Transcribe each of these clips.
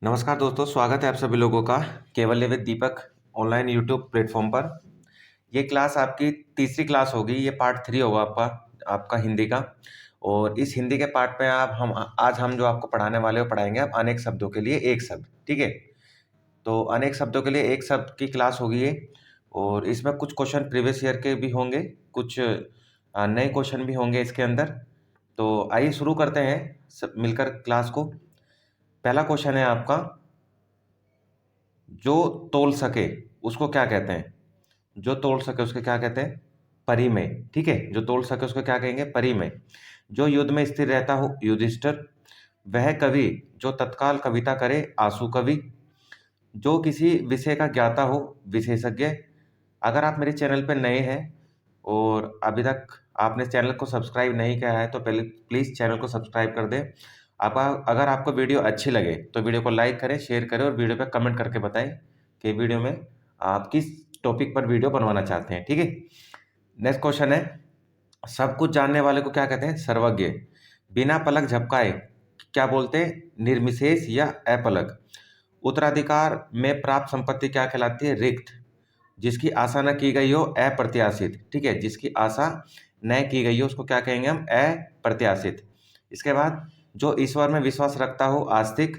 नमस्कार दोस्तों, स्वागत है आप सभी लोगों का केवल with Deepak online YouTube platform पर। ये क्लास आपकी तीसरी क्लास होगी। ये पार्ट 3 होगा आपका हिंदी का। और इस हिंदी के पार्ट में आज हम जो आपको पढ़ाने वाले हो पढ़ाएंगे आप अनेक शब्दों के लिए एक शब्द। ठीक है, तो अनेक शब्दों के लिए एक शब्द की क्लास होगी ये। और इसमें कुछ क्वेश्चन प्रीवियस ईयर के भी होंगे, कुछ नए क्वेश्चन भी होंगे इसके अंदर। तो आइए शुरू करते हैं सब मिलकर क्लास को। पहला क्वेश्चन है आपका, जो तोल सके उसको क्या कहते हैं? जो तोल सके उसको क्या कहते हैं? परिमेय। ठीक है, जो तोल सके उसको क्या कहेंगे? परिमेय। जो युद्ध में स्थिर रहता हो, युधिष्ठिर। वह कवि जो तत्काल कविता करे, आशु कवि। जो किसी विषय का ज्ञाता हो, विशेषज्ञ। अगर आप मेरे चैनल पर नए हैं और अभी तक आपने चैनल को सब्सक्राइब नहीं किया है तो पहले प्लीज़ चैनल को सब्सक्राइब कर दें। अगर आपको वीडियो अच्छी लगे तो वीडियो को लाइक करें, शेयर करें और वीडियो पे कमेंट करके बताएं कि वीडियो में आप किस टॉपिक पर वीडियो बनवाना चाहते हैं। ठीक है, नेक्स्ट क्वेश्चन है, सब कुछ जानने वाले को क्या कहते हैं? सर्वज्ञ। बिना पलक झपकाए क्या बोलते हैं? निर्विशेष या अपलक। उत्तराधिकार में प्राप्त संपत्ति क्या कहलाती है? रिक्त। जिसकी आशा न की गई हो, अप्रत्याशित। ठीक है, जिसकी आशा न की गई हो उसको क्या कहेंगे हम? अप्रत्याशित। इसके बाद, जो ईश्वर में विश्वास रखता हो, आस्तिक।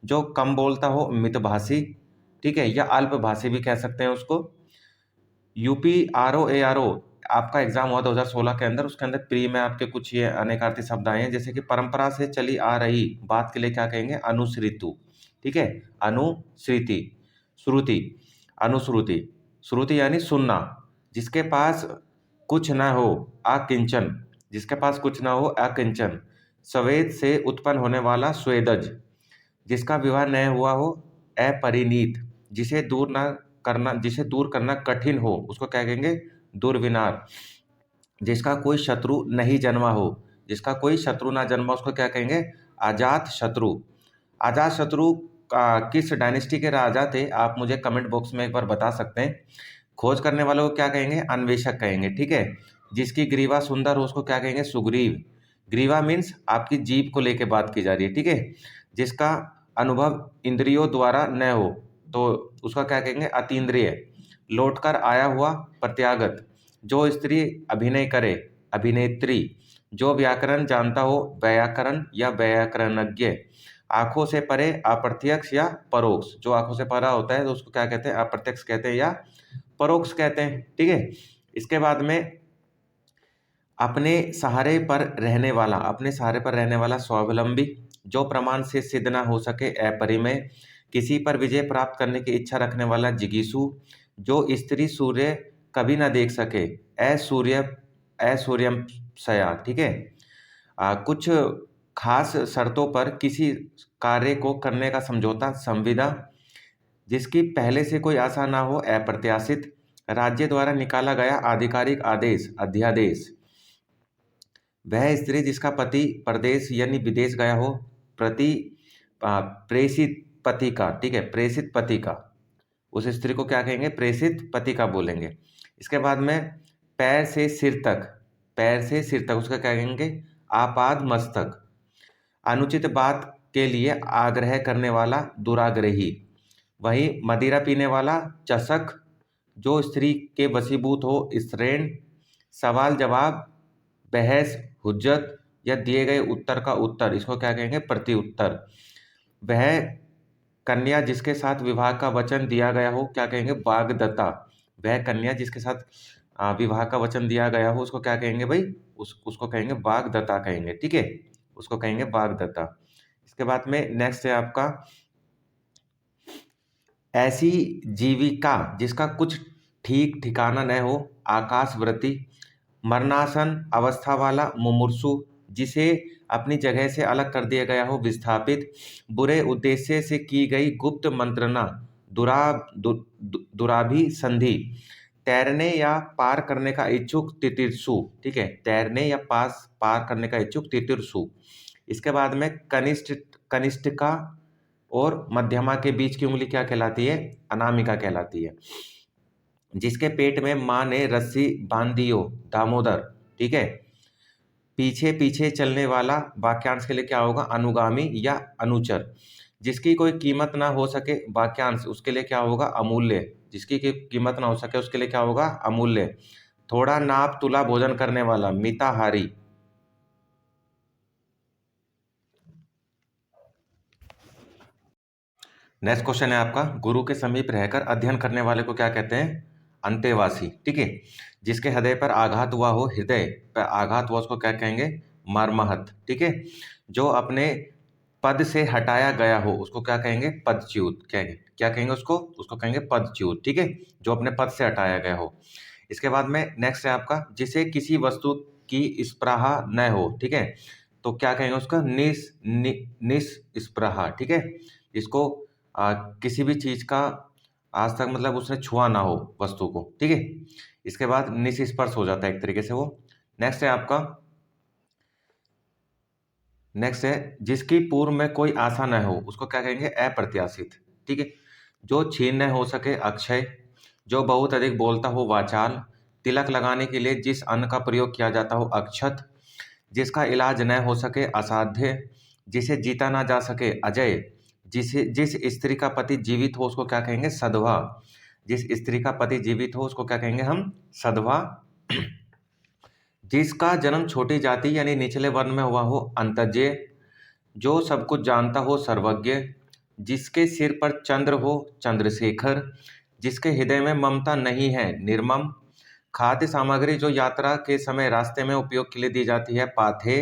जो कम बोलता हो, मितभाषी। ठीक है, या अल्पभाषी भी कह सकते हैं उसको। यूपी आरओ आपका एग्जाम हुआ 2016 के अंदर, उसके अंदर प्री में आपके कुछ ये अनेकार्थी शब्द आए हैं, जैसे कि परंपरा से चली आ रही बात के लिए क्या कहेंगे? अनुश्रितु। ठीक है, अनुश्रुति, श्रुति, अनुश्रुति। श्रुति यानी सुनना। जिसके पास कुछ ना हो, अकिंचन। जिसके पास कुछ ना हो, अकिंचन। स्वेद से उत्पन्न होने वाला, स्वेदज। जिसका विवाह न हुआ हो, अपरिणीत। जिसे दूर करना कठिन हो उसको क्या कहेंगे? दुर्विनार। जिसका कोई शत्रु नहीं जन्मा हो, जिसका कोई शत्रु ना जन्मा उसको क्या कहेंगे? अजात शत्रु। अजात शत्रु किस डायनेस्टी के राजा थे? आप मुझे कमेंट बॉक्स में एक बार बता सकते हैं। खोज करने वालों को क्या कहेंगे? अन्वेषक कहेंगे। ठीक है, जिसकी ग्रीवा सुंदर हो उसको क्या कहेंगे? सुग्रीव। ग्रीवा मीन्स आपकी जीभ को लेके बात की जा रही है। ठीक है, जिसका अनुभव इंद्रियों द्वारा न हो तो उसका क्या कहेंगे? अतीन्द्रिय। लौटकर आया हुआ, प्रत्यागत। जो स्त्री अभिनय करे, अभिनेत्री। जो व्याकरण जानता हो, व्याकरण या व्याकरणज्ञ। आंखों से परे, अप्रत्यक्ष या परोक्ष। जो आंखों से परा होता है तो उसको क्या कहते हैं? अप्रत्यक्ष कहते हैं या परोक्ष कहते हैं। ठीक है, इसके बाद में, अपने सहारे पर रहने वाला, अपने सहारे पर रहने वाला, स्वावलंबी। जो प्रमाण से सिद्ध ना हो सके, अपरिमेय। किसी पर विजय प्राप्त करने की इच्छा रखने वाला, जिगीषु। जो स्त्री सूर्य कभी ना देख सके, असूर्यमशया। ठीक है, कुछ खास शर्तों पर किसी कार्य को करने का समझौता, संविदा। जिसकी पहले से कोई आशा ना हो, अप्रत्याशित। राज्य द्वारा निकाला गया आधिकारिक आदेश, अध्यादेश। वह स्त्री जिसका पति परदेश यानी विदेश गया हो, प्रति प्रेषित पति का। ठीक है, प्रेषित पति का। उस स्त्री को क्या कहेंगे? प्रेषित पति का बोलेंगे। इसके बाद में, पैर से सिर तक, पैर से सिर तक उसका क्या कहेंगे? आपाद मस्तक। अनुचित बात के लिए आग्रह करने वाला, दुराग्रही। वही मदिरा पीने वाला, चषक। जो स्त्री के वशीभूत हो, स्त्रीण। सवाल जवाब, बहस, हुज्जत या दिए गए उत्तर का उत्तर, इसको क्या कहेंगे? प्रति उत्तर। वह कन्या जिसके साथ विवाह का वचन दिया गया हो, क्या कहेंगे? वाग्दत्ता। वह कन्या जिसके साथ विवाह का वचन दिया गया हो उसको क्या कहेंगे भाई? उसको कहेंगे वाग्दत्ता कहेंगे। ठीक है, उसको कहेंगे वाग्दत्ता। इसके बाद में नेक्स्ट है आपका, ऐसी जीविका जिसका कुछ ठीक ठिकाना न हो, आकाशवृत्ति। मरणासन अवस्था वाला, मुमूर्षु। जिसे अपनी जगह से अलग कर दिया गया हो, विस्थापित। बुरे उद्देश्य से की गई गुप्त मंत्रणा, दुराभिसंधि। तैरने या पार करने का इच्छुक, तितिर्षु। ठीक है, तैरने या पार करने का इच्छुक, तितिर्षु। इसके बाद में, कनिष्ठिका और मध्यमा के बीच की उंगली क्या कहलाती है? अनामिका कहलाती है। जिसके पेट में माँ ने रस्सी बांध दी हो, दामोदर। ठीक है, पीछे पीछे चलने वाला वाक्यांश के लिए क्या होगा? अनुगामी या अनुचर। जिसकी कोई कीमत ना हो सके वाक्यांश, उसके लिए क्या होगा? अमूल्य। जिसकी कीमत ना हो सके उसके लिए क्या होगा? अमूल्य। थोड़ा नाप तुला भोजन करने वाला मिताहारी। नेक्स्ट क्वेश्चन है आपका, गुरु के समीप रहकर अध्ययन करने वाले को क्या कहते हैं? अंतेवासी। ठीक है। जिसके हृदय पर आघात हुआ हो, हृदय पर आघात हुआ, उसको क्या कहेंगे? मर्माहत। ठीक है। जो अपने पद से हटाया गया हो उसको क्या कहेंगे? पदच्युत। क्या कहेंगे उसको? उसको कहेंगे पदच्युत। ठीक है। जो अपने पद से हटाया गया हो। इसके बाद में नेक्स्ट है आपका, जिसे किसी वस्तु की स्पृहा न हो। ठीक है। तो क्या कहेंगे उसका? निस्पृहा। ठीक है। इसको किसी भी चीज का आज तक मतलब उसने छुआ ना हो वस्तु को। ठीक है। इसके बाद निस्पर्श हो जाता है एक तरीके से वो। नेक्स्ट है आपका, नेक्स्ट है जिसकी पूर्व में कोई आशा न हो उसको क्या कहेंगे? अप्रत्याशित। ठीक है। जो छीन न हो सके अक्षय। जो बहुत अधिक बोलता हो वाचाल। तिलक लगाने के लिए जिस अन्न का प्रयोग किया जाता हो अक्षत। जिसका इलाज न हो सके असाध्य। जिसे जीता ना जा सके अजय। जिस स्त्री का पति जीवित हो उसको क्या कहेंगे? सधवा। जिस स्त्री का पति जीवित हो उसको क्या कहेंगे हम? सधवा। जिसका जन्म छोटी जाति यानी निचले वर्ण में हुआ हो अंतज्ञ। जो सब कुछ जानता हो सर्वज्ञ। जिसके सिर पर चंद्र हो चंद्रशेखर। जिसके हृदय में ममता नहीं है निर्मम। खाद्य सामग्री जो यात्रा के समय रास्ते में उपयोग के लिए दी जाती है पाथे।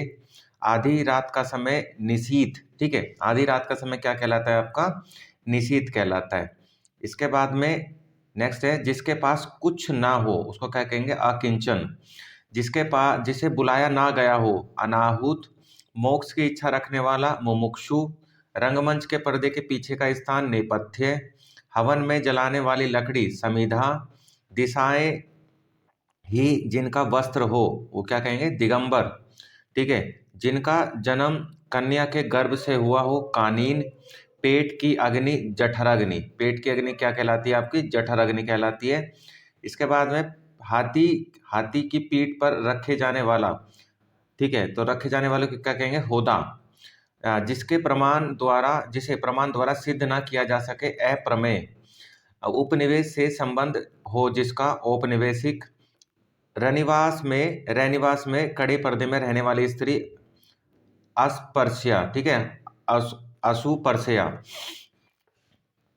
आधी रात का समय निशीथ। ठीक है। आधी रात का समय क्या कहलाता है आपका? निशीथ कहलाता है। इसके बाद में नेक्स्ट है, जिसके पास कुछ ना हो उसको क्या कहेंगे? अकिंचन। जिसके पास जिसे बुलाया ना गया हो अनाहुत। मोक्ष की इच्छा रखने वाला मुमुक्षु। रंगमंच के पर्दे के पीछे का स्थान नेपथ्य। हवन में जलाने वाली लकड़ी समिधा। दिशाएं ही जिनका वस्त्र हो वो क्या कहेंगे? दिगंबर। ठीक है। जिनका जन्म कन्या के गर्भ से हुआ हो कानीन। पेट की अग्नि जठराग्नि। पेट की अग्नि क्या कहलाती है आपकी? जठराग्नि कहलाती है। इसके बाद में हाथी हाथी की पीठ पर रखे जाने वाला। ठीक है। तो रखे जाने वाले को क्या कहेंगे? होदा। जिसे प्रमाण द्वारा सिद्ध ना किया जा सके अप्रमेय। उपनिवेश से संबंध हो जिसका औपनिवेशिक। रनिवास में कड़े पर्दे में रहने वाली स्त्री अस्पर्श्या। ठीक है। असुपर्शया।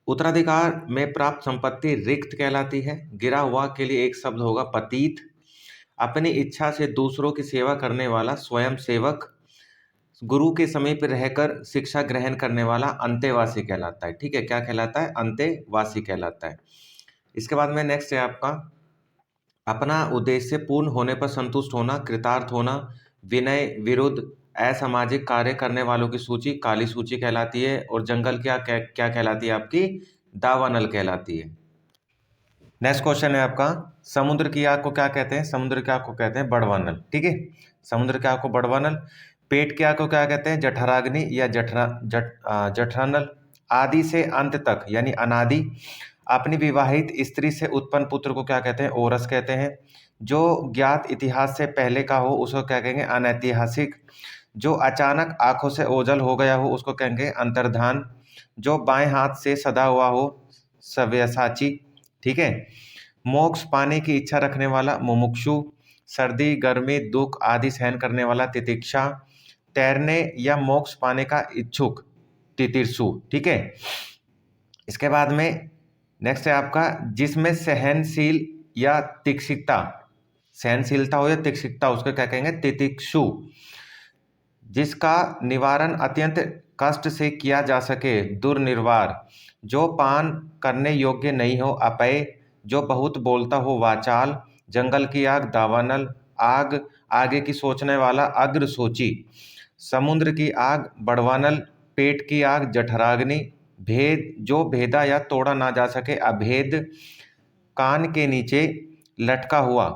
उत्तराधिकार में प्राप्त संपत्ति रिक्त कहलाती है। गिरा हुआ के लिए एक शब्द होगा पतित। अपनी इच्छा से दूसरों की सेवा करने वाला स्वयं सेवक। गुरु के समीप रहकर शिक्षा ग्रहण करने वाला अंतेवासी कहलाता है। ठीक है। क्या कहलाता है? अंतेवासी कहलाता है। इसके बाद में नेक्स्ट है आपका, अपना उद्देश्य पूर्ण होने पर संतुष्ट होना कृतार्थ होना। विनय विरुद्ध असामाजिक कार्य करने वालों की सूची काली सूची कहलाती है। और जंगल क्या कहलाती है आपकी? दावानल कहलाती है। नेक्स्ट क्वेश्चन है आपका, समुद्र की आग को क्या कहते हैं? समुद्र की आग को कहते हैं बड़वानल। ठीक है। समुद्र की आग को बड़वानल। पेट की आग को क्या कहते हैं? जठराग्नि या जठरानल। आदि से अंत तक यानी अनादि। अपनी विवाहित स्त्री से उत्पन्न पुत्र को क्या कहते हैं? ओरस कहते हैं। जो ज्ञात इतिहास से पहले का हो उसको क्या कहेंगे? अनैतिहासिक। जो अचानक आंखों से ओझल हो गया हो उसको कहेंगे अंतर्धान। जो बाएं हाथ से सदा हुआ हो सव्यसाची। ठीक है। मोक्ष पाने की इच्छा रखने वाला मुमुक्षु। सर्दी गर्मी दुख आदि सहन करने वाला तितिक्षा। तैरने या मोक्ष पाने का इच्छुक तितिर्षु। ठीक है। इसके बाद में नेक्स्ट है आपका, जिसमें सहनशील या तितिक्षिता, सहनशीलता हो या तितिक्षिता उसको क्या कहेंगे? तितिक्षु। जिसका निवारण अत्यंत कष्ट से किया जा सके दुर्निर्वार। जो पान करने योग्य नहीं हो अपेय। जो बहुत बोलता हो वाचाल। जंगल की आग दावानल। आग आगे की सोचने वाला अग्र सोची। समुद्र की आग बड़वानल। पेट की आग जठराग्नि। भेद जो भेदा या तोड़ा ना जा सके अभेद। कान के नीचे लटका हुआ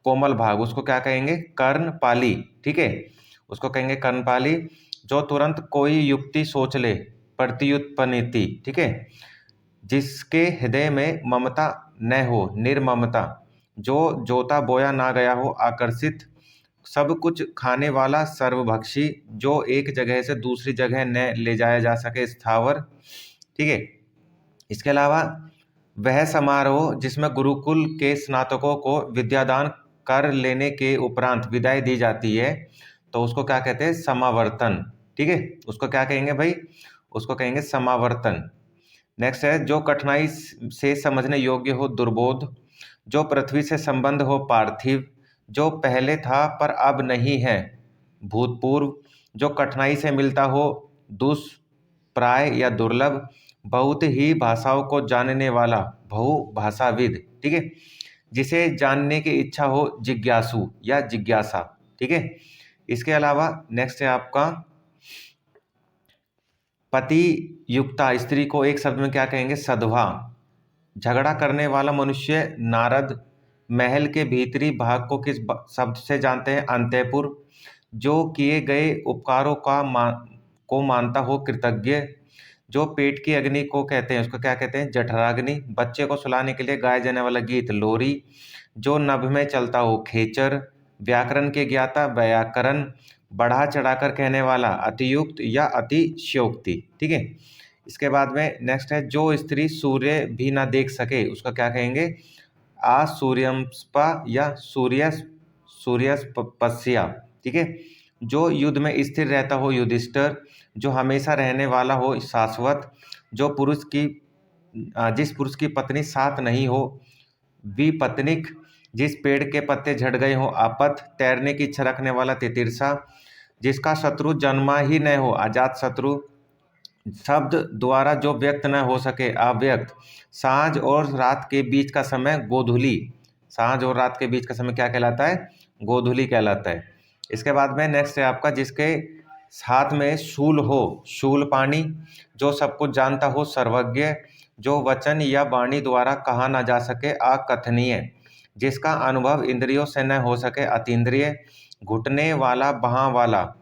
कोमल भाग उसको क्या कहेंगे? कर्णपाली। ठीक है। उसको कहेंगे कर्णपाली। जो तुरंत कोई युक्ति सोच ले प्रत्युत्पन्नति। ठीक है। जिसके हृदय में ममता न हो निर्ममता। जो जोता बोया ना गया हो आकर्षित। सब कुछ खाने वाला सर्वभक्षी, जो एक जगह से दूसरी जगह न ले जाया जा सके, स्थावर। ठीक है। इसके अलावा वह समारोह जिसमें गुरुकुल के स्नातकों को विद्यादान कर लेने के उपरांत विदाई दी जाती है, तो उसको क्या कहते हैं? समावर्तन। ठीक है, उसको क्या कहेंगे भाई? उसको कहेंगे समावर्तन। नेक्स्ट है जो कठिनाई से समझने योग्य हो, दुर्बोध। जो पृथ्वी से संबंध हो, पार्थिव। जो पहले था पर अब नहीं है, भूतपूर्व। जो कठिनाई से मिलता हो, दुष्प्राय या दुर्लभ। बहुत ही भाषाओं को जानने वाला, बहुभाषाविद। ठीक है। जिसे जानने की इच्छा हो, जिज्ञासु या जिज्ञासा। ठीक है। इसके अलावा नेक्स्ट है आपका पति युक्ता स्त्री को एक शब्द में क्या कहेंगे? सधवा। झगड़ा करने वाला मनुष्य, नारद। महल के भीतरी भाग को किस शब्द से जानते हैं? अंतःपुर। जो किए गए उपकारों को मानता हो, कृतज्ञ। जो पेट की अग्नि को कहते हैं, उसको क्या कहते हैं? जठराग्नि। बच्चे को सुलाने के लिए गाया जाने वाला गीत, लोरी। जो नभ में चलता हो, खेचर। व्याकरण के ज्ञाता, व्याकरण। बढ़ा चढ़ाकर कहने वाला, अतियुक्त या अतिशयोक्ति। ठीक है। इसके बाद में नेक्स्ट है जो स्त्री सूर्य भी ना देख सके, उसका क्या कहेंगे? सूर्यस्पा या सूर्यस्पस्या। ठीक है। जो युद्ध में स्थिर रहता हो, युधिष्ठिर। जो हमेशा रहने वाला हो, शाश्वत। जो जिस पुरुष की पत्नी साथ नहीं हो, विपत्निक। जिस पेड़ के पत्ते झड़ गए हो, आपत। तैरने की इच्छा रखने वाला, तितिरसा। जिसका शत्रु जन्मा ही न हो, अजात शत्रु। शब्द द्वारा जो व्यक्त न हो सके, अव्यक्त। सांझ और रात के बीच का समय, गोधूली। सांझ और रात के बीच का समय क्या कहलाता है? गोधूली कहलाता है। इसके बाद में नेक्स्ट है आपका जिसके हाथ में शूल हो, शूलपाणी। जो सब कुछ जानता हो, सर्वज्ञ। जो वचन या वाणी द्वारा कहा ना जा सके, अकथनीय। जिसका अनुभव इंद्रियों से न हो सके, अतीन्द्रिय। घुटने वाला, बाह वाला,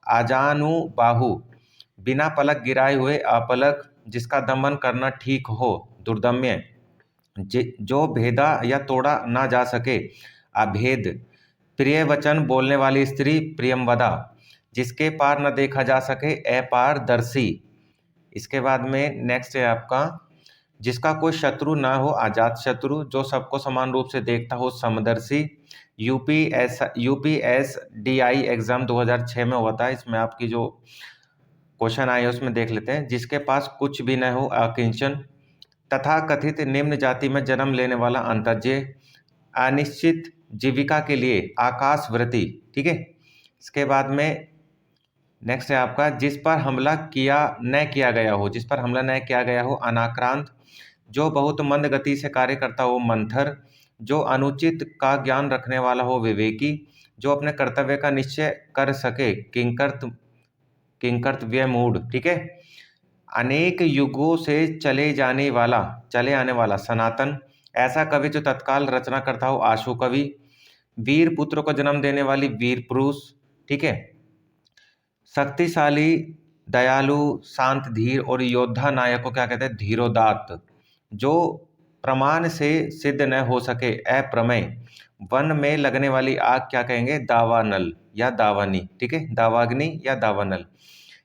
आजानुबाहु। बिना पलक गिराए हुए, अपलक। जिसका दमन करना ठीक हो, दुर्दम्य। जो भेदा या तोड़ा ना जा सके, अभेद। प्रिय वचन बोलने वाली स्त्री, प्रियमवदा। जिसके पार न देखा जा सके, अपारदर्शी। इसके बाद में नेक्स्ट है आपका जिसका कोई शत्रु ना हो, अजात शत्रु। जो सबको समान रूप से देखता हो, समदर्शी। यूपीएसडीआई एग्जाम 2006 में हुआ था, इसमें आपकी जो क्वेश्चन आए उसमें देख लेते हैं। जिसके पास कुछ भी न हो, अकिंचन। तथा कथित निम्न जाति में जन्म लेने वाला, अंतर्जेय। अनिश्चित जीविका के लिए, आकाशवृत्ति। ठीक है। इसके बाद में नेक्स्ट है आपका जिस पर हमला न किया गया हो, जिस पर हमला न किया गया हो, अनाक्रांत। जो बहुत मंद गति से कार्य करता हो, मंथर। जो अनुचित का ज्ञान रखने वाला हो, विवेकी। जो अपने कर्तव्य का निश्चय कर सके, किंकर्तव्य मूढ़। ठीक है। अनेक युगों से चले आने वाला, सनातन। ऐसा कवि जो तत्काल रचना करता हो, आशु कवि। वीर पुत्र को जन्म देने वाली, वीर पुरुष। ठीक है। शक्तिशाली, दयालु, शांत, धीर। और योद्धा नायक को क्या कहते हैं? धीरोदात्त। जो प्रमाण से सिद्ध न हो सके, अप्रमेय। वन में लगने वाली आग क्या कहेंगे? दावानल या दावानी। ठीक है, दावाग्नि या दावानल।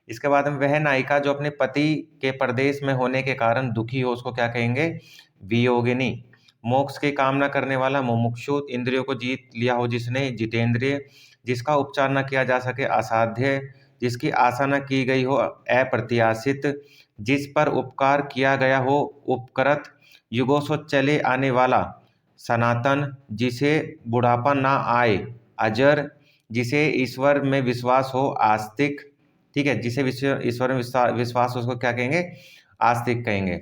इसके बाद में वह नायिका जो अपने पति के परदेश में होने के कारण दुखी हो, उसको क्या कहेंगे? वियोगिनी। मोक्ष की कामना करने वाला, मुमुक्षु। इंद्रियों को जीत लिया हो जिसने, जितेंद्रिय। जिसका उपचार न किया जा सके, असाध्य। जिसकी आशा न की गई हो, अप्रत्याशित। जिस पर उपकार किया गया हो, उपकृत। युगों से चले आने वाला, सनातन। जिसे बुढ़ापा ना आए, अजर। जिसे ईश्वर में विश्वास हो, आस्तिक। ठीक है। जिसे ईश्वर में विश्वास हो, उसको क्या कहेंगे? आस्तिक कहेंगे।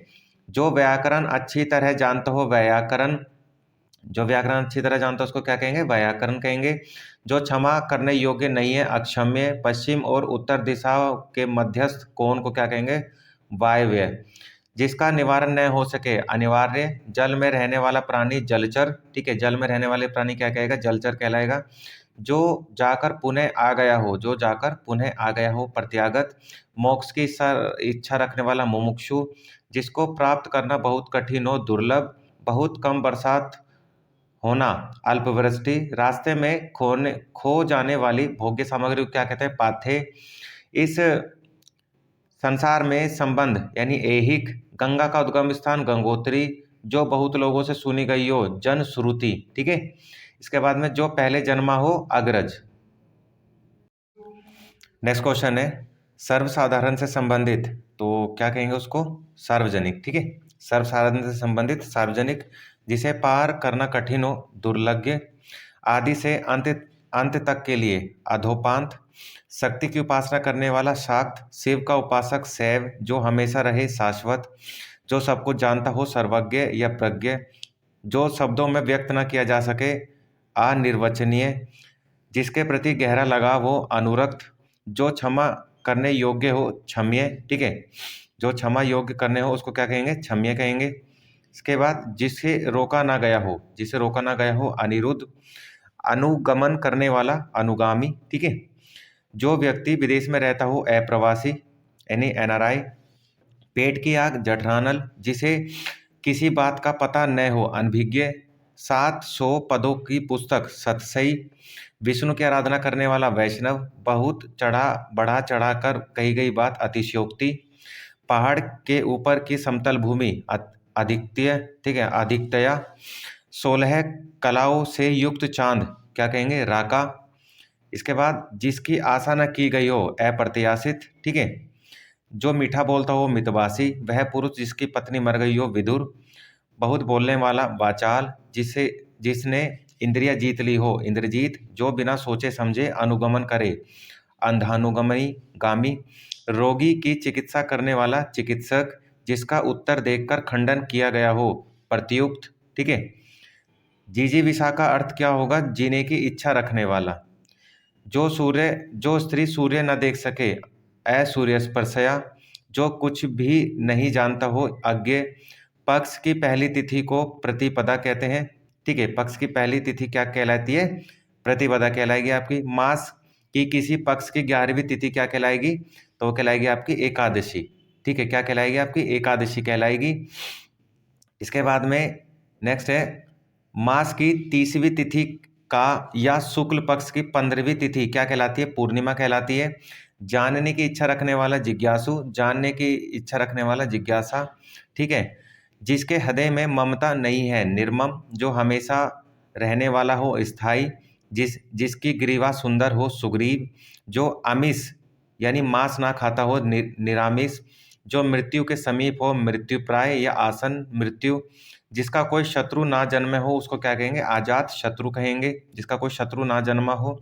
जो व्याकरण अच्छी तरह जानता हो, व्याकरण। जो व्याकरण अच्छी तरह जानता है उसको क्या कहेंगे? व्याकरण कहेंगे। जो क्षमा करने योग्य नहीं है, अक्षम्य। पश्चिम और उत्तर दिशा के मध्यस्थ कोण को क्या कहेंगे? वायव्य। जिसका निवारण न हो सके, अनिवार्य। जल में रहने वाला प्राणी, जलचर। ठीक है। जल में रहने वाले प्राणी क्या कहेगा? जलचर कहलाएगा। जो जाकर पुनः आ गया हो, जो जाकर पुनः आ गया हो, प्रत्यागत। मोक्ष की इच्छा रखने वाला, मुमुक्षु। जिसको प्राप्त करना बहुत कठिन हो, दुर्लभ। बहुत कम बरसात होना, अल्पवृष्टि, रास्ते में खो जाने वाली भोग्य सामग्री को क्या कहते हैं? पाथे। इस संसार में संबंध यानी ऐहिक, गंगा का उद्गम स्थान गंगोत्री, जो बहुत लोगों से सुनी गई हो जनश्रुति, ठीक है। इसके बाद में जो पहले जन्मा हो अग्रज। नेक्स्ट क्वेश्चन है सर्वसाधारण से संबंधित, तो क्या कहेंगे उसको? सार्वजनिक, ठीक है। सर्वसाधारण से संबंधित सार्वजनिक, जिसे पार करना कठिन हो दुर्लभ, आदि से अंत अंत तक के लिए अधोपांत, शक्ति की उपासना करने वाला शाक्त, शिव का उपासक शैव, जो हमेशा रहे शाश्वत, जो सबको जानता हो सर्वज्ञ या प्रज्ञ, जो शब्दों में व्यक्त न किया जा सके अनिर्वचनीय, जिसके प्रति गहरा लगाव हो अनुरक्त, जो क्षमा करने योग्य हो क्षम्य, ठीक है। जो क्षमा योग्य करने हो उसको क्या कहेंगे? क्षम्य कहेंगे। इसके बाद जिसे रोका ना गया हो, जिसे रोका ना गया हो अनिरुद्ध, अनुगमन करने वाला अनुगामी, ठीक है। जो व्यक्ति विदेश में रहता हो अप्रवासी यानी एनआरआई, पेट की आग जठरानल, जिसे किसी बात का पता न हो अनभिज्ञ, 700 पदों की पुस्तक सतसई, विष्णु की आराधना करने वाला वैष्णव, बहुत चढ़ा बढ़ा चढ़ाकर कही गई बात अतिशयोक्ति, पहाड़ के ऊपर की समतल भूमि अधिकत्य, ठीक है, अधिकतया, 16 कलाओं से युक्त चांद, क्या कहेंगे? राका। इसके बाद जिसकी आशा न की गई हो अप्रत्याशित, ठीक है। जो मीठा बोलता हो मितवासी, वह पुरुष जिसकी पत्नी मर गई हो विदुर, बहुत बोलने वाला वाचाल, जिसने इंद्रिया जीत ली हो इंद्रजीत, जो बिना सोचे समझे अनुगमन करे अंधानुगमनी गामी, रोगी की चिकित्सा करने वाला चिकित्सक, जिसका उत्तर देखकर खंडन किया गया हो प्रत्युक्त, ठीक है। जिजीविषा का अर्थ क्या होगा? जीने की इच्छा रखने वाला। जो स्त्री सूर्य न देख सके असूर्य स्पर्शया, जो कुछ भी नहीं जानता हो अज्ञ, पक्ष की पहली तिथि को प्रतिपदा कहते हैं, ठीक है। पक्ष की पहली तिथि क्या कहलाती है? प्रतिपदा कहलाएगी आपकी। मास की किसी पक्ष की 11वीं तिथि क्या कहलाएगी? तो वो कहलाएगी आपकी एकादशी, ठीक है। क्या कहलाएगी? आपकी एकादशी कहलाएगी। इसके बाद में नेक्स्ट है मास की 30वीं तिथि का या शुक्ल पक्ष की 15वीं तिथि क्या कहलाती है? पूर्णिमा कहलाती है। जानने की इच्छा रखने वाला जिज्ञासु, जानने की इच्छा रखने वाला जिज्ञासा, ठीक है। जिसके हृदय में ममता नहीं है निर्मम, जो हमेशा रहने वाला हो स्थायी, जिसकी ग्रीवा सुंदर हो सुग्रीव, जो आमिष यानी मांस ना खाता हो निरामिष, जो मृत्यु के समीप हो मृत्युप्राय या आसन मृत्यु, जिसका कोई शत्रु ना जन्मे हो उसको क्या कहेंगे? आजात शत्रु कहेंगे, जिसका कोई शत्रु ना जन्मा हो।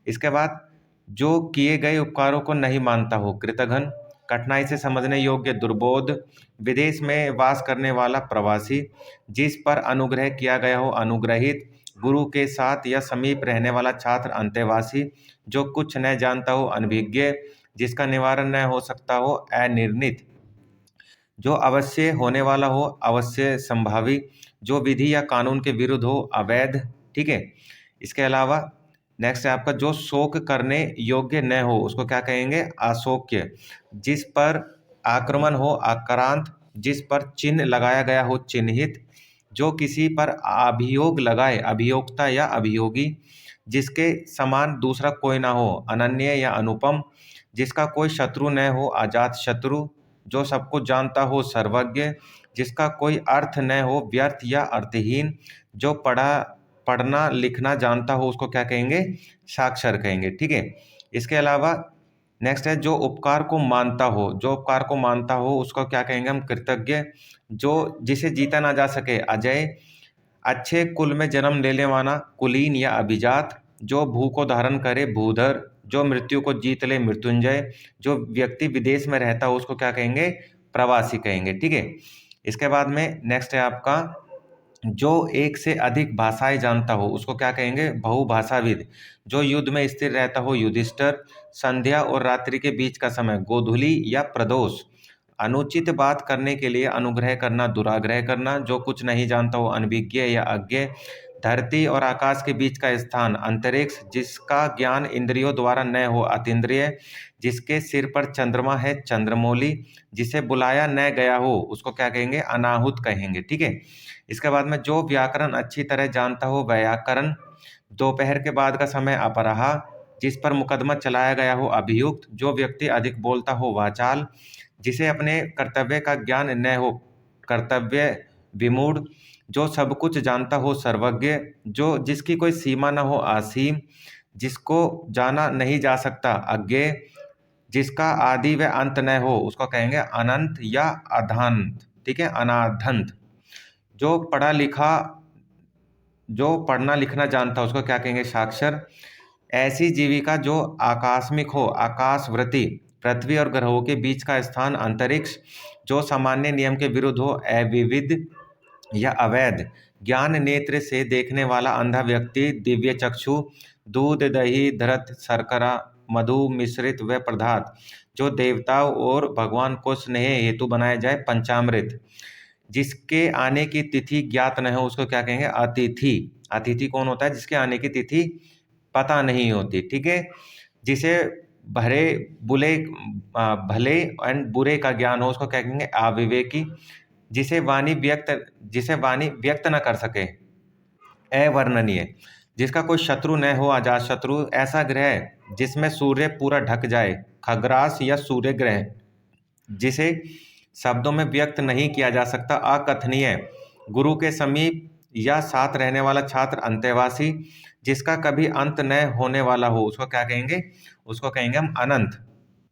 इसके बाद जो किए गए उपकारों को नहीं मानता हो कृतघ्न, कठिनाई से समझने योग्य दुर्बोध, विदेश में वास करने वाला प्रवासी, जिस पर अनुग्रह किया गया हो अनुग्रहित, गुरु के साथ या समीप रहने वाला छात्र अंतेवासी, जो कुछ न जानता हो अनभिज्ञ, जिसका निवारण न हो सकता हो अनिर्णित, जो अवश्य होने वाला हो अवश्य संभावी, जो विधि या कानून के विरुद्ध हो अवैध, ठीक है। इसके अलावा नेक्स्ट है आपका जो शोक करने योग्य न हो उसको क्या कहेंगे? अशोक्य, जिस पर आक्रमण हो आक्रांत, जिस पर चिन्ह लगाया गया हो चिन्हित, जो किसी पर अभियोग लगाए अभियोक्ता या अभियोगी, जिसके समान दूसरा कोई ना हो अनन्य या अनुपम, जिसका कोई शत्रु न हो अजात शत्रु, जो सबको जानता हो सर्वज्ञ, जिसका कोई अर्थ न हो व्यर्थ या अर्थहीन, जो पढ़ना लिखना जानता हो उसको क्या कहेंगे? साक्षर कहेंगे, ठीक है। इसके अलावा नेक्स्ट है जो उपकार को मानता हो, जो उपकार को मानता हो उसको क्या कहेंगे हम? कृतज्ञ, जो जिसे जीता ना जा सके अजय, अच्छे कुल में जन्म लेने वाला कुलीन या अभिजात, जो भू को धारण करे भूधर, जो मृत्यु को जीत ले मृत्युंजय, जो व्यक्ति विदेश में रहता हो उसको क्या कहेंगे? प्रवासी कहेंगे, ठीक है। इसके बाद में नेक्स्ट है आपका जो एक से अधिक भाषाएं जानता हो उसको क्या कहेंगे? बहुभाषाविद, जो युद्ध में स्थिर रहता हो युधिष्ठिर, संध्या और रात्रि के बीच का समय गोधूली या प्रदोष, अनुचित बात करने के लिए अनुग्रह करना दुराग्रह करना, जो कुछ नहीं जानता हो अनभिज्ञ या अज्ञ, धरती और आकाश के बीच का स्थान अंतरिक्ष, जिसका ज्ञान इंद्रियों द्वारा न हो अतीन्द्रिय, जिसके सिर पर चंद्रमा है चंद्रमौली, जिसे बुलाया न गया हो उसको क्या कहेंगे, अनाहुत कहेंगे। ठीक है। इसके बाद में जो व्याकरण अच्छी तरह जानता हो व्याकरण, दोपहर के बाद का समय अपराह, जिस पर मुकदमा चलाया गया हो अभियुक्त, जो व्यक्ति अधिक बोलता हो वाचाल, जिसे अपने कर्तव्य का ज्ञान न हो कर्तव्य विमूढ़, जो सब कुछ जानता हो सर्वज्ञ, जो जिसकी कोई सीमा न हो असीम, जिसको जाना नहीं जा सकता अज्ञेय, जिसका आदि व अंत न हो उसको कहेंगे अनंत या अधांत। ठीक है, अनाधंत। जो पढ़ा लिखा जो पढ़ना लिखना जानता है उसको क्या कहेंगे, साक्षर। ऐसी जीविका जो आकस्मिक हो आकाशवृत्ति, पृथ्वी और ग्रहों के बीच का स्थान अंतरिक्ष, जो सामान्य नियम के विरुद्ध हो अविविध या अवैध, ज्ञान नेत्र से देखने वाला अंधा व्यक्ति, दिव्य चक्षु, दूध दही धृत शर्करा मधु मिश्रित व पदार्थ, जो देवताओं और भगवान को स्नेह हेतु बनाया जाए पंचामृत, जिसके आने की तिथि ज्ञात न हो उसको क्या कहेंगे, अतिथि। अतिथि कौन होता है, जिसके आने की तिथि पता नहीं होती। ठीक है। जिसे भरे बुले भले एंड बुरे का ज्ञान हो उसको क्या कहेंगे, अविवेकी। जिसे वाणी व्यक्त न कर सके, अवर्णनीय। जिसका कोई शत्रु न हो अजात शत्रु, ऐसा ग्रह जिसमें सूर्य पूरा ढक जाए, खग्रास या सूर्य ग्रह, जिसे शब्दों में व्यक्त नहीं किया जा सकता, अकथनीय। गुरु के समीप या साथ रहने वाला छात्र, अंतेवासी, जिसका कभी अंत न होने वाला हो उसको क्या कहेंगे, उसको कहेंगे हम अनंत।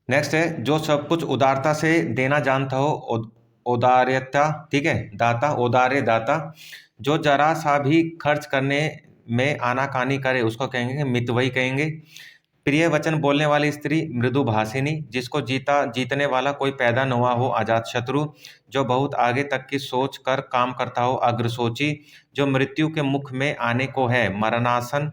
नेक्स्ट है, जो सब कुछ उदारता से देना जानता हो, औदार्यता। ठीक है, दाता, औदार्य दाता। जो जरा सा भी खर्च करने में आनाकानी करे उसको कहेंगे मितव्ययी कहेंगे। प्रिय वचन बोलने वाली स्त्री, मृदुभाषिनी। जिसको जीतने वाला कोई पैदा न हुआ हो, अजात शत्रु। जो बहुत आगे तक की सोच कर काम करता हो, अग्रसोची। जो मृत्यु के मुख में आने को है, मरणासन।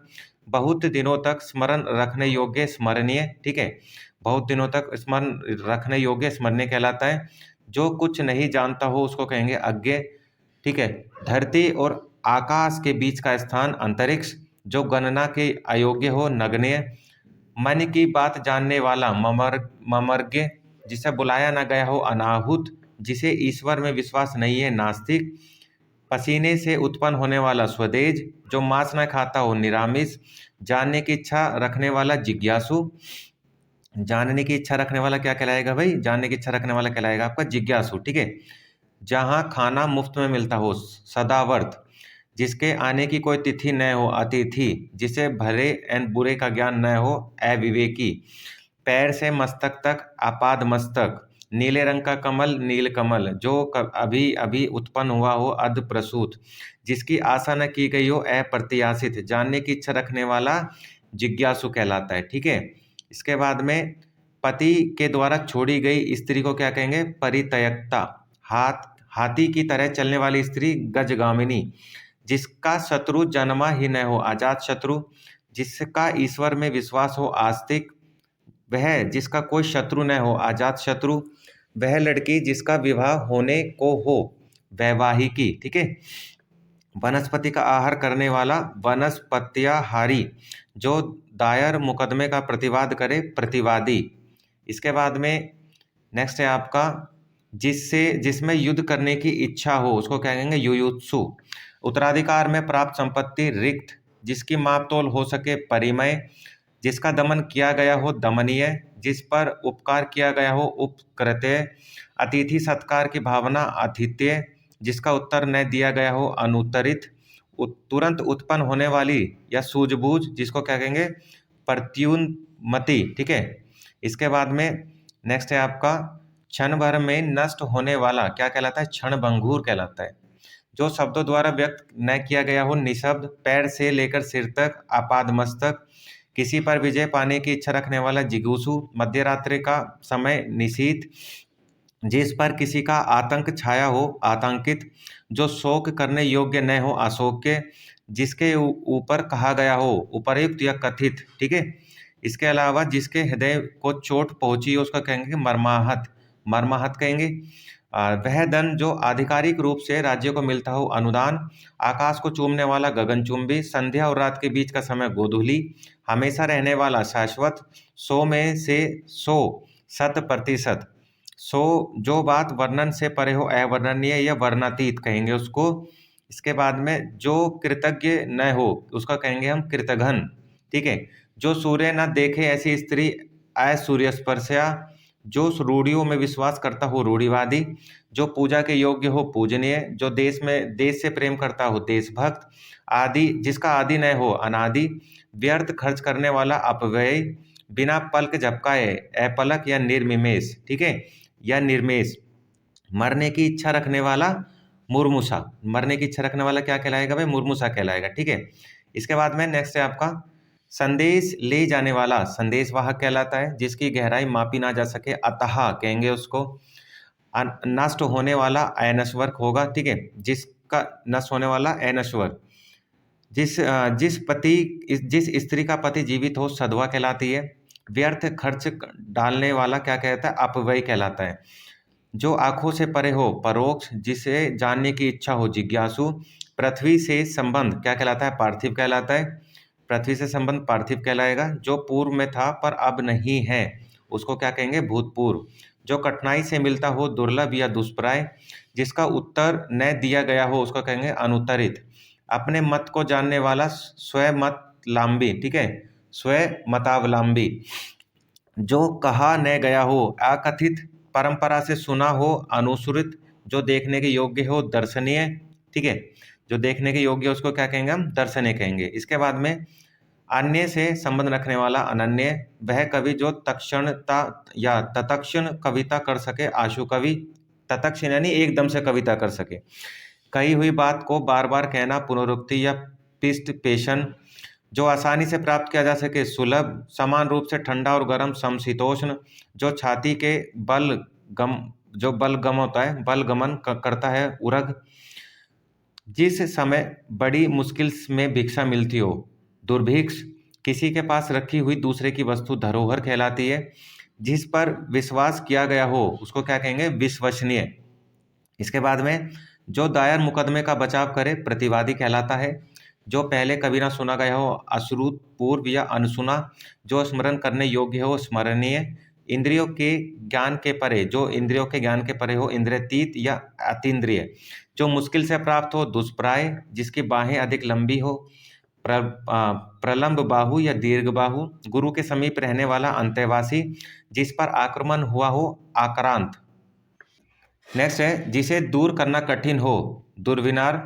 बहुत दिनों तक स्मरण रखने योग्य, स्मरणीय। ठीक है, बहुत दिनों तक स्मरण रखने योग्य स्मरणीय कहलाता है। जो कुछ नहीं जानता हो उसको कहेंगे अज्ञ। ठीक है। धरती और आकाश के बीच का स्थान अंतरिक्ष, जो गणना के अयोग्य हो, नगण्य। मन की बात जानने वाला, ममर्ज्ञ। जिसे बुलाया न गया हो, अनाहुत। जिसे ईश्वर में विश्वास नहीं है, नास्तिक। पसीने से उत्पन्न होने वाला, स्वदेज। जो मांस न खाता हो, निरामिष। जानने की इच्छा रखने वाला, जिज्ञासु। जानने की इच्छा रखने वाला क्या कहलाएगा भाई, जानने की इच्छा रखने वाला कहलाएगा आपका जिज्ञासु। ठीक है। जहाँ खाना मुफ्त में मिलता हो, सदावर्त। जिसके आने की कोई तिथि न हो, अतिथि। जिसे भले एंड बुरे का ज्ञान न हो, अविवेकी। पैर से मस्तक तक, आपाद मस्तक। नीले रंग का कमल, नील कमल। जो अभी अभी उत्पन्न हुआ हो, अध प्रसूत। जिसकी आशा न की गई हो, अप्रत्याशित। जानने की इच्छा रखने वाला जिज्ञासु कहलाता है। ठीक है। इसके बाद में पति के द्वारा छोड़ी गई स्त्री को क्या कहेंगे, परित्यक्ता। हाथी की तरह चलने वाली स्त्री, गजगामिनी। जिसका शत्रु जन्मा ही न हो, अजात शत्रु। जिसका ईश्वर में विश्वास हो, आस्तिक। वह जिसका कोई शत्रु न हो, अजात शत्रु। वह लड़की जिसका विवाह होने को हो, वैवाहिकी। ठीक है। वनस्पति का आहार करने वाला, वनस्पत्याहारी। जो दायर मुकदमे का प्रतिवाद करे, प्रतिवादी। इसके बाद में नेक्स्ट है आपका, जिसमें युद्ध करने की इच्छा हो उसको क्या कहेंगे, युयुत्सु। उत्तराधिकार में प्राप्त संपत्ति, रिक्त। जिसकी माप तोल हो सके, परिमय। जिसका दमन किया गया हो, दमनीय। जिस पर उपकार किया गया हो, उपकृत्य। अतिथि सत्कार की भावना, आतिथ्य। जिसका उत्तर न दिया गया हो, अनुत्तरित। तुरंत उत्पन्न होने वाली या सूझबूझ, जिसको क्या कहेंगे, प्रत्युन्मति। ठीक है। इसके बाद में नेक्स्ट है आपका, क्षण भर में नष्ट होने वाला क्या कहलाता है, क्षणभंगुर कहलाता है। जो शब्दों द्वारा व्यक्त न किया गया हो, निशब्द। पैर से लेकर सिर तक, आपाद मस्तक। किसी पर विजय पाने की इच्छा रखने वाला, जिगुसु। मध्य रात्रि का समय, निशीथ। जिस पर किसी का आतंक छाया हो, आतंकित। जो शोक करने योग्य न हो, अशोक्य। जिसके ऊपर कहा गया हो, उपरयुक्त या कथित। ठीक है। इसके अलावा जिसके हृदय को चोट पहुंची हो उसका कहेंगे मर्माहत, मर्माहत कहेंगे। वह धन जो आधिकारिक रूप से राज्य को मिलता हो अनुदान, आकाश को चूमने वाला गगनचुंबी, संध्या और रात के बीच का समय गोधूली, हमेशा रहने वाला शाश्वत, 100 में से 100 100%, 100 जो बात वर्णन से परे हो अवर्णनीय या वर्णातीत कहेंगे उसको। इसके बाद में जो कृतज्ञ न हो उसका कहेंगे हम कृतघ्न, ठीक है। जो सूर्य न देखे ऐसी स्त्री असूर्य स्पर्शया, जो रूढ़ियों में विश्वास करता हो रूढ़िवादी, जो पूजा के योग्य हो पूजनीय, जो देश से प्रेम करता हो देशभक्त, आदि जिसका आदि न हो अनादि, व्यर्थ खर्च करने वाला अपव्ययी, बिना पलक झपकाए अपलक या निर्मिमेष, ठीक है, या निर्मेष, मरने की इच्छा रखने वाला मुर्मुषा, मरने की इच्छा रखने वाला क्या कहलाएगा भाई, मुर्मुषा कहलाएगा, ठीक है। इसके बाद में नेक्स्ट है आपका संदेश ले जाने वाला संदेशवाहक कहलाता है, जिसकी गहराई मापी ना जा सके अतः कहेंगे उसको। नष्ट होने वाला अनश्वर होगा, ठीक है, जिसका नष्ट होने वाला अनश्वर, जिस स्त्री का पति जीवित हो सधवा कहलाती है। व्यर्थ खर्च डालने वाला क्या कहता है, अपव्यय कहलाता है। जो आंखों से परे हो परोक्ष, जिसे जानने की इच्छा हो जिज्ञासु। पृथ्वी से संबंध क्या कहलाता है, पार्थिव कहलाता है, पृथ्वी से संबंध पार्थिव कहलाएगा। जो पूर्व में था पर अब नहीं है उसको क्या कहेंगे, भूतपूर्व। जो कठिनाई से मिलता हो दुर्लभ या दुष्प्राय, जिसका उत्तर न दिया गया हो उसको कहेंगे अनुत्तरित। अपने मत को जानने वाला स्वमतावलंबी, ठीक है, स्वमतावलंबी। जो कहा न गया हो अकथित, परंपरा से सुना हो अनुसृत, जो देखने के योग्य हो दर्शनीय, ठीक है, जो देखने के योग्य उसको क्या कहेंगे हम, दर्शनीय कहेंगे। इसके बाद में अन्य से संबंध रखने वाला अनन्य, वह कवि जो तत्क्षणता या तत्क्षण कविता कर सके आशु कवि, तत्क्षण यानी एकदम से कविता कर सके। कही हुई बात को बार बार कहना पुनरुक्ति या पिष्ट पेशन, जो आसानी से प्राप्त किया जा सके सुलभ, समान रूप से ठंडा और गर्म समशीतोष्ण, जो छाती के बलगम होता है बलगमन करता है उरग, जिस समय बड़ी मुश्किल में भिक्षा मिलती हो दुर्भिक्ष, किसी के पास रखी हुई दूसरे की वस्तु धरोहर कहलाती है। जिस पर विश्वास किया गया हो उसको क्या कहेंगे, विश्वसनीय। इसके बाद में जो दायर मुकदमे का बचाव करे प्रतिवादी कहलाता है। जो पहले कभी ना सुना गया हो अश्रुत पूर्व या अनसुना, जो स्मरण करने योग्य हो स्मरणीय। इंद्रियों के ज्ञान के परे, जो इंद्रियों के ज्ञान के परे हो इंद्रियतीत या अतीन्द्रिय। जो मुश्किल से प्राप्त हो दुष्प्राय, जिसकी बाहें अधिक लंबी हो प्रलंब बाहु या दीर्घ बाहु। गुरु के समीप रहने वाला अंतेवासी, जिस पर आक्रमण हुआ हो आक्रांत। नेक्स्ट है जिसे दूर करना कठिन हो दुर्विनार।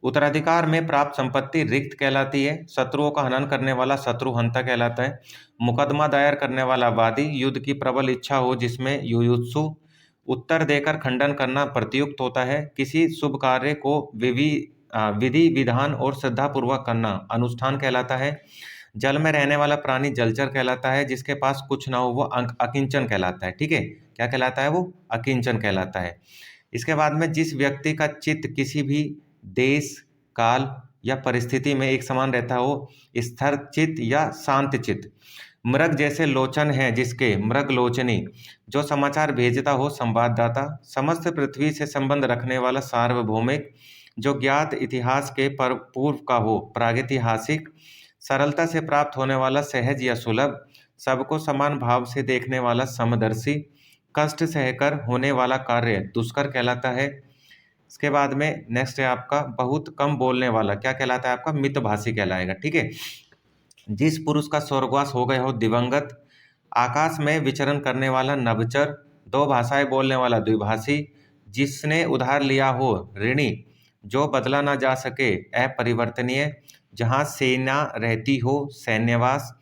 उत्तराधिकार में प्राप्त संपत्ति रिक्त कहलाती है। शत्रुओं का हनन करने वाला शत्रुहंता कहलाता है। मुकदमा दायर करने वाला वादी, युद्ध की प्रबल इच्छा हो जिसमें युयुत्सु। उत्तर देकर खंडन करना प्रतियुक्त होता है। किसी शुभ कार्य को विधि विधान और श्रद्धापूर्वक करना अनुष्ठान कहलाता है। जल में रहने वाला प्राणी जलचर कहलाता है। जिसके पास कुछ ना हो वो अकिंचन कहलाता है, ठीक है, क्या कहलाता है वो, अकिंचन कहलाता है। इसके बाद में जिस व्यक्ति का चित्त किसी भी देश काल या परिस्थिति में एक समान रहता हो स्थिर चित्त या शांत चित्त। मृग जैसे लोचन है जिसके, मृग लोचनी। जो समाचार भेजता हो संवाददाता। समस्त पृथ्वी से संबंध रखने वाला सार्वभौमिक। जो ज्ञात इतिहास के पर पूर्व का हो प्रागैतिहासिक। सरलता से प्राप्त होने वाला सहज या सुलभ। सबको समान भाव से देखने वाला समदर्शी। कष्ट सहकर होने वाला कार्य दुष्कर कहलाता है। इसके बाद में नेक्स्ट है आपका बहुत कम बोलने वाला, क्या कहलाता है आपका, मितभाषी कहलाएगा, ठीक है। जिस पुरुष का स्वर्गवास हो गया हो दिवंगत। आकाश में विचरण करने वाला नभचर। दो भाषाएं बोलने वाला द्विभाषी। जिसने उधार लिया हो ऋणी। जो बदला ना जा सके अपरिवर्तनीय। जहाँ सेना रहती हो सैन्यवास।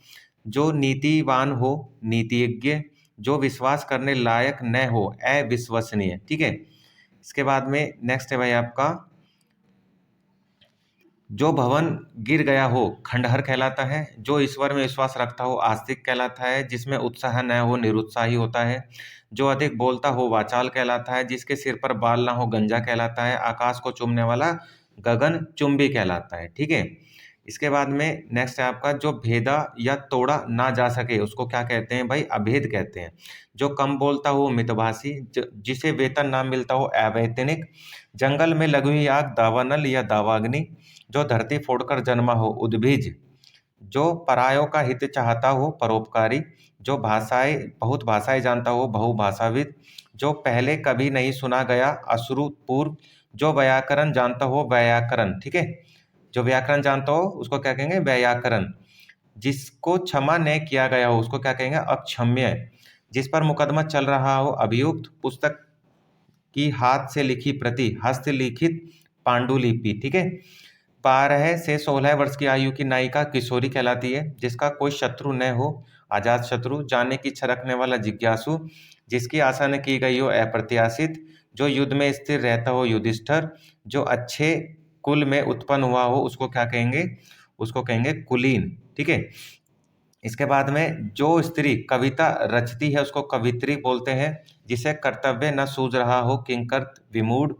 जो नीतिवान हो नीतिज्ञ। जो विश्वास करने लायक न हो अविश्वसनीय, ठीक है। इसके बाद में नेक्स्ट है भाई आपका जो भवन गिर गया हो खंडहर कहलाता है। जो ईश्वर में विश्वास रखता हो आस्तिक कहलाता है। जिसमें उत्साह न हो निरुत्साही होता है। जो अधिक बोलता हो वाचाल कहलाता है। जिसके सिर पर बाल ना हो गंजा कहलाता है। आकाश को चूमने वाला गगन चुंबी कहलाता है, ठीक है। इसके बाद में नेक्स्ट है आपका, जो भेदा या तोड़ा ना जा सके उसको क्या कहते हैं भाई, अभेद कहते हैं। जो कम बोलता हो मितभाषी, जिसे वेतन ना मिलता हो अवैतनिक, जंगल में लगी हुई आग दावानल या दावाग्नि, जो धरती फोड़कर जन्मा हो उद्भिज, जो परायों का हित चाहता हो परोपकारी, जो बहुत भाषाएं जानता हो बहुभाषाविद, जो पहले कभी नहीं सुना गया अश्रुपूर्व, जो व्याकरण जानता हो व्याकरण, ठीक है, जो व्याकरण जानता हो उसको क्या कहेंगे, व्याकरण, जिसको क्षमा न किया गया हो उसको क्या कहेंगे, अक्षम्य, जिस पर मुकदमा चल रहा हो अभियुक्त, पुस्तक की हाथ से लिखी प्रति हस्तलिखित पांडुलिपि, ठीक है। 12 से 16 वर्ष की आयु की नायिका किशोरी कहलाती है, जिसका कोई शत्रु न हो अजात शत्रु, जानने की इच्छा रखने वाला जिज्ञासु, जिसकी आशा न की गई हो अप्रत्याशित, जो युद्ध में स्थिर रहता हो युधिष्ठिर, जो अच्छे कुल में उत्पन्न हुआ हो उसको क्या कहेंगे, उसको कहेंगे कुलीन, ठीक है। इसके बाद में जो स्त्री कविता रचती है उसको कवित्री बोलते हैं, जिसे कर्तव्य न सूझ रहा हो किंकर विमूढ़,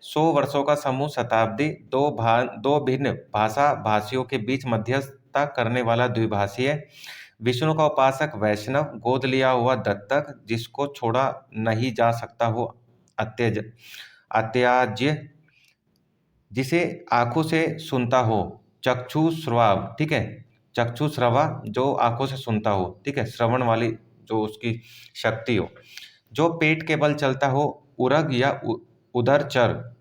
100 वर्षों का समूह शताब्दी, दो भिन्न भाषा भाषियों के बीच मध्यस्थता करने वाला द्विभाषीय, विष्णु का उपासक वैष्णव, गोद लिया हुआ दत्तक, जिसको छोड़ा नहीं जा सकता हो अत्याज्य, जिसे आंखों से सुनता हो चक्षु श्रवाव, ठीक है, चक्षु श्रवा जो आंखों से सुनता हो, ठीक है, श्रवण वाली जो उसकी शक्ति हो, जो पेट के बल चलता हो उरग या उदरचर,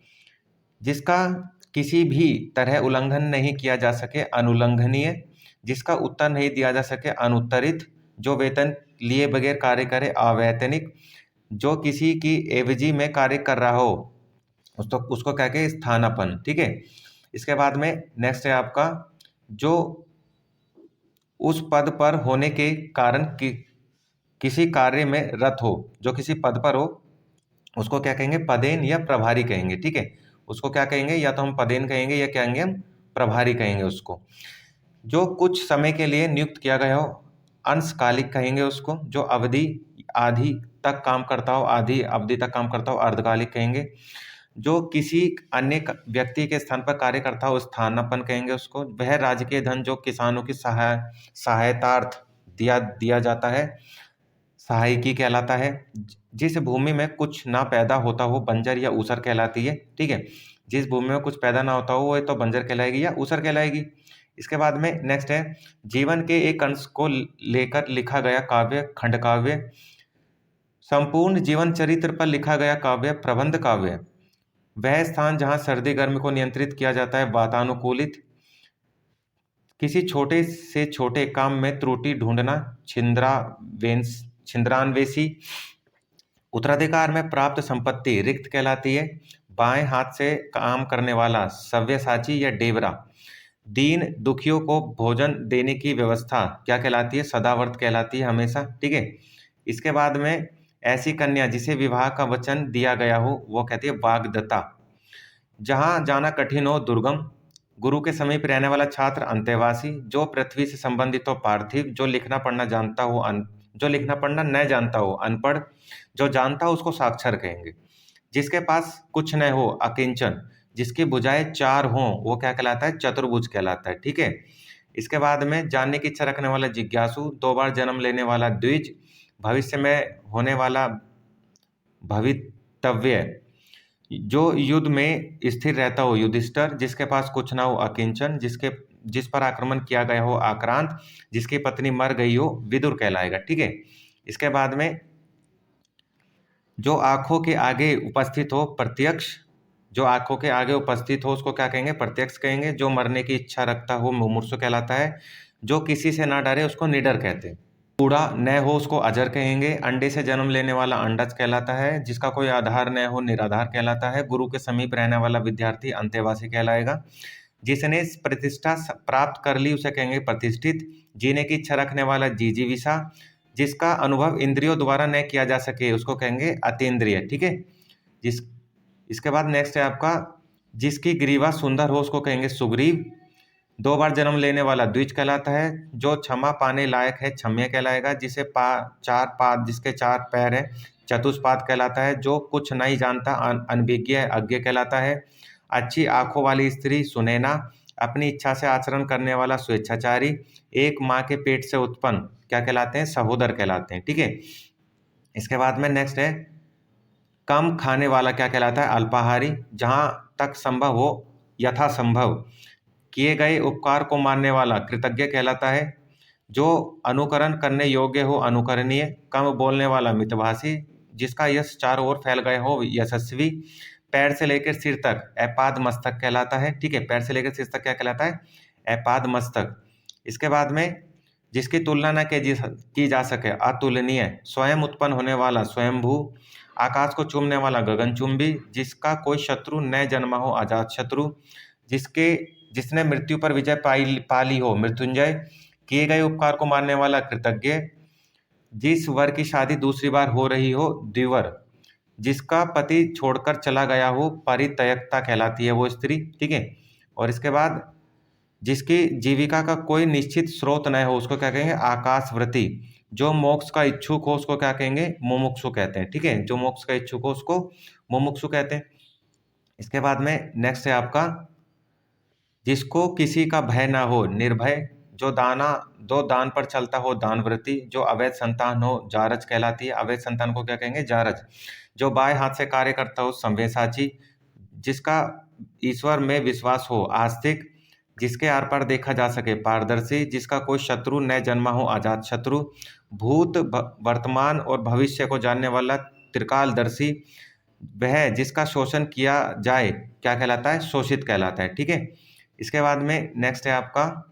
जिसका किसी भी तरह उल्लंघन नहीं किया जा सके अनुल्लंघनीय, जिसका उत्तर नहीं दिया जा सके अनुत्तरित, जो वेतन लिए बगैर कार्य करे अवैतनिक, जो किसी की एवजी में कार्य कर रहा हो उसको क्या कहें, स्थानापन्न, ठीक है। इसके बाद में नेक्स्ट है आपका, जो उस पद पर होने के कारण किसी कार्य में रत हो, जो किसी पद पर हो उसको क्या कहेंगे, पदेन या प्रभारी कहेंगे, ठीक है। उसको क्या कहेंगे, या तो हम पदेन कहेंगे या क्या कहेंगे, हम प्रभारी कहेंगे उसको। जो कुछ समय के लिए नियुक्त किया गया हो अंशकालिक कहेंगे उसको, जो अवधि आधी तक काम करता हो आधी अवधि तक काम करता हो अर्धकालिक कहेंगे, जो किसी अन्य व्यक्ति के स्थान पर कार्य करता हो स्थानापन्न कहेंगे उसको। वह राजकीय धन जो किसानों की सहायतार्थ दिया जाता है सहायकी कहलाता है। जिस भूमि में कुछ ना पैदा होता हो बंजर या ऊसर कहलाती है, ठीक है। जिस भूमि में कुछ पैदा ना होता हो वो तो बंजर कहलाएगी या ऊसर कहलाएगी। इसके बाद में नेक्स्ट है, जीवन के एक अंश को लेकर लिखा गया काव्य खंड काव्य, संपूर्ण जीवन चरित्र पर लिखा गया काव्य प्रबंध काव्य, वह स्थान जहाँ सर्दी गर्मी को नियंत्रित किया जाता है वातानुकूलित, किसी छोटे से छोटे काम में त्रुटि ढूंढना छिंद्रान्वेषी, उत्तराधिकार में प्राप्त संपत्ति रिक्त कहलाती है, बाएं हाथ से काम करने वाला सव्यसाची या डेवरा, दीन दुखियों को भोजन देने की व्यवस्था क्या कहलाती है, सदावर्त कहलाती है हमेशा, ठीक है। इसके बाद में ऐसी कन्या जिसे विवाह का वचन दिया गया हो वो कहती है वाग्दत्ता, जहाँ जाना कठिन हो दुर्गम, गुरु के समीप रहने वाला छात्र अंतेवासी, जो पृथ्वी से संबंधित हो पार्थिव, जो लिखना पढ़ना न जानता हो अनपढ़, जो जानता हो उसको साक्षर कहेंगे, जिसके पास कुछ न हो अकिंचन, जिसकी भुजाएं 4 हों वो क्या कहलाता है, चतुर्भुज कहलाता है, ठीक है। इसके बाद में जानने की इच्छा रखने वाला जिज्ञासु, 2 बार जन्म लेने वाला द्विज, भविष्य में होने वाला भवितव्य, जो युद्ध में स्थिर रहता हो युधिष्ठिर, जिसके पास कुछ ना हो अकिंचन, जिस पर आक्रमण किया गया हो आक्रांत, जिसकी पत्नी मर गई हो विदुर कहलाएगा, ठीक है। इसके बाद में जो आंखों के आगे उपस्थित हो प्रत्यक्ष, जो आंखों के आगे उपस्थित हो उसको क्या कहेंगे, प्रत्यक्ष कहेंगे, जो मरने की इच्छा रखता हो मुमूर्षु कहलाता है, जो किसी से ना डरे उसको निडर कहते हैं, बूढ़ा न हो उसको अजर कहेंगे, अंडे से जन्म लेने वाला अंडज कहलाता है, जिसका कोई आधार न हो निराधार कहलाता है, गुरु के समीप रहने वाला विद्यार्थी अंतेवासी कहलाएगा, जिसने प्रतिष्ठा प्राप्त कर ली उसे कहेंगे प्रतिष्ठित, जीने की इच्छा रखने वाला जिजीविषा, जिसका अनुभव इंद्रियों द्वारा न किया जा सके उसको कहेंगे अतीन्द्रिय, ठीक है। इसके बाद नेक्स्ट है आपका, जिसकी ग्रीवा सुंदर हो उसको कहेंगे सुग्रीव, 2 बार जन्म लेने वाला द्विज कहलाता है, जो क्षमा पाने लायक है क्षम्य कहलाएगा, जिसके 4 पैर है चतुष्पाद कहलाता है, जो कुछ नहीं जानता अनभिज्ञ अज्ञ कहलाता है, अच्छी आंखों वाली स्त्री सुनैना, अपनी इच्छा से आचरण करने वाला स्वेच्छाचारी, एक माँ के पेट से उत्पन्न क्या कहलाते हैं, सहोदर कहलाते हैं। ठीक है, इसके बाद में नेक्स्ट है कम खाने वाला क्या कहलाता है, अल्पाहारी, जहां तक संभव हो यथासंभव किए गए उपकार को मानने वाला कृतज्ञ कहलाता है, जो अनुकरण करने योग्य हो अनुकरणीय, कम बोलने वाला मितभाषी, जिसका यश चारों ओर फैल गया हो यशस्वी, पैर से लेकर सिर तक अपाद मस्तक कहलाता है। ठीक है, पैर से लेकर सिर तक क्या कहलाता है, अपाद मस्तक। इसके बाद में जिसकी तुलना न की जा सके अतुलनीय, स्वयं उत्पन्न होने वाला स्वयंभू, आकाश को चूमने वाला गगनचुंबी, जिसका कोई शत्रु न जन्मा हो अजात शत्रु, जिसके जिसने मृत्यु पर विजय पाली हो मृत्युंजय, किए गए उपकार को मानने वाला कृतज्ञ, जिस वर की शादी दूसरी बार हो रही हो द्विवर, जिसका पति छोड़कर चला गया हो परित्यक्ता कहलाती है वो स्त्री। ठीक है, और इसके बाद जिसकी जीविका का कोई निश्चित स्रोत न हो उसको क्या कहेंगे, आकाशव्रती, जो मोक्ष का इच्छुक हो उसको क्या कहेंगे, मुमुक्षु कहते हैं। ठीक है, जो मोक्ष का इच्छुक हो उसको मुमुक्षु कहते हैं। इसके बाद में नेक्स्ट है आपका जिसको किसी का भय ना हो निर्भय, जो दो दान पर चलता हो दानव्रती, जो अवैध संतान हो जारज कहलाती है। अवैध संतान को क्या कहेंगे, जारज। जो बाएं हाथ से कार्य करता हो संवेसाची, जिसका ईश्वर में विश्वास हो आस्तिक, जिसके आर पार देखा जा सके पारदर्शी, जिसका कोई शत्रु न जन्मा हो अजात शत्रु, भूत वर्तमान और भविष्य को जानने वाला त्रिकालदर्शी, वह जिसका शोषण किया जाए क्या कहलाता है, शोषित कहलाता है। ठीक है, इसके बाद में नेक्स्ट है आपका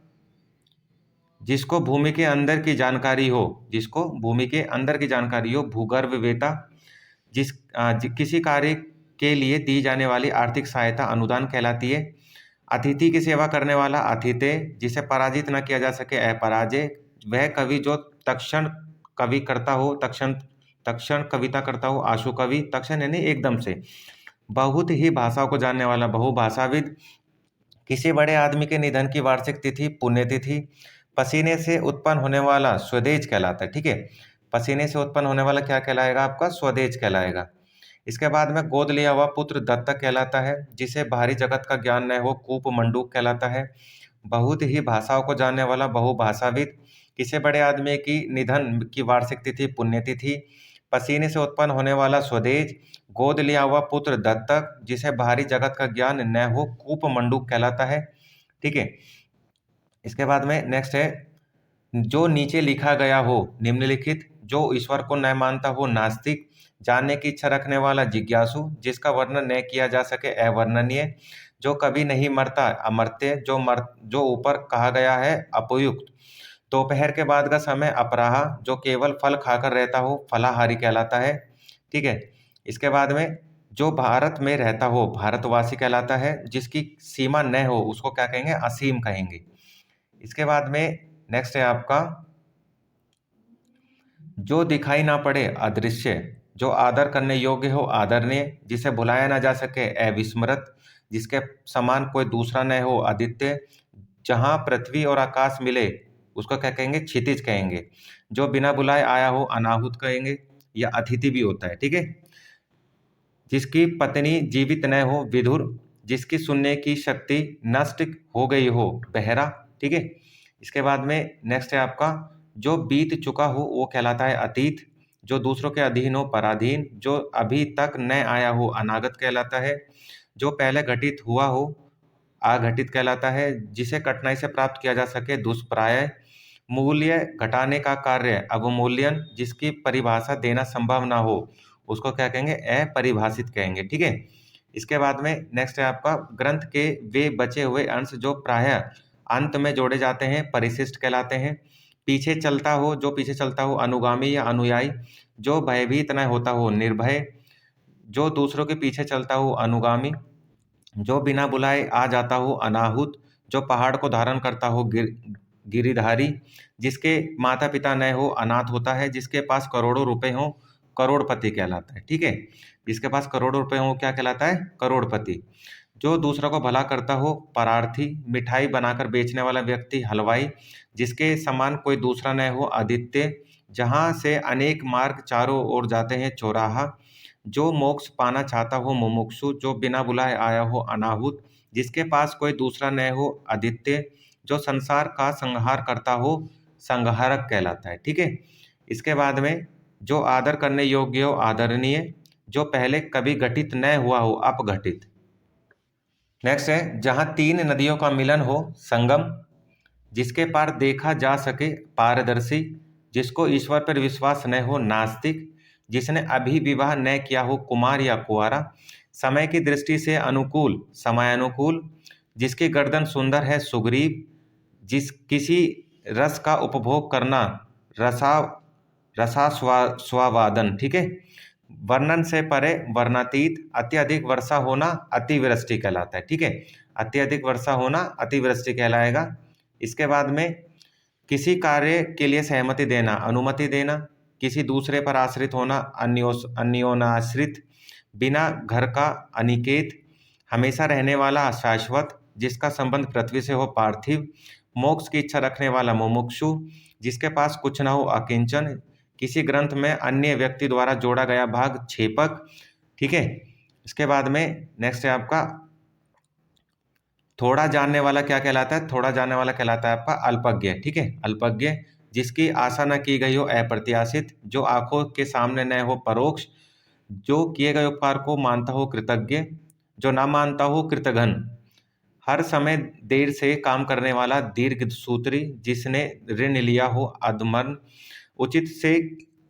जिसको भूमि के अंदर की जानकारी हो, जिसको भूमि के अंदर की जानकारी हो भूगर्भ वेता, किसी कार्य के लिए दी जाने वाली आर्थिक सहायता अनुदान कहलाती है। अतिथि की सेवा करने वाला अतिथेय, जिसे पराजित न किया जा सके अपराजय, वह कवि जो तक्षण कवि करता हो तक्षण तक्षण कविता करता हो आशु कवि, तक्षण यानी एकदम से, बहुत ही भाषाओं को जानने वाला बहुभाषाविद, किसी बड़े आदमी के निधन की वार्षिक तिथि पुण्यतिथि, पसीने से उत्पन्न होने वाला स्वदेज कहलाता है। ठीक है, पसीने से उत्पन्न होने वाला क्या कहलाएगा आपका, स्वदेज कहलाएगा। इसके बाद में गोद लिया हुआ पुत्र दत्तक कहलाता है, जिसे बाहरी जगत का ज्ञान न हो कूप मंडूक कहलाता है। बहुत ही भाषाओं को जानने वाला बहुभाषाविद, किसी बड़े आदमी की निधन की वार्षिक तिथि पुण्यतिथि, पसीने से उत्पन्न होने वाला स्वदेज, गोद लिया हुआ पुत्र दत्तक, जिसे बाहरी जगत का ज्ञान न हो कूप मंडूक कहलाता है। ठीक है, इसके बाद में नेक्स्ट है जो नीचे लिखा गया हो निम्नलिखित, जो ईश्वर को न मानता हो नास्तिक, जानने की इच्छा रखने वाला जिज्ञासु, जिसका वर्णन न किया जा सके अवर्णनीय, जो कभी नहीं मरता अमर्त्य, जो ऊपर कहा गया है अपयुक्त, दोपहर के बाद का समय अपराह, जो केवल फल खाकर रहता हो फलाहारी कहलाता है। ठीक है, इसके बाद में जो भारत में रहता हो भारतवासी कहलाता है, जिसकी सीमा न हो उसको क्या कहेंगे, असीम कहेंगे। इसके बाद में नेक्स्ट है आपका जो दिखाई ना पड़े अदृश्य, जो आदर करने योग्य हो आदरणीय, जिसे भुलाया ना जा सके अविस्मृत, जिसके समान कोई दूसरा न हो अद्वितीय, जहां पृथ्वी और आकाश मिले उसको क्या कहेंगे, क्षितिज कहेंगे। जो बिना बुलाए आया हो अनाहुत कहेंगे, या अतिथि भी होता है। ठीक है, जिसकी पत्नी जीवित न हो विधुर, जिसकी सुनने की शक्ति नष्ट हो गई हो बहरा। ठीक है, इसके बाद में नेक्स्ट है आपका जो बीत चुका हो वो कहलाता है अतीत, जो दूसरों के अधीन हो पराधीन, जो अभी तक न आया हो अनागत कहलाता है, जो पहले घटित हुआ हो अघटित कहलाता है, जिसे कठिनाई से प्राप्त किया जा सके दुष्प्राय, मूल्य घटाने का कार्य अवमूल्यन, जिसकी परिभाषा देना संभव ना हो उसको क्या कहेंगे, अपरिभाषित कहेंगे। ठीक है, इसके बाद में नेक्स्ट है आपका ग्रंथ के वे बचे हुए अंश जो प्रायः अंत में जोड़े जाते हैं परिशिष्ट कहलाते हैं। पीछे चलता हो, जो पीछे चलता हो अनुगामी या अनुयायी, जो भयभीत न होता हो निर्भय, जो दूसरों के पीछे चलता हो अनुगामी, जो बिना बुलाए आ जाता हो अनाहुत, जो पहाड़ को धारण करता हो गिरिधारी, जिसके माता पिता न हो अनाथ होता है, जिसके पास करोड़ों रुपए हो करोड़पति कहलाता है। ठीक है, जिसके पास करोड़ों रुपए हो क्या कहलाता है, करोड़पति। जो दूसरों को भला करता हो परार्थी, मिठाई बनाकर बेचने वाला व्यक्ति हलवाई, जिसके समान कोई दूसरा न हो आदित्य, जहाँ से अनेक मार्ग चारों ओर जाते हैं चौराहा, जो मोक्ष पाना चाहता हो मुमुक्षु, जो बिना बुलाए आया हो अनाहुत, जिसके पास कोई दूसरा न हो, आदित्य, जो संसार का संहार करता हो, संहारक कहलाता है। ठीक है। इसके बाद में जो आदर करने योग्य हो, आदरणीय, जो पहले कभी घटित न हुआ हो, अपघटित। नेक्स्ट है जहां तीन नदियों का मिलन हो, संगम, जिसके पार देखा जा सके, पारदर्शी, जिसको ईश्वर पर विश्वास न हो, नास्तिक, जिसने अभी विवाह न किया हो, कुमार या कुंवारा, समय की दृष्टि से अनुकूल, समयानुकूल, जिसकी गर्दन सुंदर है, सुग्रीव, जिस किसी रस का उपभोग करना, रसा रसास्वादन। ठीक है। वर्णन से परे, वर्णातीत, अत्यधिक वर्षा होना, अतिवृष्टि कहलाता है। ठीक है। अत्यधिक वर्षा होना अतिवृष्टि कहलाएगा। इसके बाद में किसी कार्य के लिए सहमति देना, अनुमति देना, किसी दूसरे पर आश्रित होना, अन्योनाश्रित, बिना घर का, अनिकेत, हमेशा रहने वाला, शाश्वत, जिसका संबंध पृथ्वी से हो, पार्थिव, मोक्ष की इच्छा रखने वाला, मुमुक्षु, जिसके पास कुछ न हो, अकिंचन, किसी ग्रंथ में अन्य व्यक्ति द्वारा जोड़ा गया भाग, छेपक। ठीक है। इसके बाद में नेक्स्ट है आपका थोड़ा जानने वाला क्या कहलाता है? थोड़ा जानने वाला कहलाता है आपका अल्पज्ञ। ठीक है। अल्पज्ञ, जिसकी आशा न की गई हो, अप्रत्याशित, जो आंखों के सामने न हो, परोक्ष, जो किए गए उपकार को मानता हो, कृतज्ञ, जो ना मानता हो, कृतघ्न, हर समय देर से काम करने वाला, दीर्घ सूत्री, जिसने ऋण लिया हो, अधमर्म, उचित से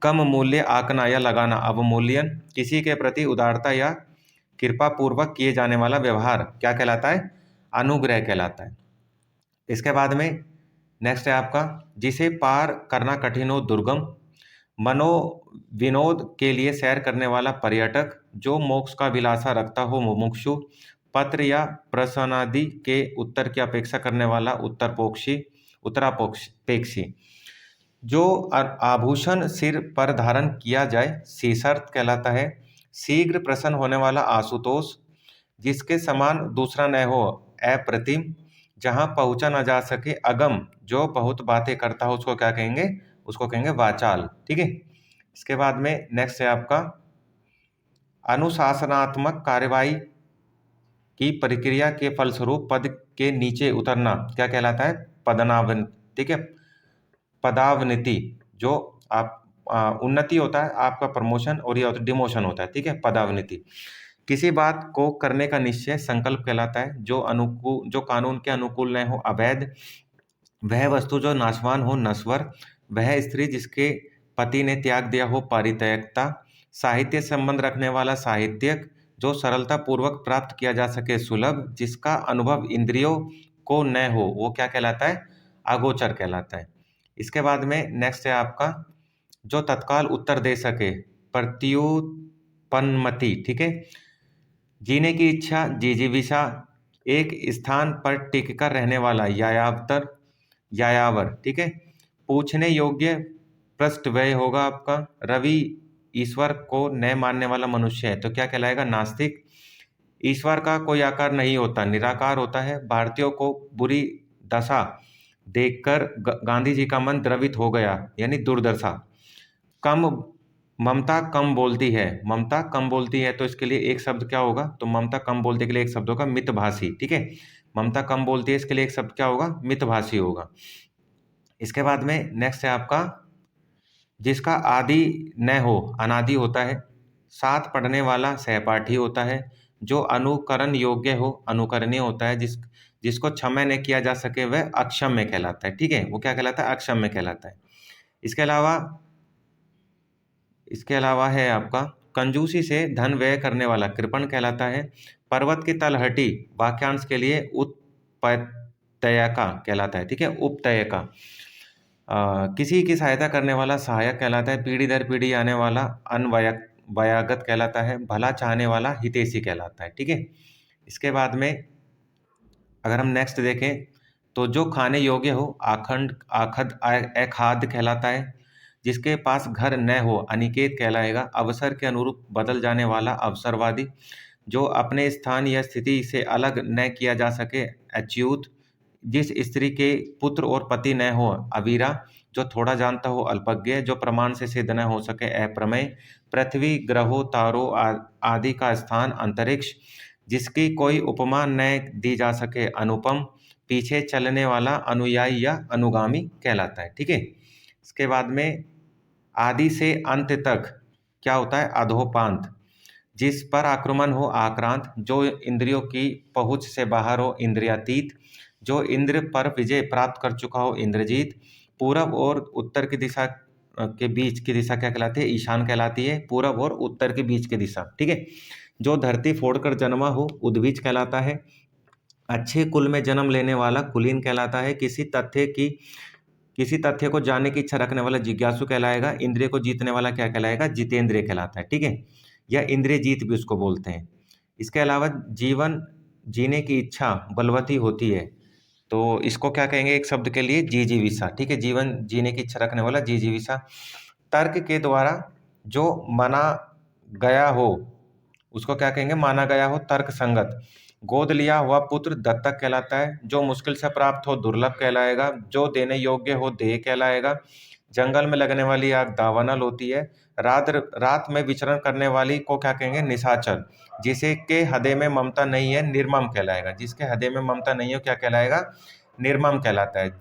कम मूल्य आंकना या लगाना, अवमूल्यन, किसी के प्रति उदारता या कृपा पूर्वक किए जाने वाला व्यवहार क्या कहलाता है? अनुग्रह कहलाता है। इसके बाद में नेक्स्ट है आपका जिसे पार करना कठिन हो, दुर्गम, मनो विनोद के लिए सैर करने वाला, पर्यटक, जो मोक्ष का अभिलाषा रखता हो, मुमुक्षु, पत्र या प्रश्नादि के उत्तर की अपेक्षा करने वाला, उत्तरापेक्षी, जो आभूषण सिर पर धारण किया जाए, शीर्षर्थ कहलाता है। शीघ्र प्रसन्न होने वाला, आशुतोष, जिसके समान दूसरा न हो, अप्रतिम, जहां पहुंचा न जा सके, अगम, जो बहुत बातें करता हो, उसको क्या कहेंगे? उसको कहेंगे वाचाल। ठीक है। इसके बाद में नेक्स्ट है आपका अनुशासनात्मक कार्यवाही की प्रक्रिया के फलस्वरूप पद के नीचे उतरना क्या कहलाता है? पदनावनति। ठीक है। पदावनति, जो आप उन्नति होता है आपका, प्रमोशन, और ये डिमोशन होता है। ठीक है। पदावनति, किसी बात को करने का निश्चय, संकल्प कहलाता है। जो कानून के अनुकूल न हो, अवैध, वह वस्तु जो नाशवान हो, नश्वर, वह स्त्री जिसके पति ने त्याग दिया हो, पारित्ययकता, साहित्य संबंध रखने वाला, साहित्यक, जो सरलता पूर्वक प्राप्त किया जा सके, सुलभ, जिसका अनुभव इंद्रियों को न हो, वो क्या कहलाता है? अगोचर कहलाता है। इसके बाद में नेक्स्ट है आपका जो तत्काल उत्तर दे सके, प्रत्युत्पन्नमति। ठीक है। जीने की इच्छा, जिजीविषा, एक स्थान पर टिक कर रहने वाला, यायावर। ठीक है। पूछने योग्य, पृष्ठ व्यय होगा आपका। रवि, ईश्वर को न मानने वाला मनुष्य है तो क्या कहलाएगा? नास्तिक। ईश्वर का कोई आकार नहीं होता, निराकार होता है। भारतीयों को बुरी दशा देखकर गांधी जी का मन द्रवित हो गया, यानी दुर्दशा। कम, ममता कम बोलती है, ममता कम बोलती है तो इसके लिए एक शब्द क्या होगा? तो ममता कम बोलते के लिए एक शब्द होगा मितभाषी। ठीक है। ममता कम बोलती है, इसके लिए एक शब्द क्या होगा? मितभाषी होगा। इसके बाद में नेक्स्ट है आपका जिसका आदि न हो, अनादि होता है। साथ पढ़ने वाला, सहपाठी होता है। जो अनुकरण योग्य हो, अनुकरणीय होता है। जिसको क्षम्य न किया जा सके वह अक्षम्य कहलाता है। ठीक है। वो क्या कहलाता है? अक्षम्य कहलाता है। इसके अलावा है आपका कंजूसी से धन व्यय करने वाला, कृपण कहलाता है। पर्वत की तलहटी वाक्यांश के लिए उपत्यका कहलाता है। ठीक है। उपत्यका, किसी की सहायता करने वाला, सहायक कहलाता है। पीढ़ी दर पीढ़ी आने वाला, अनवयागत कहलाता है। भला चाहने वाला, हितैषी कहलाता है। ठीक है। इसके बाद में अगर हम नेक्स्ट देखें तो जो खाने योग्य हो, आखंड, आखद, अखाद्य कहलाता है। जिसके पास घर न हो, अनिकेत कहलाएगा। अवसर के अनुरूप बदल जाने वाला, अवसरवादी, जो अपने स्थान या स्थिति से अलग न किया जा सके, अच्युत, जिस स्त्री के पुत्र और पति न हो, अवीरा, जो थोड़ा जानता हो, अल्पज्ञ, जो प्रमाण से सिद्ध न हो सके, अप्रमेय, पृथ्वी, ग्रहों, तारों आदि का स्थान, अंतरिक्ष, जिसकी कोई उपमा न दी जा सके, अनुपम, पीछे चलने वाला, अनुयायी या अनुगामी कहलाता है। ठीक है, इसके बाद में आदि से अंत तक क्या होता है? अधोपांत, जिस पर आक्रमण हो, आक्रांत, जो इंद्रियों की पहुंच से बाहर हो, इंद्रियातीत, जो इंद्र पर विजय प्राप्त कर चुका हो, इंद्रजीत। पूरब और उत्तर की दिशा के बीच की दिशा क्या कहलाती है? ईशान कहलाती है। पूरब और उत्तर के बीच की दिशा, ठीक है। जो धरती फोड़कर जन्मा हो, उद्भिज कहलाता है। अच्छे कुल में जन्म लेने वाला कुलीन कहलाता है। किसी तथ्य को जानने की इच्छा रखने वाला जिज्ञासु कहलाएगा। इंद्रिय को जीतने वाला क्या कहलाएगा? जितेंद्रिय कहलाता है। ठीक है, या इंद्रिय जीत भी उसको बोलते हैं। इसके अलावा जीवन जीने की इच्छा बलवती होती है, तो इसको क्या कहेंगे एक शब्द के लिए? जिजीविषा। ठीक है, जीवन जीने की इच्छा रखने वाला जिजीविषा। तर्क के द्वारा जो माना गया हो उसको क्या कहेंगे? माना गया हो, तर्क संगत। गोद लिया हुआ पुत्र दत्तक कहलाता है। जो मुश्किल से प्राप्त हो, दुर्लभ कहलाएगा। जो देने योग्य हो, देह कहलाएगा। जंगल में लगने वाली आग दावानल होती है। रात में विचरण करने वाली को क्या कहेंगे? निशाचर। जिसे के हृदय में ममता नहीं है, निर्मम कहलाएगा। जिसके हृदय में ममता नहीं हो क्या कहलाएगा? निर्मम कहलाता है।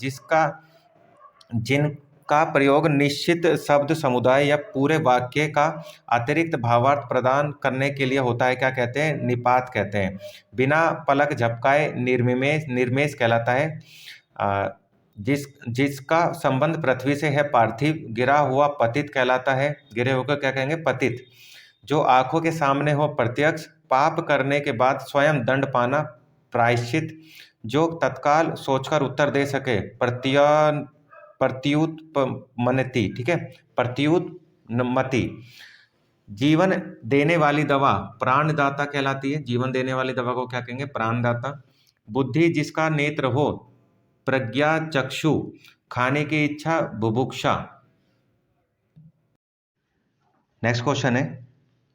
जिनका प्रयोग निश्चित शब्द समुदाय या पूरे वाक्य का अतिरिक्त भावार्थ प्रदान करने के लिए होता है, क्या कहते हैं? निपात कहते हैं। बिना पलक झपकाए निर्मेष कहलाता है। जिसका संबंध पृथ्वी से है, पार्थिव। गिरा हुआ पतित कहलाता है। गिरे होकर क्या कहेंगे? पतित। जो आंखों के सामने हो, प्रत्यक्ष। पाप करने के बाद स्वयं दंड पाना, प्रायश्चित। जो तत्काल सोचकर उत्तर दे सके, प्रत्युत्पन्नति। ठीक है, प्रत्युत्पन्नति। जीवन देने वाली दवा प्राणदाता कहलाती है। जीवन देने वाली दवा को क्या कहेंगे? प्राणदाता। बुद्धि जिसका नेत्र हो, प्रज्ञा चक्षु। खाने की इच्छा, बुभुक्षा। नेक्स्ट क्वेश्चन है,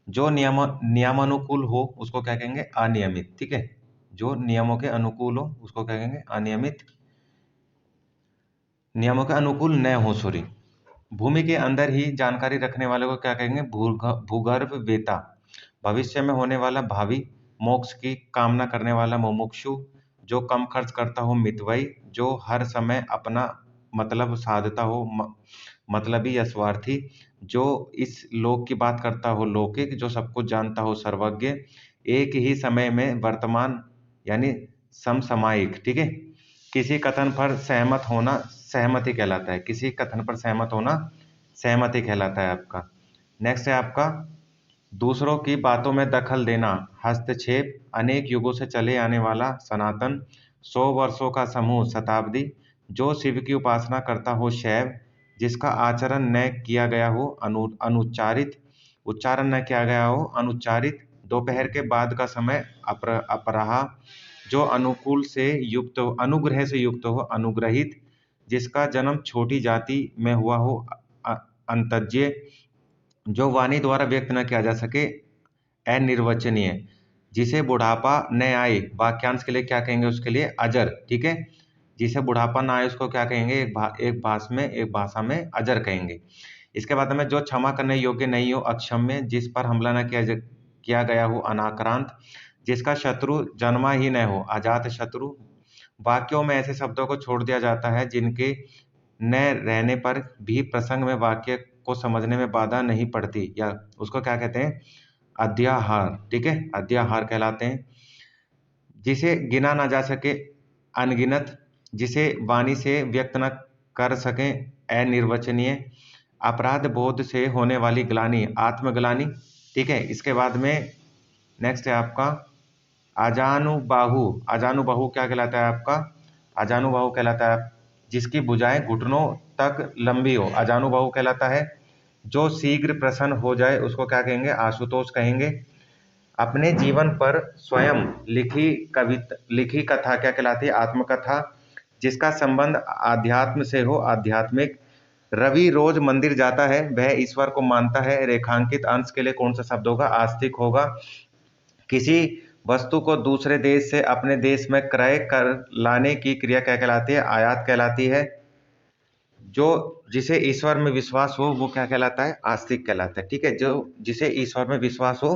जो नियमानुकूल हो उसको क्या कहेंगे? अनियमित। ठीक है, जो नियमों के अनुकूल हो उसको क्या कहेंगे? अनियमित। नियमों के अनुकूल न हो, सॉरी। भूमि के अंदर ही जानकारी रखने वाले को क्या कहेंगे? भूगर्भ वेता। भविष्य में होने वाला, भावी। मोक्ष की कामना करने वाला, मुमुक्षु। जो कम खर्च करता हो, मितव्ययी। जो हर समय अपना मतलब साधता हो, मतलबी या स्वार्थी। जो इस लोक की बात करता हो, लौकिक। जो सब कुछ जानता हो, सर्वज्ञ। एक ही समय में वर्तमान यानी समसामयिक। ठीक है, किसी कथन पर सहमत होना सहमति कहलाता है। किसी कथन पर सहमत होना सहमति कहलाता है आपका। नेक्स्ट है आपका, दूसरों की बातों में दखल देना, हस्तक्षेप। अनेक युगों से चले आने वाला, सनातन। 100 वर्षों का समूह, शताब्दी। जो शिव की उपासना करता हो, शैव। जिसका आचरण न किया गया हो, अनुच्चारित। उच्चारण न किया गया हो, अनुच्चारित। दोपहर के बाद का समय, अपराह। जो अनुग्रह से युक्त हो, अनुग्रहित। जिसका जन्म छोटी जाति में हुआ हो, अंतज्य। जो वाणी द्वारा व्यक्त न किया जा सके, अनिर्वचनीय। जिसे बुढ़ापा न आए, वाक्यांश के लिए क्या कहेंगे? उसके लिए अजर। ठीक है, जिसे बुढ़ापा ना आए उसको क्या कहेंगे? एक भाषा में अजर कहेंगे। इसके बाद में जो क्षमा करने योग्य नहीं हो, अक्षम्य। जिस पर हमला न किया गया हो, अनाक्रांत। जिसका शत्रु जन्मा ही न हो, अजात शत्रु। वाक्यों में ऐसे शब्दों को छोड़ दिया जाता है जिनके न रहने पर भी प्रसंग में वाक्य को समझने में बाधा नहीं पड़ती, या उसको क्या कहते हैं? अध्याहार। ठीक है, अध्याहार कहलाते हैं। जिसे गिना ना जा सके, अनगिनत। जिसे वाणी से व्यक्त न कर सकें, अनिर्वचनीय। अपराध बोध से होने वाली ग्लानि, आत्मग्लानि। ठीक है, इसके बाद में नेक्स्ट है आपका अजानुबाहु। अजानुबाहु क्या कहलाता है आपका? अजानुबाहु कहलाता है जिसकी भुजाएं घुटनों तक लंबी हो, अजानुबाहु कहलाता है। जो शीघ्र प्रसन्न हो जाए उसको क्या कहेंगे? आशुतोष कहेंगे। अपने जीवन पर स्वयं लिखी कथा क्या कहलाती है? आत्मकथा। जिसका संबंध आध्यात्म से हो, आध्यात्मिक। रवि रोज मंदिर जाता है, वह ईश्वर को मानता है। रेखांकित अंश के लिए कौन सा शब्द होगा? आस्तिक होगा। किसी वस्तु को दूसरे देश से अपने देश में क्रय कर लाने की क्रिया क्या कहलाती है? आयात कहलाती है। जो जिसे ईश्वर में विश्वास हो वो क्या कहलाता है? आस्तिक कहलाता है। ठीक है, जो जिसे ईश्वर में विश्वास हो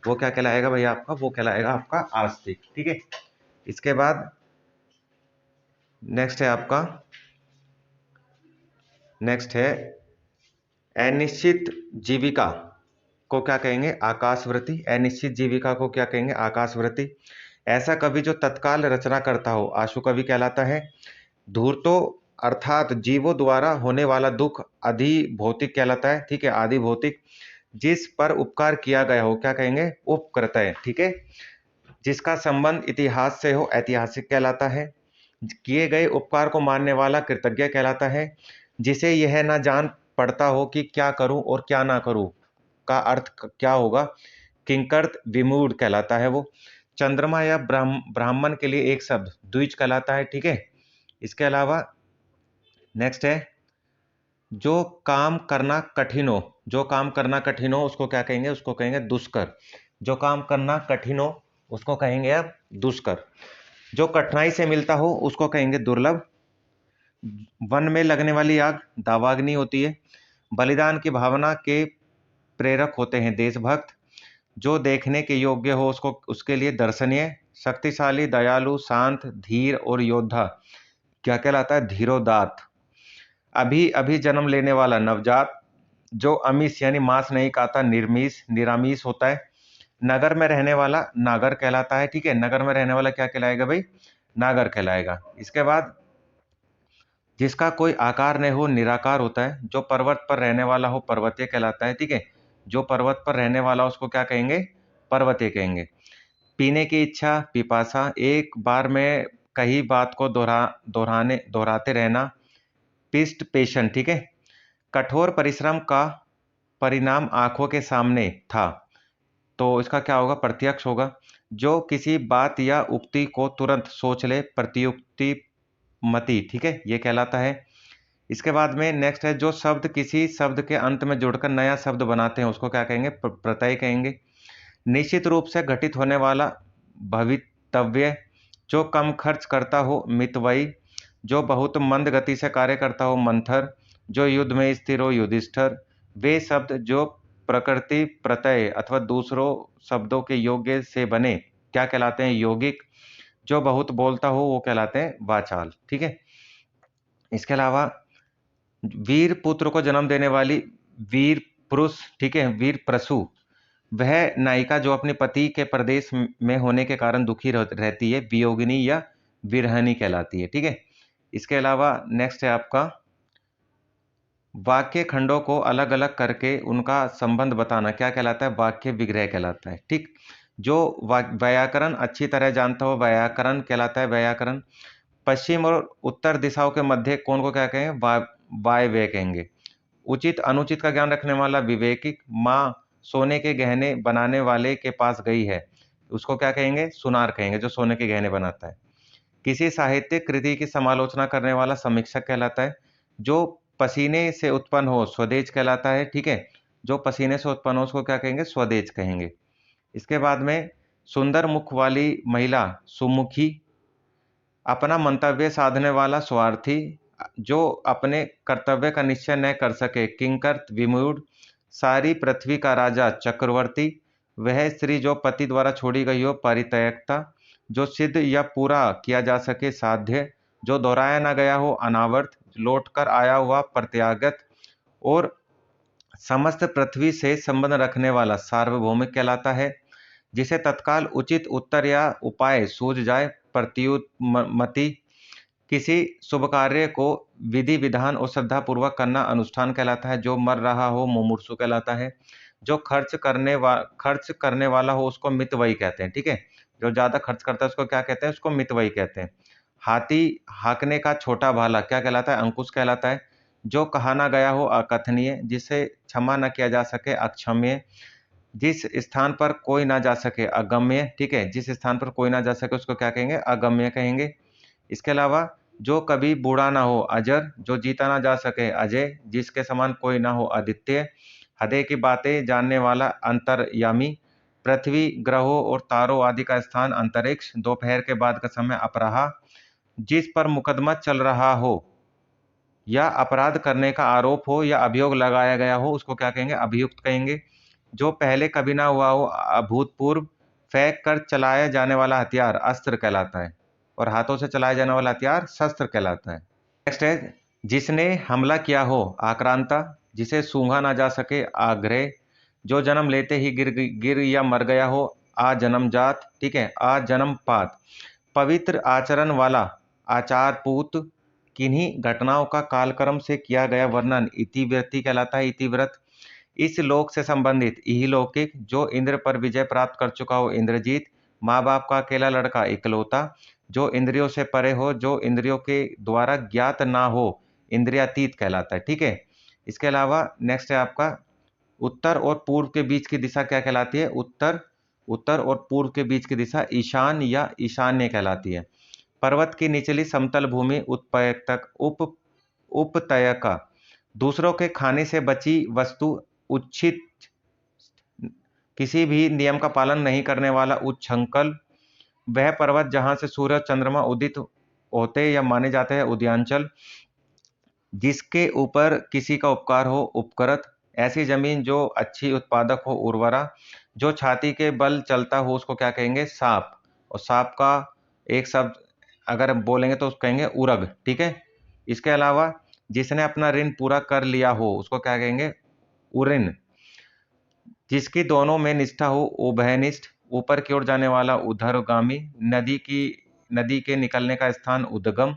वो क्या कहलाएगा भैया आपका, वो कहलाएगा आपका आस्तिक। ठीक है, इसके बाद नेक्स्ट है आपका, नेक्स्ट है अनिश्चित जीविका को क्या कहेंगे, आकाशवृत्ति। अनिश्चित जीविका को क्या कहेंगे, आकाशवृत्ति। ऐसा कवि जो तत्काल रचना करता हो आशु कवि कहलाता है। धूर्तो अर्थात जीवों द्वारा होने वाला दुख अधिभौतिक कहलाता है। ठीक है, आदि भौतिक। जिस पर उपकार किया गया हो क्या कहेंगे, उपकृतय। ठीक है, जिसका संबंध इतिहास से हो ऐतिहासिक कहलाता है। किए गए उपकार को मानने वाला कृतज्ञ कहलाता है। जिसे यह ना जान पड़ता हो कि क्या करूं और क्या ना करूं का अर्थ क्या होगा, किंकर्त विमूढ़ कहलाता है वो। चंद्रमा या ब्राह्मण के लिए एक शब्द द्विज कहलाता है। ठीक है, इसके अलावा नेक्स्ट है जो काम करना कठिन हो, जो काम करना कठिन हो उसको क्या कहेंगे, उसको कहेंगे दुष्कर। जो काम करना कठिन हो उसको कहेंगे अब दुष्कर। जो कठिनाई से मिलता हो उसको कहेंगे दुर्लभ। वन में लगने वाली आग दावाग्नि होती है। बलिदान की भावना के प्रेरक होते हैं देशभक्त। जो देखने के योग्य हो उसको उसके लिए दर्शनीय। शक्तिशाली, दयालु, शांत, धीर और योद्धा क्या कहलाता है, धीरोदात। अभी अभी जन्म लेने वाला नवजात। जो अमीश यानी मांस नहीं खाता निर्मीश निरामीष होता है। नगर में रहने वाला नागर कहलाता है। ठीक है, नगर में रहने वाला क्या कहलाएगा भाई, नागर कहलाएगा। इसके बाद जिसका कोई आकार नहीं हो निराकार होता है। जो पर्वत पर रहने वाला हो पर्वतीय कहलाता है। ठीक है, जो पर्वत पर रहने वाला उसको क्या कहेंगे, पर्वतीय कहेंगे। पीने की इच्छा पिपासा, एक बार में कई बात को दोहराते रहना पिष्ट पेशन। ठीक है, कठोर परिश्रम का परिणाम आंखों के सामने था तो इसका क्या होगा, प्रत्यक्ष होगा। जो किसी बात या उक्ति को तुरंत सोच ले प्रत्युक्ति मति। ठीक है, ये कहलाता है। इसके बाद में नेक्स्ट है जो शब्द किसी शब्द के अंत में जुड़कर नया शब्द बनाते हैं उसको क्या कहेंगे, प्रत्यय कहेंगे। निश्चित रूप से घटित होने वाला भवितव्य। जो कम खर्च करता हो मितव्ययी। जो बहुत मंद गति से कार्य करता हो मंथर। जो युद्ध में स्थिर हो युधिष्ठिर। वे शब्द जो प्रकृति प्रत्यय अथवा दूसरों शब्दों के योग्य से बने क्या कहलाते हैं, यौगिक। जो बहुत बोलता हो वो कहलाते हैं वाचाल। ठीक है, इसके अलावा वीर पुत्र को जन्म देने वाली वीर पुरुष। ठीक है, वीर प्रसु। वह नायिका जो अपने पति के प्रदेश में होने के कारण दुखी रहती है वियोगिनी या विरहनी कहलाती है। ठीक है, इसके अलावा नेक्स्ट है आपका वाक्य खंडों को अलग अलग करके उनका संबंध बताना क्या कहलाता है, वाक्य विग्रह कहलाता है। ठीक, जो व्याकरण अच्छी तरह जानता हो व्याकरण कहलाता है व्याकरण। पश्चिम और उत्तर दिशाओं के मध्य कौन को क्या कहेंगे, वायव्य कहेंगे। उचित अनुचित का ज्ञान रखने वाला विवेकी। माँ सोने के गहने बनाने वाले के पास गई है उसको क्या कहेंगे, सुनार कहेंगे, जो सोने के गहने बनाता है। किसी साहित्यिक कृति की समालोचना करने वाला समीक्षक कहलाता है। जो पसीने से उत्पन्न हो स्वदेज कहलाता है। ठीक है, जो पसीने से उत्पन्न हो उसको क्या कहेंगे, स्वदेज कहेंगे। इसके बाद में सुंदर मुख वाली महिला सुमुखी। अपना मंतव्य साधने वाला स्वार्थी। जो अपने कर्तव्य का निश्चय न कर सके किंकर विमूढ़। सारी पृथ्वी का राजा चक्रवर्ती। वह स्त्री जो पति द्वारा छोड़ी गई हो परित्यक्ता। जो सिद्ध या पूरा किया जा सके साध्य। जो दोहराया न गया हो अनावर्त। लौट कर आया हुआ प्रत्यागत। और समस्त पृथ्वी से संबंध रखने वाला सार्वभौमिक कहलाता है। जिसे तत्काल उचित उत्तर या उपाय सूझ जाए प्रत्युत्मति। किसी शुभ कार्य को विधि विधान और श्रद्धा पूर्वक करना अनुष्ठान कहलाता है। जो मर रहा हो मुमूर्षु कहलाता है। जो खर्च करने वाला हो उसको मितव्ययी कहते हैं। ठीक है, जो ज्यादा खर्च करता है उसको क्या कहते हैं, उसको मितव्ययी कहते हैं। हाथी हाँकने का छोटा भाला क्या कहलाता है, अंकुश कहलाता है। जो कहा ना गया हो अकथनीय। जिसे क्षमा न किया जा सके अक्षम्य। जिस स्थान पर कोई ना जा सके अगम्य। ठीक है, जिस स्थान पर कोई ना जा सके उसको क्या कहेंगे, अगम्य कहेंगे। इसके अलावा जो कभी बूढ़ा ना हो अजर। जो जीता ना जा सके अजय। जिसके समान कोई ना हो अद्वितीय। हृदय की बातें जानने वाला अंतर्यामी। पृथ्वी ग्रहों और तारों आदि का स्थान अंतरिक्ष। दोपहर के बाद का समय अपराह। जिस पर मुकदमा चल रहा हो या अपराध करने का आरोप हो या अभियोग लगाया गया हो उसको क्या कहेंगे, अभियुक्त कहेंगे। जो पहले कभी ना हुआ हो अभूतपूर्व फेंक कर चलाया जाने वाला हथियार अस्त्र कहलाता है, और हाथों से चलाया जाने वाला हथियार शस्त्र कहलाता है। नेक्स्ट है जिसने हमला किया हो आक्रांता, जिसे सूंघा ना जा सके आग्रह, जो जन्म लेते ही गिर या मर गया हो आ जन्मजात, ठीक है, आ जन्मपात। पवित्र आचरण वाला आचारपूत, किन्हीं घटनाओं का कालक्रम से किया गया वर्णन इतिवृत्ति कहलाता है, इतिव्रत। इस लोक से संबंधित इहलौकिक, जो इंद्र पर विजय प्राप्त कर चुका हो इंद्रजीत। माँ बाप का अकेला लड़का इकलौता, जो इंद्रियों से परे हो, जो इंद्रियों के द्वारा ज्ञात ना हो, इंद्रियातीत कहलाता है, ठीक है। इसके अलावा नेक्स्ट है आपका उत्तर और पूर्व के बीच की दिशा क्या कहलाती है? उत्तर, उत्तर और पूर्व के बीच की दिशा ईशान या ईशान्य कहलाती है। पर्वत की निचली समतल भूमि उत्पयतक उपतयका, दूसरों के खाने से बची वस्तु उच्छित, किसी भी नियम का पालन नहीं करने वाला उच्छृंखल, वह पर्वत जहां से सूर्य चंद्रमा उदित होते या माने जाते हैं उदयांचल, जिसके ऊपर किसी का उपकार हो उपकरत, ऐसी जमीन जो अच्छी उत्पादक हो उर्वरा, जो छाती के बल चलता हो उसको क्या कहेंगे? साप, और साप का एक शब्द अगर बोलेंगे तो उसको कहेंगे उरग, ठीक है। इसके अलावा जिसने अपना ऋण पूरा कर लिया हो उसको क्या कहेंगे? उऋण। जिसकी दोनों में निष्ठा हो उभयनिष्ठ, ऊपर की ओर जाने वाला ऊर्ध्वगामी, नदी के निकलने का स्थान उद्गम,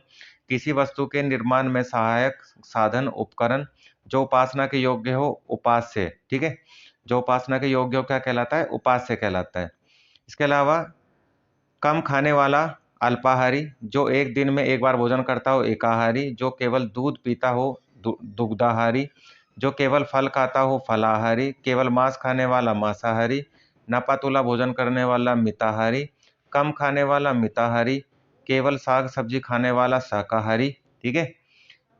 किसी वस्तु के निर्माण में सहायक साधन उपकरण, जो उपासना के योग्य हो उपास्य, ठीक है। जो उपासना के योग्य हो क्या कहलाता है? उपास्य कहलाता है। इसके अलावा कम खाने वाला अल्पाहारी, जो एक दिन में एक बार भोजन करता हो एकाहारी, जो केवल दूध पीता हो दुग्धाहारी, जो केवल फल खाता हो फलाहारी, केवल मांस खाने वाला मांसाहारी, नपातुला भोजन करने वाला मिताहारी, कम खाने वाला मिताहारी, केवल साग सब्जी खाने वाला शाकाहारी, ठीक है।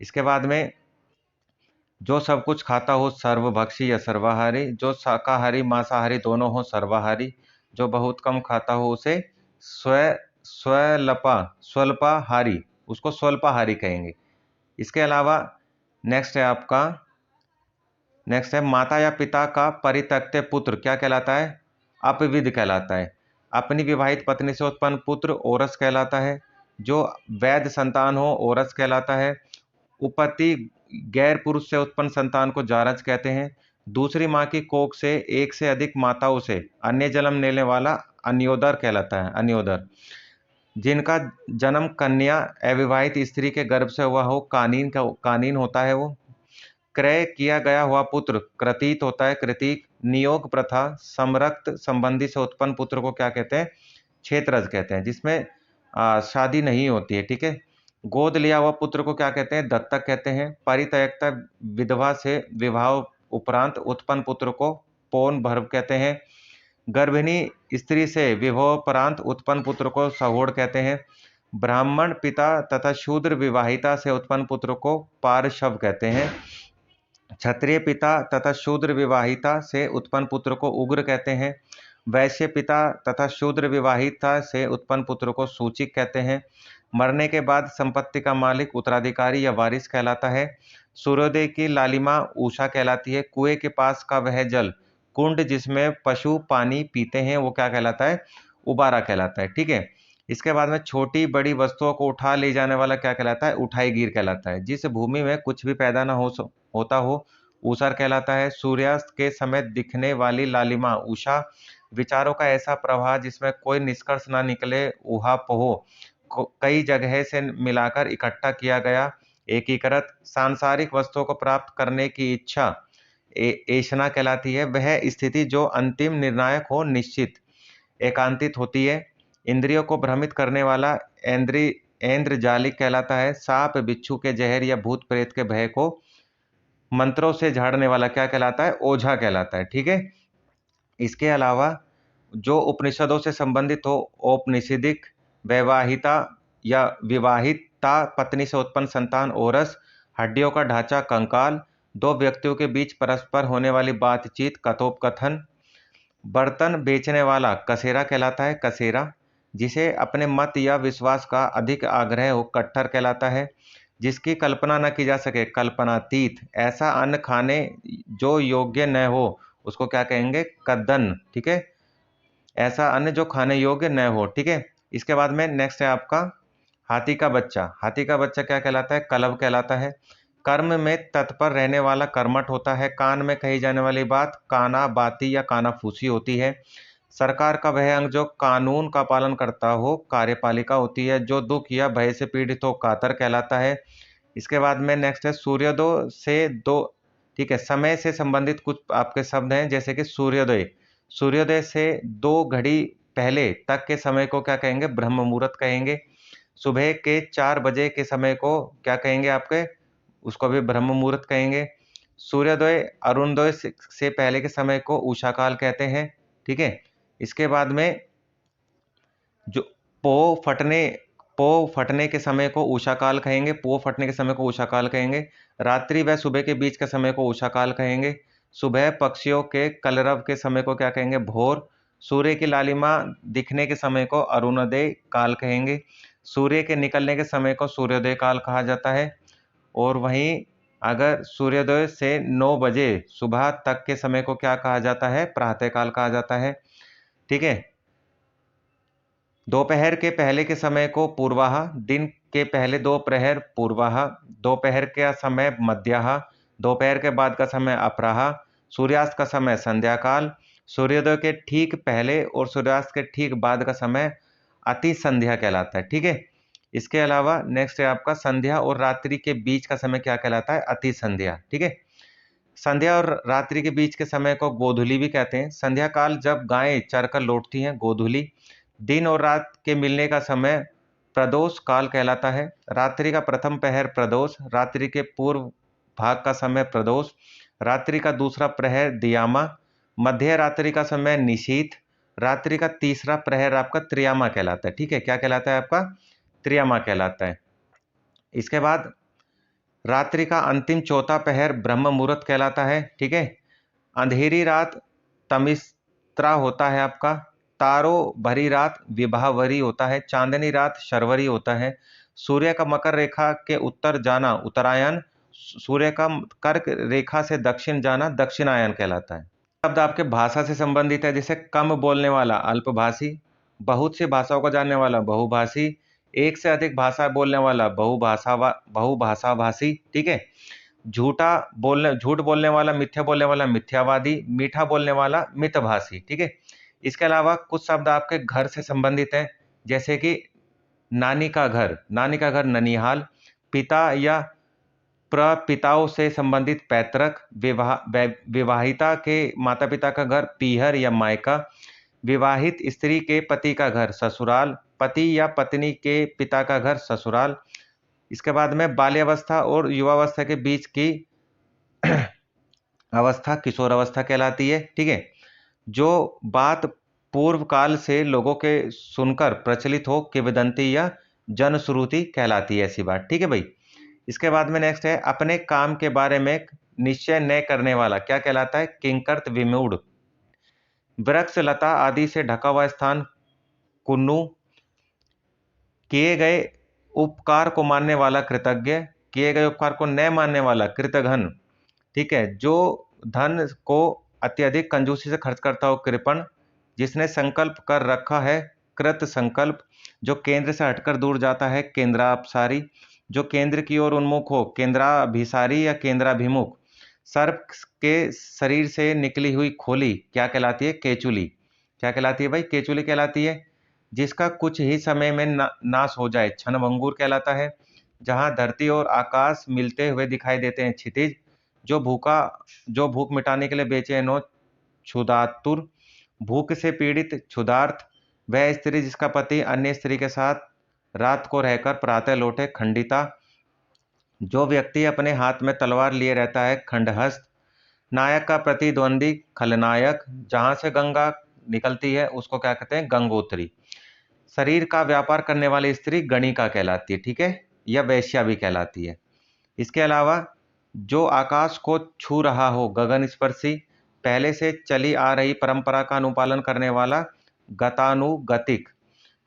इसके बाद में जो सब कुछ खाता हो सर्वभक्षी या सर्वाहारी, जो शाकाहारी मांसाहारी दोनों हो सर्वाहारी, जो बहुत कम खाता हो उसे स्वल्पाहारी, उसको स्वल्पाहारी कहेंगे। इसके अलावा नेक्स्ट है माता या पिता का परित्यक्ते पुत्र क्या कहलाता है? अपविद कहलाता है। अपनी विवाहित पत्नी से उत्पन्न पुत्र ओरस कहलाता है। जो वैध संतान हो ओरस कहलाता है। उपपत्ति गैर पुरुष से उत्पन्न संतान को जारज कहते हैं। दूसरी माँ की कोख से एक से अधिक माताओं से अन्य जन्म लेने वाला अन्योदर कहलाता है, अन्योदर। जिनका जन्म कन्या अविवाहित स्त्री के गर्भ से हुआ हो कानीन होता है वो। क्रय किया गया हुआ पुत्र कृतीत होता है, कृतीक। नियोग प्रथा समरक्त संबंधी से उत्पन्न पुत्र को क्या कहते हैं? क्षेत्रज कहते हैं, जिसमें शादी नहीं होती है, ठीक है। गोद लिया हुआ पुत्र को क्या कहते हैं? दत्तक कहते हैं। परित्यक्ता विधवा से विवाह उपरांत उत्पन्न पुत्र को पौन भर्व कहते हैं। गर्भिणी स्त्री से विवाहोपरांत उत्पन्न पुत्र को सहोड़ कहते हैं। ब्राह्मण पिता तथा शूद्र विवाहिता से उत्पन्न पुत्र को पार्शव कहते हैं। क्षत्रिय पिता तथा शूद्र विवाहिता से उत्पन्न पुत्र को उग्र कहते हैं। वैश्य पिता तथा शूद्र विवाहिता से उत्पन्न पुत्र को सूचिक कहते हैं। मरने के बाद संपत्ति का मालिक उत्तराधिकारी या वारिस कहलाता है। सूर्योदय की लालिमा उषा कहलाती है। कुएं के पास का वह जल, कुंड जिसमें पशु पानी पीते हैं, वो क्या कहलाता है? उबारा कहलाता है, ठीक है। इसके बाद में छोटी बड़ी वस्तुओं को उठा ले जाने वाला क्या कहलाता है? उठाईगीर कहलाता है। जिस भूमि में कुछ भी पैदा न होता हो ऊसर कहलाता है। सूर्यास्त के समय दिखने वाली लालिमा उषा, विचारों का ऐसा प्रवाह जिसमें कोई निष्कर्ष ना निकले, ऊहापोह कई जगह से मिलाकर इकट्ठा किया गया, एकीकृत। सांसारिक वस्तुओं को प्राप्त करने की इच्छा ऐषणा कहलाती है। वह स्थिति जो अंतिम निर्णायक हो, निश्चित एकांतित होती है। इंद्रियों को भ्रमित करने वाला ऐन्द्रजालिक कहलाता है। सांप बिच्छू के जहर या भूत प्रेत के भय को मंत्रों से झाड़ने वाला क्या कहलाता है? ओझा कहलाता है, ठीक है। इसके अलावा जो उपनिषदों से संबंधित हो, औपनिषदिक वैवाहिता या विवाहिता पत्नी से उत्पन्न संतान ओरस, हड्डियों का ढांचा कंकाल, दो व्यक्तियों के बीच परस्पर होने वाली बातचीत कथोपकथन। बर्तन बेचने वाला कसेरा कहलाता है, कसेरा। जिसे अपने मत या विश्वास का अधिक आग्रह हो, कट्टर कहलाता है। जिसकी कल्पना न की जा सके, कल्पनातीत। ऐसा अन्न खाने जो योग्य न हो उसको क्या कहेंगे? कद्दन। ठीक है, ऐसा अन्न जो खाने योग्य न हो। ठीक है, इसके बाद में नेक्स्ट है आपका हाथी का बच्चा। हाथी का बच्चा क्या कहलाता है? कलव कहलाता है। कर्म में तत्पर रहने वाला कर्मठ होता है। कान में कही जाने वाली बात काना बाती या कानाफूसी होती है। सरकार का वह अंग जो कानून का पालन करता हो कार्यपालिका होती है। जो दुख या भय से पीड़ित हो कातर कहलाता है। इसके बाद में नेक्स्ट है सूर्योदय से दो। ठीक है, समय से संबंधित कुछ आपके शब्द हैं, जैसे कि सूर्योदय। सूर्योदय से 2 घड़ी पहले तक के समय को क्या कहेंगे? ब्रह्म मुहूर्त कहेंगे। सुबह के 4 बजे के समय को क्या कहेंगे आपके? उसको भी ब्रह्म मुहूर्त कहेंगे। सूर्योदय अरुणोदय से पहले के समय को उषा काल कहते हैं। ठीक है, इसके बाद में जो पो फटने पो फटने के समय को उषा काल कहेंगे। पो फटने के समय को उषा काल कहेंगे। रात्रि व सुबह के बीच के समय को उषा काल कहेंगे। सुबह पक्षियों के कलरव के समय को क्या कहेंगे? भोर। सूर्य की लालिमा दिखने के समय को अरुणोदय काल कहेंगे। सूर्य के निकलने के समय को सूर्योदय काल कहा जाता है। और वहीं अगर सूर्योदय से 9 बजे सुबह तक के समय को क्या कहा जाता है? प्रातः काल कहा जाता है। ठीक है, दोपहर के पहले के समय को पूर्वाह। दिन के पहले 2 प्रहर पूर्वाह। दोपहर का समय मध्याह। दोपहर के बाद का समय अपराह। सूर्यास्त का समय संध्या काल। सूर्योदय के ठीक पहले और सूर्यास्त के ठीक बाद का समय अति संध्या कहलाता है। ठीक है, इसके अलावा नेक्स्ट है आपका संध्या और रात्रि के बीच का समय क्या कहलाता है? अति संध्या। ठीक है, संध्या और रात्रि के बीच के समय को गोधूली भी कहते हैं। संध्या काल जब गायें चरकर लौटती हैं, गोधूली। दिन और रात के मिलने का समय प्रदोष काल कहलाता है। रात्रि का प्रथम पहर प्रदोष। रात्रि के पूर्व भाग का समय प्रदोष। रात्रि का दूसरा प्रहर दियामा। मध्य रात्रि का समय निशीथ। रात्रि का तीसरा प्रहर आपका त्रियामा कहलाता है। ठीक है, क्या कहलाता है आपका? त्रियामा कहलाता है। इसके बाद रात्रि का अंतिम चौथा पहर ब्रह्म मुहूर्त कहलाता है। ठीक है, अंधेरी रात तमिस्त्रा होता है आपका। तारों भरी रात विभावरी होता है। चांदनी रात शर्वरी होता है। सूर्य का मकर रेखा के उत्तर जाना उत्तरायण। सूर्य का कर्क रेखा से दक्षिण जाना दक्षिणायन कहलाता है। शब्द आपके भाषा से संबंधित है, जैसे कम बोलने वाला अल्पभाषी। बहुत सी भाषाओं को जानने वाला बहुभाषी। एक से अधिक भाषा बोलने वाला बहुभाषाभाषी। ठीक है, झूठ बोलने वाला मिथ्या बोलने वाला मिथ्यावादी। मीठा बोलने वाला मितभाषी। ठीक है, इसके अलावा कुछ शब्द आपके घर से संबंधित हैं, जैसे कि नानी का घर। नानी का घर ननिहाल। पिता या प्रपिताओं से संबंधित पैतृक। विवाहिता के माता पिता का घर पीहर या मायका। विवाहित स्त्री के पति का घर ससुराल। पति या पत्नी के पिता का घर ससुराल। इसके बाद में बाल्यावस्था और युवावस्था के बीच की अवस्था किशोर अवस्था कहलाती है। ठीक है, जो बात पूर्व काल से लोगों के सुनकर प्रचलित हो किंवदंती या जनश्रुति कहलाती है ऐसी बात। ठीक है भाई, इसके बाद में नेक्स्ट है अपने काम के बारे में निश्चय न करने वाला क्या कहलाता है? किंकर्त विमूढ़। वृक्ष लता आदि से ढका हुआ स्थान कुन्नू। किए गए उपकार को मानने वाला कृतज्ञ। किए गए उपकार को न मानने वाला कृतघ्न। ठीक है, जो धन को अत्यधिक कंजूसी से खर्च करता हो कृपण। जिसने संकल्प कर रखा है कृत संकल्प। जो केंद्र से हटकर दूर जाता है केंद्रापसारी। जो केंद्र की ओर उन्मुख हो केंद्राभिसारी या केंद्राभिमुख। सर्प के शरीर से निकली हुई खोली क्या कहलाती है? केचुली। क्या कहलाती है भाई? केचुली कहलाती है। जिसका कुछ ही समय में नाश हो जाए क्षणभंगुर कहलाता है। जहां धरती और आकाश मिलते हुए दिखाई देते हैं क्षितिज। जो भूख मिटाने के लिए बेचैन हो क्षुधातुर। भूख से पीड़ित क्षुधार्थ। वह स्त्री जिसका पति अन्य स्त्री के साथ रात को रहकर प्रातः लौटे खंडिता। जो व्यक्ति अपने हाथ में तलवार लिए रहता है खंडहस्त। नायक का प्रतिद्वंदी खलनायक। जहां से गंगा निकलती है उसको क्या कहते हैं? गंगोत्री। शरीर का व्यापार करने वाली स्त्री गणिका कहलाती है। ठीक है, या वैश्या भी कहलाती है। इसके अलावा जो आकाश को छू रहा हो गगन स्पर्शी। पहले से चली आ रही परंपरा का अनुपालन करने वाला गतानुगतिक।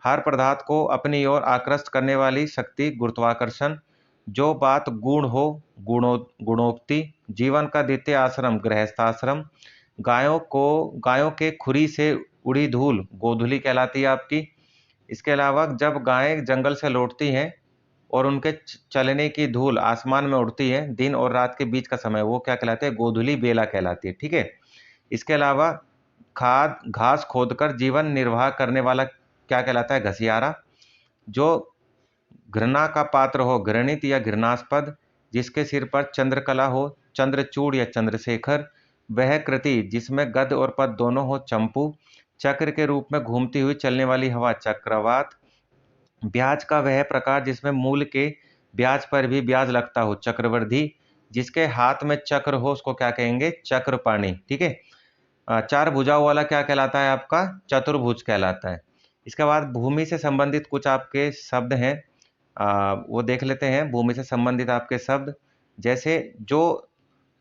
हर पदार्थ को अपनी ओर आकृष्ट करने वाली शक्ति गुरुत्वाकर्षण। जो बात गुण हो गुणोक्ति। जीवन का द्वितीय आश्रम गृहस्थाश्रम। गायों के खुरी से उड़ी धूल गोधूली कहलाती है आपकी। इसके अलावा जब गायें जंगल से लौटती हैं और उनके चलने की धूल आसमान में उड़ती है दिन और रात के बीच का समय, वो क्या कहलाते हैं? गोधूली बेला कहलाती है। ठीक है। इसके अलावा खाद घास खोदकर जीवन निर्वाह करने वाला क्या कहलाता है? घसियारा। जो घृणा का पात्र हो, घृणित या घृणास्पद, जिसके सिर पर चंद्रकला हो, चंद्रचूड़ या चंद्रशेखर, वह कृति जिसमें गद और पद दोनों हो, चंपू। चक्र के रूप में घूमती हुई चलने वाली हवा, चक्रवात। ब्याज का वह प्रकार जिसमें मूल के ब्याज पर भी ब्याज लगता हो, चक्रवर्धी। जिसके हाथ में चक्र हो उसको क्या कहेंगे? चक्रपाणी। ठीक है। चार भुजाओं वाला क्या कहलाता है आपका? चतुर्भुज कहलाता है। इसके बाद भूमि से संबंधित कुछ आपके शब्द हैं, वो देख लेते हैं। भूमि से संबंधित आपके शब्द जैसे जो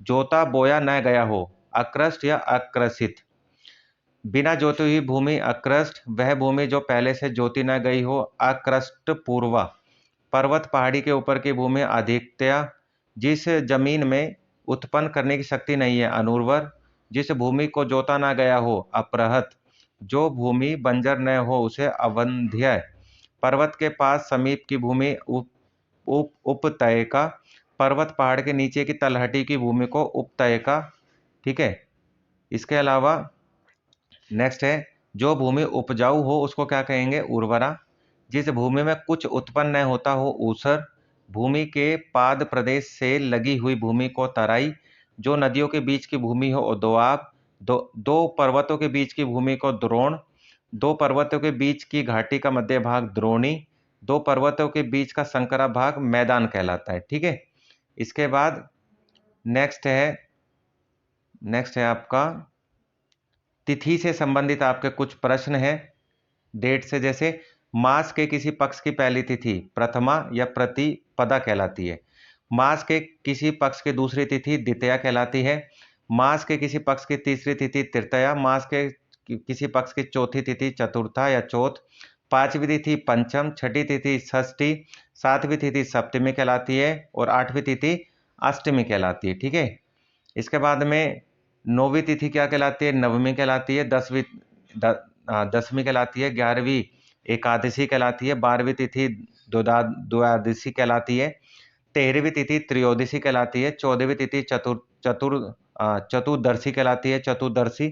जोता बोया न गया हो, अकृष्ट या अकृषित। बिना जोती हुई भूमि अकृष्ट, वह भूमि जो पहले से जोती न गई हो, अकृष्ट पूर्वा। पर्वत पहाड़ी के ऊपर की भूमि अधिकतया, जिस जमीन में उत्पन्न करने की शक्ति नहीं है, अनुर्वर। जिस भूमि को जोता ना गया हो, अपरहत। जो भूमि बंजर न हो उसे अवंध्य। पर्वत के पास समीप की भूमि उपतयका। पर्वत पहाड़ के नीचे की तलहटी की भूमि को उपतयका। ठीक है। इसके अलावा नेक्स्ट है, जो भूमि उपजाऊ हो उसको क्या कहेंगे? उर्वरा। जिस भूमि में कुछ उत्पन्न न होता हो, ऊसर। भूमि के पाद प्रदेश से लगी हुई भूमि को तराई। जो नदियों के बीच की भूमि हो, दोआब। दो पर्वतों के बीच की भूमि को द्रोण। दो पर्वतों के बीच की घाटी का मध्य भाग द्रोणी। दो पर्वतों के बीच का संकरा भाग मैदान कहलाता है। ठीक है। इसके बाद नेक्स्ट है आपका तिथि से संबंधित आपके कुछ प्रश्न हैं डेट से। जैसे मास के किसी पक्ष की पहली तिथि प्रथमा या प्रतिपदा कहलाती है। मास के किसी पक्ष की दूसरी तिथि द्वितीया कहलाती है। मास के किसी पक्ष की तीसरी तिथि तृतीया। मास के किसी पक्ष की चौथी तिथि चतुर्था या चौथ। पांचवी तिथि पंचम। छठी तिथि षष्ठी। सातवीं तिथि सप्तमी कहलाती है और आठवीं तिथि अष्टमी कहलाती है। ठीक है। इसके बाद में नौवीं तिथि क्या कहलाती है? नवमी कहलाती है। दसवीं कहलाती है। 11वीं एकादशी कहलाती है। 12वीं तिथि द्वादशी कहलाती है। 13वीं तिथि त्रयोदशी कहलाती है। 14वीं तिथि चतुर्दशी कहलाती है, चतुर्दशी।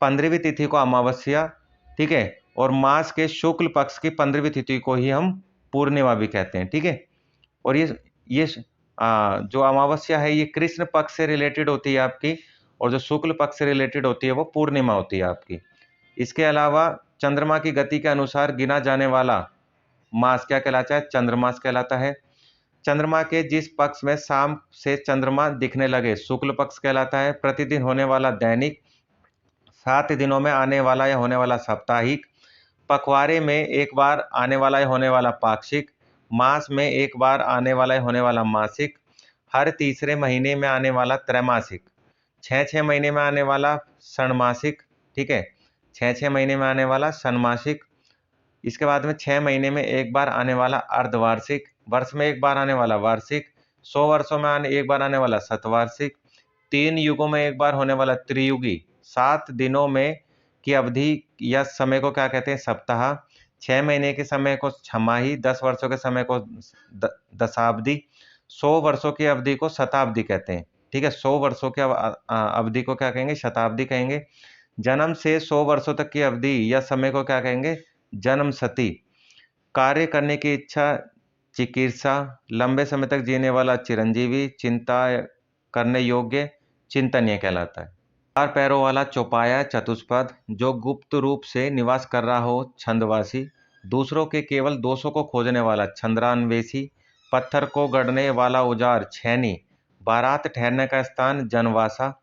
15वीं तिथि को अमावस्या। ठीक है। और मास के शुक्ल पक्ष की 15वीं तिथि को ही हम पूर्णिमा भी कहते हैं। ठीक है। और ये जो अमावस्या है ये कृष्ण पक्ष से रिलेटेड होती है आपकी, और जो शुक्ल पक्ष से रिलेटेड होती है वो पूर्णिमा होती है आपकी। इसके अलावा चंद्रमा की गति के अनुसार गिना जाने वाला मास क्या कहलाता है? चंद्रमास कहलाता है। चंद्रमा के जिस पक्ष में शाम से चंद्रमा दिखने लगे शुक्ल पक्ष कहलाता है। प्रतिदिन होने वाला दैनिक। 7 दिनों में आने वाला या होने वाला साप्ताहिक। पखवाड़े में एक बार आने वाला या होने वाला पाक्षिक। मास में एक बार आने वाला या होने वाला मासिक। हर तीसरे महीने में आने वाला त्रैमासिक। 6 महीने में आने वाला षणमासिक। ठीक है। 6 महीने में आने वाला षणमासिक। इसके बाद में 6 महीने में एक बार आने वाला अर्धवार्षिक। वर्ष में एक बार आने वाला वार्षिक। 100 वर्षों में एक बार आने वाला शतवार्षिक। 3 युगों में एक बार होने वाला त्रियुगी। 7 दिनों में की अवधि या समय को क्या कहते हैं? सप्ताह। 6 महीने के समय को छमाही। 10 वर्षों के समय को दशाब्दी। 100 वर्षों की अवधि को शताब्दी कहते हैं। ठीक है। 100 वर्षों की अवधि को क्या कहेंगे? शताब्दी कहेंगे। जन्म से 100 वर्षों तक की अवधि या समय को क्या कहेंगे? जन्म शती। कार्य करने की इच्छा चिकित्सा। लंबे समय तक जीने वाला चिरंजीवी। चिंता करने योग्य चिंतनीय कहलाता है। 4 पैरों वाला चौपाया चतुष्पद। जो गुप्त रूप से निवास कर रहा हो, छंदवासी। दूसरों के केवल दोषों को खोजने वाला, छंद्रान्वेषी। पत्थर को गढ़ने वाला औजार, छैनी। बारात ठहरने का स्थान, जनवासा।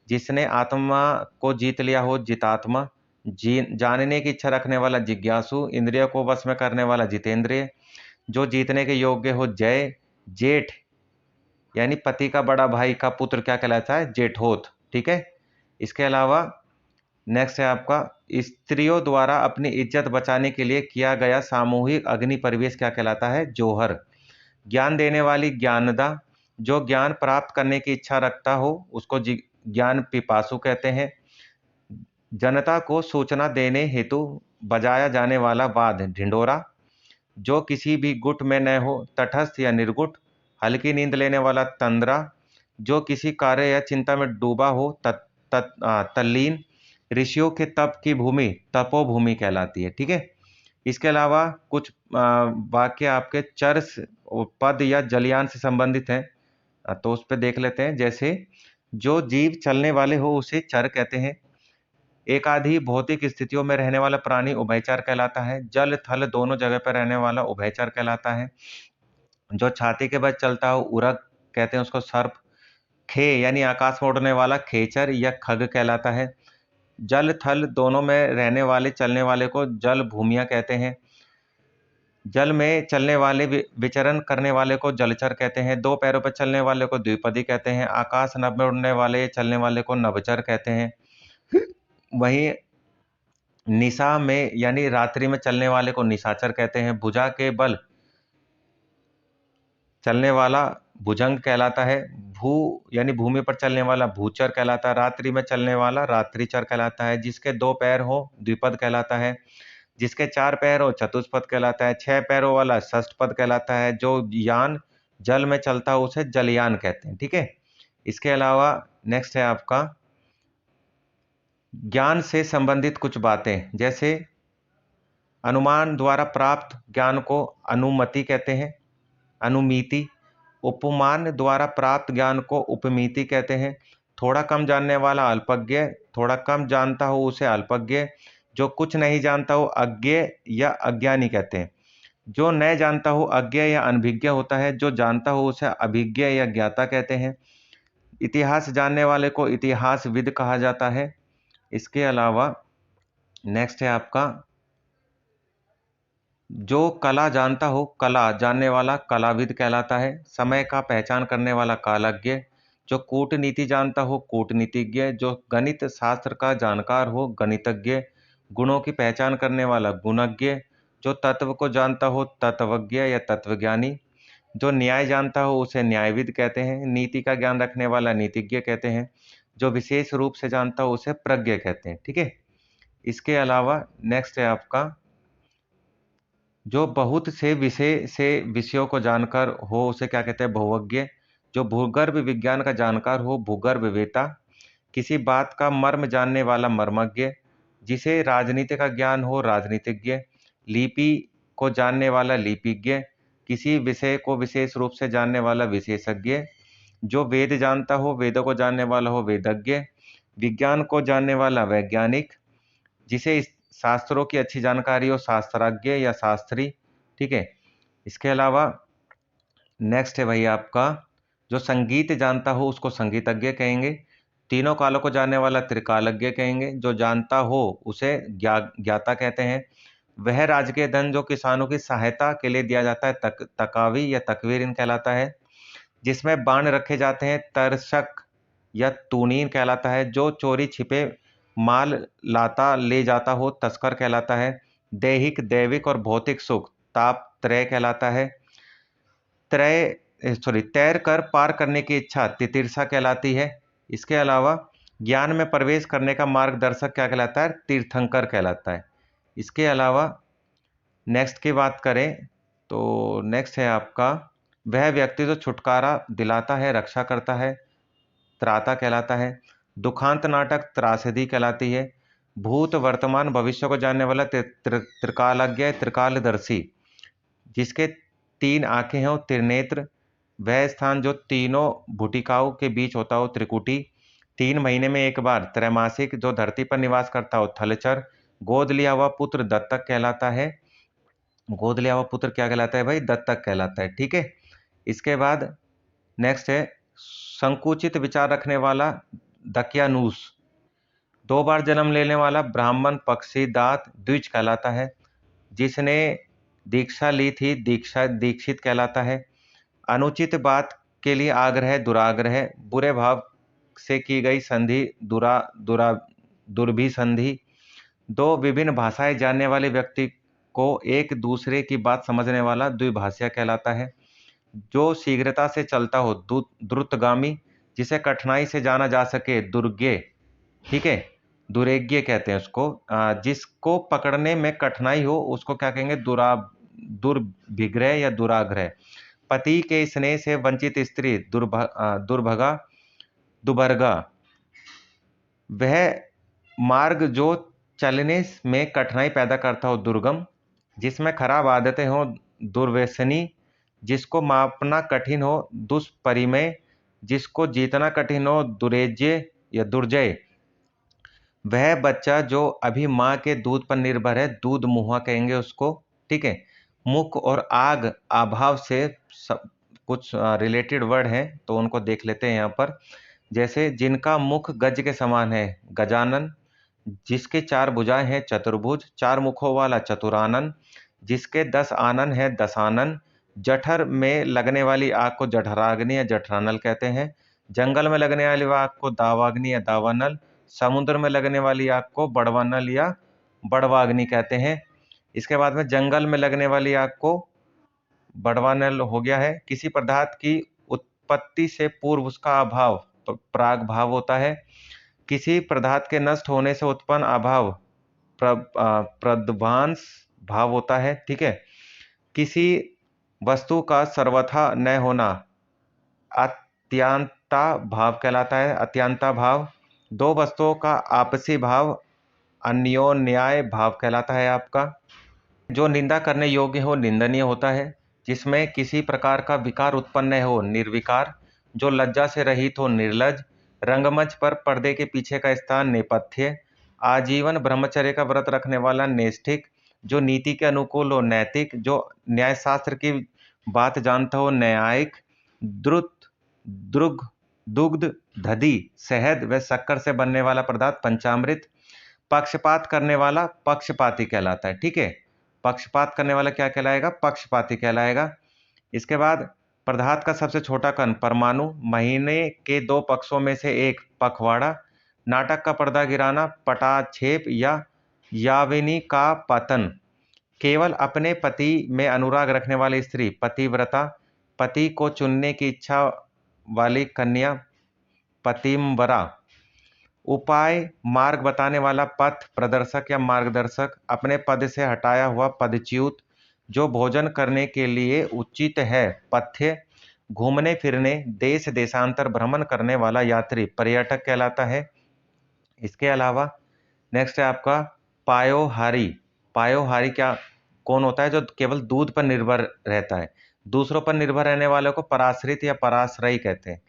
जिसने आत्मा को जीत लिया हो, जितात्मा। जानने की इच्छा रखने वाला, जिज्ञासु। इंद्रियों को वश में करने वाला, जितेंद्रिय। जो जीतने के योग्य हो, जय। जेठ यानी पति का बड़ा भाई का पुत्र क्या कहलाता है? जेठोत। ठीक है। इसके अलावा नेक्स्ट है आपका स्त्रियों द्वारा अपनी इज्जत बचाने के लिए किया गया सामूहिक अग्नि परिवेश क्या कहलाता है? जोहर। ज्ञान देने वाली, ज्ञानदा। जो ज्ञान प्राप्त करने की इच्छा रखता हो उसको ज्ञान पिपासु कहते हैं। जनता को सूचना देने हेतु बजाया जाने वाला वाद ढिंढोरा, जो किसी भी गुट में न हो, तटस्थ या निर्गुट। हल्की नींद लेने वाला तंद्रा, जो किसी कार्य या चिंता में डूबा हो, तल्लीन। ऋषियों के तप की भूमि तपोभूमि कहलाती है। ठीक है। इसके अलावा कुछ वाक्य आपके चर पद या जलयान से संबंधित हैं, तो उस पर देख लेते हैं। जैसे जो जीव चलने वाले हो उसे चर कहते हैं। एक आधी भौतिक स्थितियों में रहने वाला प्राणी उभयचर कहलाता है। जल थल दोनों जगह पर रहने वाला उभयचर कहलाता है। जो छाती के बल चलता हो उरग कहते हैं उसको सर्प। खे यानी आकाश में उड़ने वाला खेचर या खग कहलाता है। जल थल दोनों में रहने वाले चलने वाले को जल भूमिया कहते हैं। जल में चलने वाले विचरण करने वाले को जलचर कहते हैं। दो पैरों पर चलने वाले को द्विपदी कहते हैं। आकाश नभ में उड़ने वाले चलने वाले को नभचर कहते हैं। वहीं निशा में यानी रात्रि में चलने वाले को निशाचर कहते हैं। भुजा के बल चलने वाला भुजंग कहलाता है। भू यानी भूमि पर चलने वाला भूचर कहलाता है। रात्रि में चलने वाला रात्रिचर कहलाता है। जिसके दो पैर हो द्विपद कहलाता है। जिसके चार पैर हो चतुष्पद कहलाता है। छह पैरों वाला षष्ठपद कहलाता है। जो यान जल में चलता हो उसे जलयान कहते हैं। ठीक है। इसके अलावा नेक्स्ट है आपका ज्ञान से संबंधित कुछ बातें। जैसे अनुमान द्वारा प्राप्त ज्ञान को अनुमति कहते हैं, अनुमीति। उपमान द्वारा प्राप्त ज्ञान को उपमीति कहते हैं। थोड़ा कम जानने वाला अल्पज्ञ, थोड़ा कम जानता हो उसे अल्पज्ञ। जो कुछ नहीं जानता हो अज्ञ या अज्ञानी कहते हैं। जो न जानता हो अज्ञ या अनभिज्ञ होता है। जो जानता हो उसे अभिज्ञ या ज्ञाता कहते हैं। इतिहास जानने वाले को इतिहासविद कहा जाता है। इसके अलावा नेक्स्ट है आपका जो कला जानता हो कला जानने वाला कलाविद कहलाता है। समय का पहचान करने वाला कालज्ञ। जो कूटनीति जानता हो कूटनीतिज्ञ। जो गणित शास्त्र का जानकार हो गणितज्ञ। गुणों की पहचान करने वाला गुणज्ञ। जो तत्व को जानता हो तत्वज्ञ या तत्वज्ञानी। जो न्याय जानता हो उसे न्यायविद कहते हैं। नीति का ज्ञान रखने वाला नीतिज्ञ कहते हैं। जो विशेष रूप से जानता हो उसे प्रज्ञ कहते हैं। ठीक है। इसके अलावा नेक्स्ट है आपका जो बहुत से विषयों को जानकर हो उसे क्या कहते हैं बहुज्ञ। जो भूगर्भ विज्ञान का जानकार हो भूगर्भवेत्ता। किसी बात का मर्म जानने वाला मर्मज्ञ। जिसे राजनीति का ज्ञान हो राजनीतिज्ञ। लिपि को जानने वाला लिपिज्ञ। किसी विषय को विशेष रूप से जानने वाला विशेषज्ञ। जो वेद जानता हो वेदों को जानने वाला हो वेदज्ञ। विज्ञान को जानने वाला वैज्ञानिक। जिसे शास्त्रों की अच्छी जानकारी हो शास्त्राज्ञ या शास्त्री। ठीक है। इसके अलावा नेक्स्ट है भाई आपका जो संगीत जानता हो उसको संगीतज्ञ कहेंगे। तीनों कालों को जानने वाला त्रिकालज्ञ कहेंगे। जो जानता हो उसे ज्ञाता कहते हैं। वह राजकीय धन जो किसानों की सहायता के लिए दिया जाता है तकावी या तकवीर कहलाता है। जिसमें बाण रखे जाते हैं तर्शक या तूनीन कहलाता है। जो चोरी छिपे माल लाता ले जाता हो तस्कर कहलाता है। दैहिक दैविक और भौतिक सुख ताप त्रय कहलाता है। तैर कर पार करने की इच्छा तितिर्षा कहलाती है। इसके अलावा ज्ञान में प्रवेश करने का मार्गदर्शक क्या कहलाता है तीर्थंकर कहलाता है। इसके अलावा नेक्स्ट की बात करें तो नेक्स्ट है आपका वह व्यक्ति जो छुटकारा दिलाता है रक्षा करता है त्राता कहलाता है। दुखांत नाटक त्रासदी कहलाती है। भूत वर्तमान भविष्य को जानने वाला त्रिकालज्ञ त्रिकालदर्शी। जिसके तीन आंखें हों त्रिनेत्र। वह स्थान जो तीनों भूटिकाओं के बीच होता हो त्रिकुटी। 3 महीने में एक बार त्रैमासिक। जो धरती पर निवास करता हो थलचर। गोद लिया हुआ पुत्र दत्तक कहलाता है। गोद लिया हुआ पुत्र क्या कहलाता है भाई दत्तक कहलाता है। ठीक है। इसके बाद नेक्स्ट है संकुचित विचार रखने वाला दकियानूस। 2 बार जन्म लेने वाला ब्राह्मण पक्षी दात द्विज कहलाता है। जिसने दीक्षा ली थी दीक्षित कहलाता है। अनुचित बात के लिए आग्रह दुराग्रह। बुरे भाव से की गई संधि दुर्भिसंधि। 2 विभिन्न भाषाएं जानने वाले व्यक्ति को एक दूसरे की बात समझने वाला द्विभाषिया कहलाता है। जो शीघ्रता से चलता हो द्रुतगामी। जिसे कठिनाई से जाना जा सके, दुर्गे, ठीक है, दुरेग्य कहते हैं उसको। जिसको पकड़ने में कठिनाई हो उसको क्या कहेंगे, दुर्भिग्रह या दुराग्रह। पति के स्नेह से वंचित स्त्री, दुर्भगा, दुबर्गा। वह मार्ग जो चलने में कठिनाई पैदा करता हो, दुर्गम। जिसमें खराब आदतें हो, दुर्व्यसनी। जिसको मापना कठिन हो, दुष्परिमेय। जिसको जीतना कठिन हो, दुरेज्य या दुर्जय। वह बच्चा जो अभी माँ के दूध पर निर्भर है, दूध मुहा कहेंगे उसको, ठीक है। मुख और आग अभाव से कुछ रिलेटेड वर्ड हैं, तो उनको देख लेते हैं यहाँ पर। जैसे जिनका मुख गज के समान है, गजानन। जिसके 4 भुजाएं हैं, चतुर्भुज। 4 मुखों वाला, चतुरानन। जिसके 10 आनन है, दशानन। जठर में लगने वाली आग को जठराग्नि या जठरानल कहते हैं। जंगल में लगने वाली आग को दावाग्नि या दावानल। समुद्र में लगने वाली आग को बड़वानल या बड़वाग्नि कहते हैं। इसके बाद में जंगल में लगने वाली आग को बड़वानल हो गया है। किसी पदार्थ की उत्पत्ति से पूर्व उसका अभाव तो प्राग भाव होता है। किसी पदार्थ के नष्ट होने से उत्पन्न अभाव प्रध्वांस भाव होता है, ठीक है। किसी वस्तु का सर्वथा न होना अत्यंता भाव कहलाता है, अत्यंता भाव। 2 वस्तुओं का आपसी भाव अन्योन्याय भाव कहलाता है आपका। जो निंदा करने योग्य हो, निंदनीय होता है। जिसमें किसी प्रकार का विकार उत्पन्न हो, निर्विकार। जो लज्जा से रहित हो, निर्लज। रंगमंच पर पर्दे के पीछे का स्थान, नेपथ्य। आजीवन ब्रह्मचर्य का व्रत रखने वाला, नैष्ठिक। जो नीति के अनुकूल हो, नैतिक। जो न्यायशास्त्र की बात जानता हो, न्यायिक। द्रुत, द्रुग, दुग्ध, दधि, शहद व शक्कर से बनने वाला पदार्थ, पंचामृत। पक्षपात करने वाला पक्षपाती कहलाता है, ठीक है। पक्षपात करने वाला क्या कहलाएगा, पक्षपाती कहलाएगा। इसके बाद पदार्थ का सबसे छोटा कण, परमाणु। महीने के 2 पक्षों में से एक, पखवाड़ा। नाटक का पर्दा गिराना, पटाक्षेप या याविनी का पतन। केवल अपने पति में अनुराग रखने वाली स्त्री, पतिव्रता। पति को चुनने की इच्छा वाली कन्या, पतिम्बरा। उपाय, मार्ग बताने वाला, पथ प्रदर्शक या मार्गदर्शक। अपने पद से हटाया हुआ, पदच्युत। जो भोजन करने के लिए उचित है, पथ्य। घूमने फिरने, देश देशांतर भ्रमण करने वाला यात्री, पर्यटक कहलाता है। इसके अलावा नेक्स्ट है आपका पायोहारी। पायोहारी क्या कौन होता है, जो केवल दूध पर निर्भर रहता है। दूसरों पर निर्भर रहने वालों को पराश्रित या पराश्रयी कहते हैं।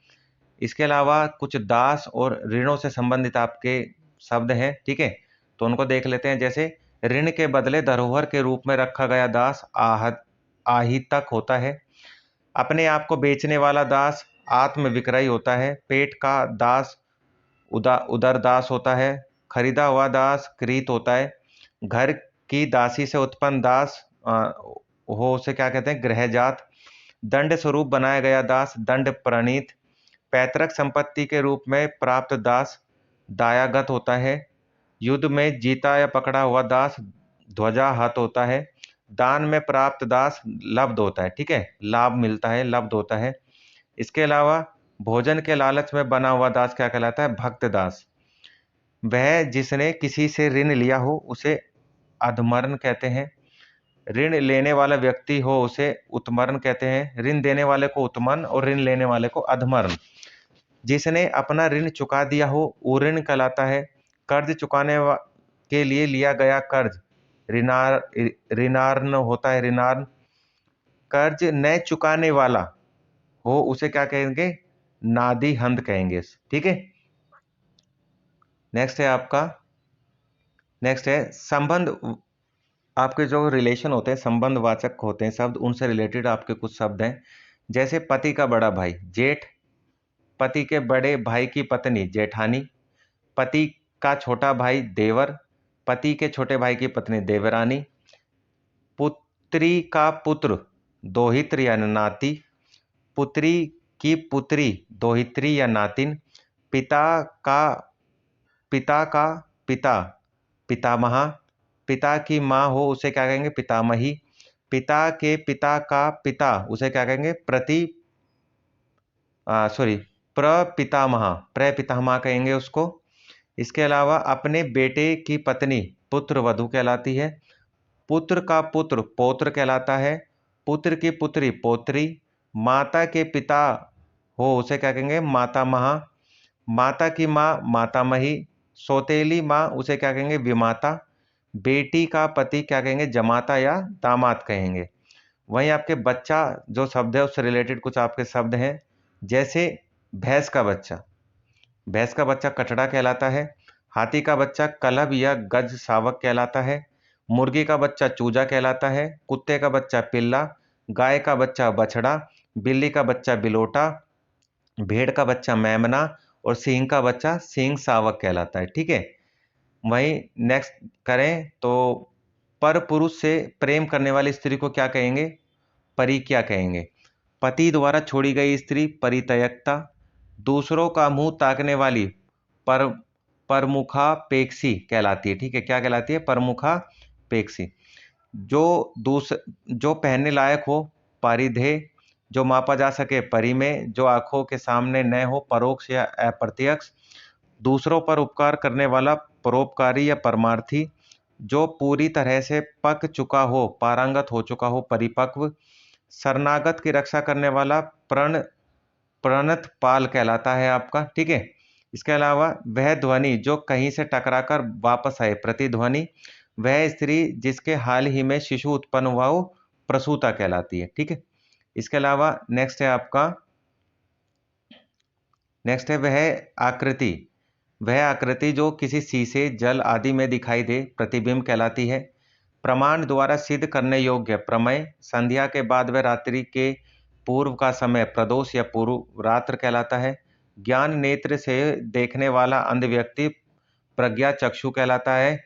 इसके अलावा कुछ दास और ऋणों से संबंधित आपके शब्द हैं, ठीक है, तो उनको देख लेते हैं। जैसे ऋण के बदले धरोहर के रूप में रखा गया दास, आहितक होता है। अपने आप को बेचने वाला दास, आत्म विक्रयी होता है। पेट का दास, उदर दास होता है। खरीदा हुआ दास, क्रीत होता है। घर की दासी से उत्पन्न दास हो उसे क्या कहते हैं, गृहजात। दंड स्वरूप बनाया गया दास, दंड प्रणीत। पैतृक संपत्ति के रूप में प्राप्त दास, दायागत होता है। युद्ध में जीता या पकड़ा हुआ दास, ध्वजाहत होता है। दान में प्राप्त दास, लब्ध होता है, ठीक है, लाभ मिलता है, लब्ध होता है। इसके अलावा भोजन के लालच में बना हुआ दास क्या कहलाता है, भक्त दास। वह जिसने किसी से ऋण लिया हो उसे अधमर्न कहते हैं। ऋण लेने वाला व्यक्ति हो उसे उत्मर्न कहते हैं। ऋण देने वाले को उत्मर्न और ऋण लेने वाले को अधमर्न। जिसने अपना ऋण चुका दिया हो, उऋण कहलाता है। कर्ज चुकाने के लिए लिया गया कर्ज, ऋणार्न होता है, ऋणार्न। कर्ज न चुकाने वाला हो उसे क्या कहेंगे, नादिहंत कहेंगे, ठीक है। नेक्स्ट है आपका, नेक्स्ट है संबंध। आपके जो रिलेशन होते हैं, संबंध वाचक होते हैं शब्द, उनसे रिलेटेड आपके कुछ शब्द हैं। जैसे पति का बड़ा भाई, जेठ। पति के बड़े भाई की पत्नी, जेठानी। पति का छोटा भाई, देवर। पति के छोटे भाई की पत्नी, देवरानी। पुत्री का पुत्र, दोहित्र या नाती। पुत्री की पुत्री, दोहित्री या नातिन। पिता का पिता का पिता, पितामहा। पिता की माँ हो उसे क्या कहेंगे, पितामही। पिता के पिता का पिता उसे क्या कहेंगे, सॉरी, प्रपितामह कहेंगे उसको। इसके अलावा अपने बेटे की पत्नी पुत्र वधू कहलाती है। पुत्र का पुत्र पौत्र कहलाता है। पुत्र की पुत्री पौत्री। माता के पिता हो उसे क्या कहेंगे, मातामह। माता की माँ मातामही। सौतेली माँ उसे क्या कहेंगे, विमाता। बेटी का पति क्या कहेंगे, जमाता या दामाद कहेंगे। वहीं आपके बच्चा जो शब्द है उससे रिलेटेड कुछ आपके शब्द हैं, जैसे भैंस का बच्चा, भैंस का बच्चा कटड़ा कहलाता है। हाथी का बच्चा कलब या गज शावक कहलाता है। मुर्गी का बच्चा चूजा कहलाता है। कुत्ते का बच्चा पिल्ला। गाय का बच्चा बछड़ा। बिल्ली का बच्चा बिलोटा। भेड़ का बच्चा मेमना। और सिंह का बच्चा सिंह शावक कहलाता है। ठीक है। वहीं नेक्स्ट करें तो पर पुरुष से प्रेम करने वाली स्त्री को क्या कहेंगे, परिक्या कहेंगे। पति द्वारा छोड़ी गई स्त्री परित्यक्ता। दूसरों का मुंह ताकने वाली पर परमुखापेक्षी कहलाती है। ठीक है, क्या कहलाती है, परमुखापेक्षी। जो पहनने लायक हो परिधेय। जो मापा जा सके परिमेय। जो आंखों के सामने न हो परोक्ष या अप्रत्यक्ष। दूसरों पर उपकार करने वाला परोपकारी या परमार्थी। जो पूरी तरह से पक चुका हो, पारंगत हो चुका हो, परिपक्व। शरणागत की रक्षा करने वाला प्रणत पाल कहलाता है आपका। ठीक है। इसके अलावा वह ध्वनि जो कहीं से टकराकर वापस आए, प्रतिध्वनि। वह स्त्री जिसके हाल ही में शिशु उत्पन्न हुआ हो, प्रसूता कहलाती है। ठीक है। इसके अलावा नेक्स्ट है वह आकृति। वह आकृति जो किसी शीशे, जल आदि में दिखाई दे, प्रतिबिंब कहलाती है। प्रमाण द्वारा सिद्ध करने योग्य प्रमेय। संध्या के बाद व रात्रि के पूर्व का समय प्रदोष या पूर्व रात्र कहलाता है। ज्ञान नेत्र से देखने वाला अंध व्यक्ति प्रज्ञा चक्षु कहलाता है।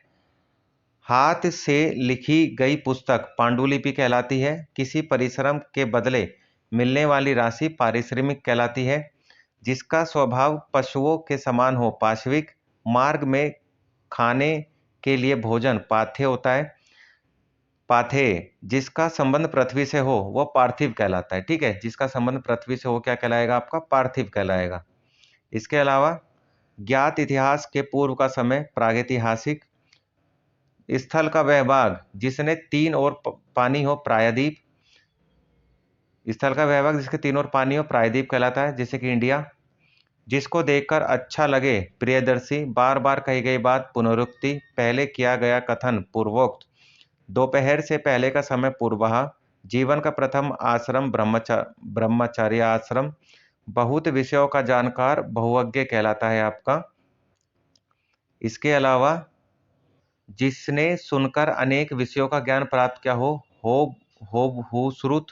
हाथ से लिखी गई पुस्तक पांडुलिपि कहलाती है। किसी परिश्रम के बदले मिलने वाली राशि पारिश्रमिक कहलाती है। जिसका स्वभाव पशुओं के समान हो, पाशविक। मार्ग में खाने के लिए भोजन पाथेय होता है, पाथेय। जिसका संबंध पृथ्वी से हो वह पार्थिव कहलाता है। ठीक है, जिसका संबंध पृथ्वी से हो क्या कहलाएगा, आपका पार्थिव कहलाएगा। इसके अलावा ज्ञात इतिहास के पूर्व का समय प्रागैतिहासिक। स्थल का वह भाग जिसने तीन ओर पानी हो, प्रायद्वीप। स्थल का वह भाग जिसके तीन ओर पानी हो, प्रायद्वीप कहलाता है, जैसे कि इंडिया। जिसको देखकर अच्छा लगे, प्रियदर्शी। बार बार कही गई बात, पुनरुक्ति। पहले किया गया कथन, पूर्वोक्त। दोपहर से पहले का समय, पूर्वाह। जीवन का प्रथम आश्रम ब्रह्मचर्य आश्रम। बहुत विषयों का जानकार बहुज्ञ कहलाता है आपका। इसके अलावा जिसने सुनकर अनेक विषयों का ज्ञान प्राप्त किया हो श्रुत।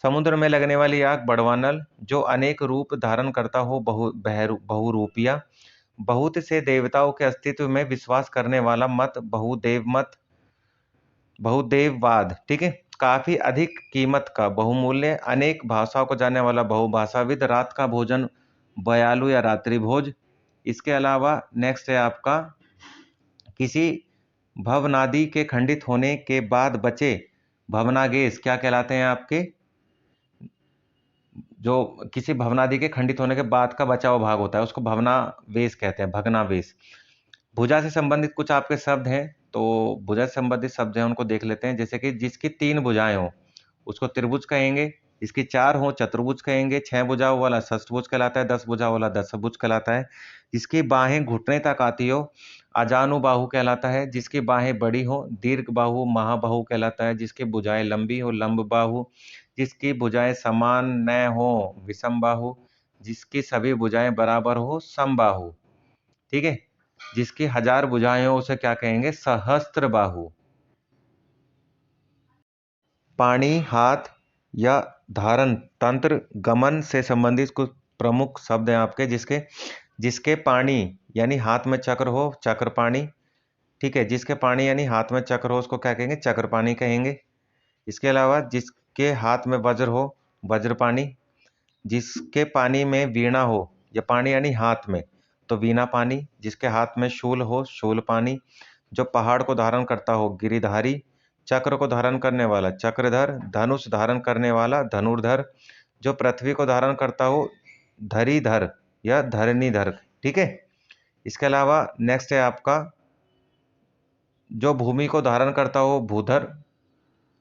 समुद्र में लगने वाली आग, बड़वानल। जो अनेक रूप धारण करता हो, बहुरूपिया। बहुत से देवताओं के अस्तित्व में विश्वास करने वाला मत, बहुदेववाद। ठीक है। काफी अधिक कीमत का, बहुमूल्य। अनेक भाषाओं को जानने वाला, बहुभाषाविद। रात का भोजन, बयालु या रात्रि भोज। इसके अलावा नेक्स्ट है आपका किसी भवनादि के खंडित होने के बाद बचे भवनागेश क्या कहलाते हैं आपके, जो किसी भवनादि के खंडित होने के बाद का बचा हुआ भाग होता है उसको भवनावेश कहते हैं, भग्नावेश। भुजा से संबंधित कुछ आपके शब्द हैं, तो भुजा से संबंधित शब्द हैं उनको देख लेते हैं। जैसे कि जिसकी तीन भुजाएं हो उसको त्रिभुज कहेंगे। इसकी चार हो चतुर्भुज कहेंगे। 6 भुजाओं वाला षष्ठभुज कहलाता है। 10 भुजाओं वाला दशभुज कहलाता है। जिसकी बाहें घुटने तक आती हो अजानुबाहु कहलाता है। जिसकी बाहें बड़ी हो दीर्घ बाहु महाबाहु कहलाता है। जिसकी भुजाएं लंबी हो लंब बाहु। जिसकी भुजाएं समान न हो विषम बाहु। जिसकी सभी भुजाएं बराबर हो समबाहु। ठीक है। जिसकी 1000 भुजाएं हो उसे क्या कहेंगे, सहस्त्र बाहु। पाणी, हाथ या धारण तंत्र, गमन से संबंधित कुछ प्रमुख शब्द हैं आपके, जिसके पाणी यानी हाथ में चक्र हो, चक्रपाणी। ठीक है। जिसके पाणी यानी हाथ में चक्र हो उसको क्या कहेंगे, चक्रपाणी कहेंगे। इसके अलावा जिसके हाथ में वज्र हो, वज्रपाणी। जिसके पानी में वीणा हो, या पानी यानी हाथ में, तो वीणा पानी। जिसके हाथ में शूल हो, शूल पानी। जो पहाड़ को धारण करता हो, गिरिधारी। चक्र को धारण करने वाला, चक्रधर। धनुष धारण करने वाला, धनुर्धर। जो पृथ्वी को धारण करता हो, धरीधर या धरणीधर, ठीक है। इसके अलावा नेक्स्ट है आपका जो भूमि को धारण करता हो भूधर,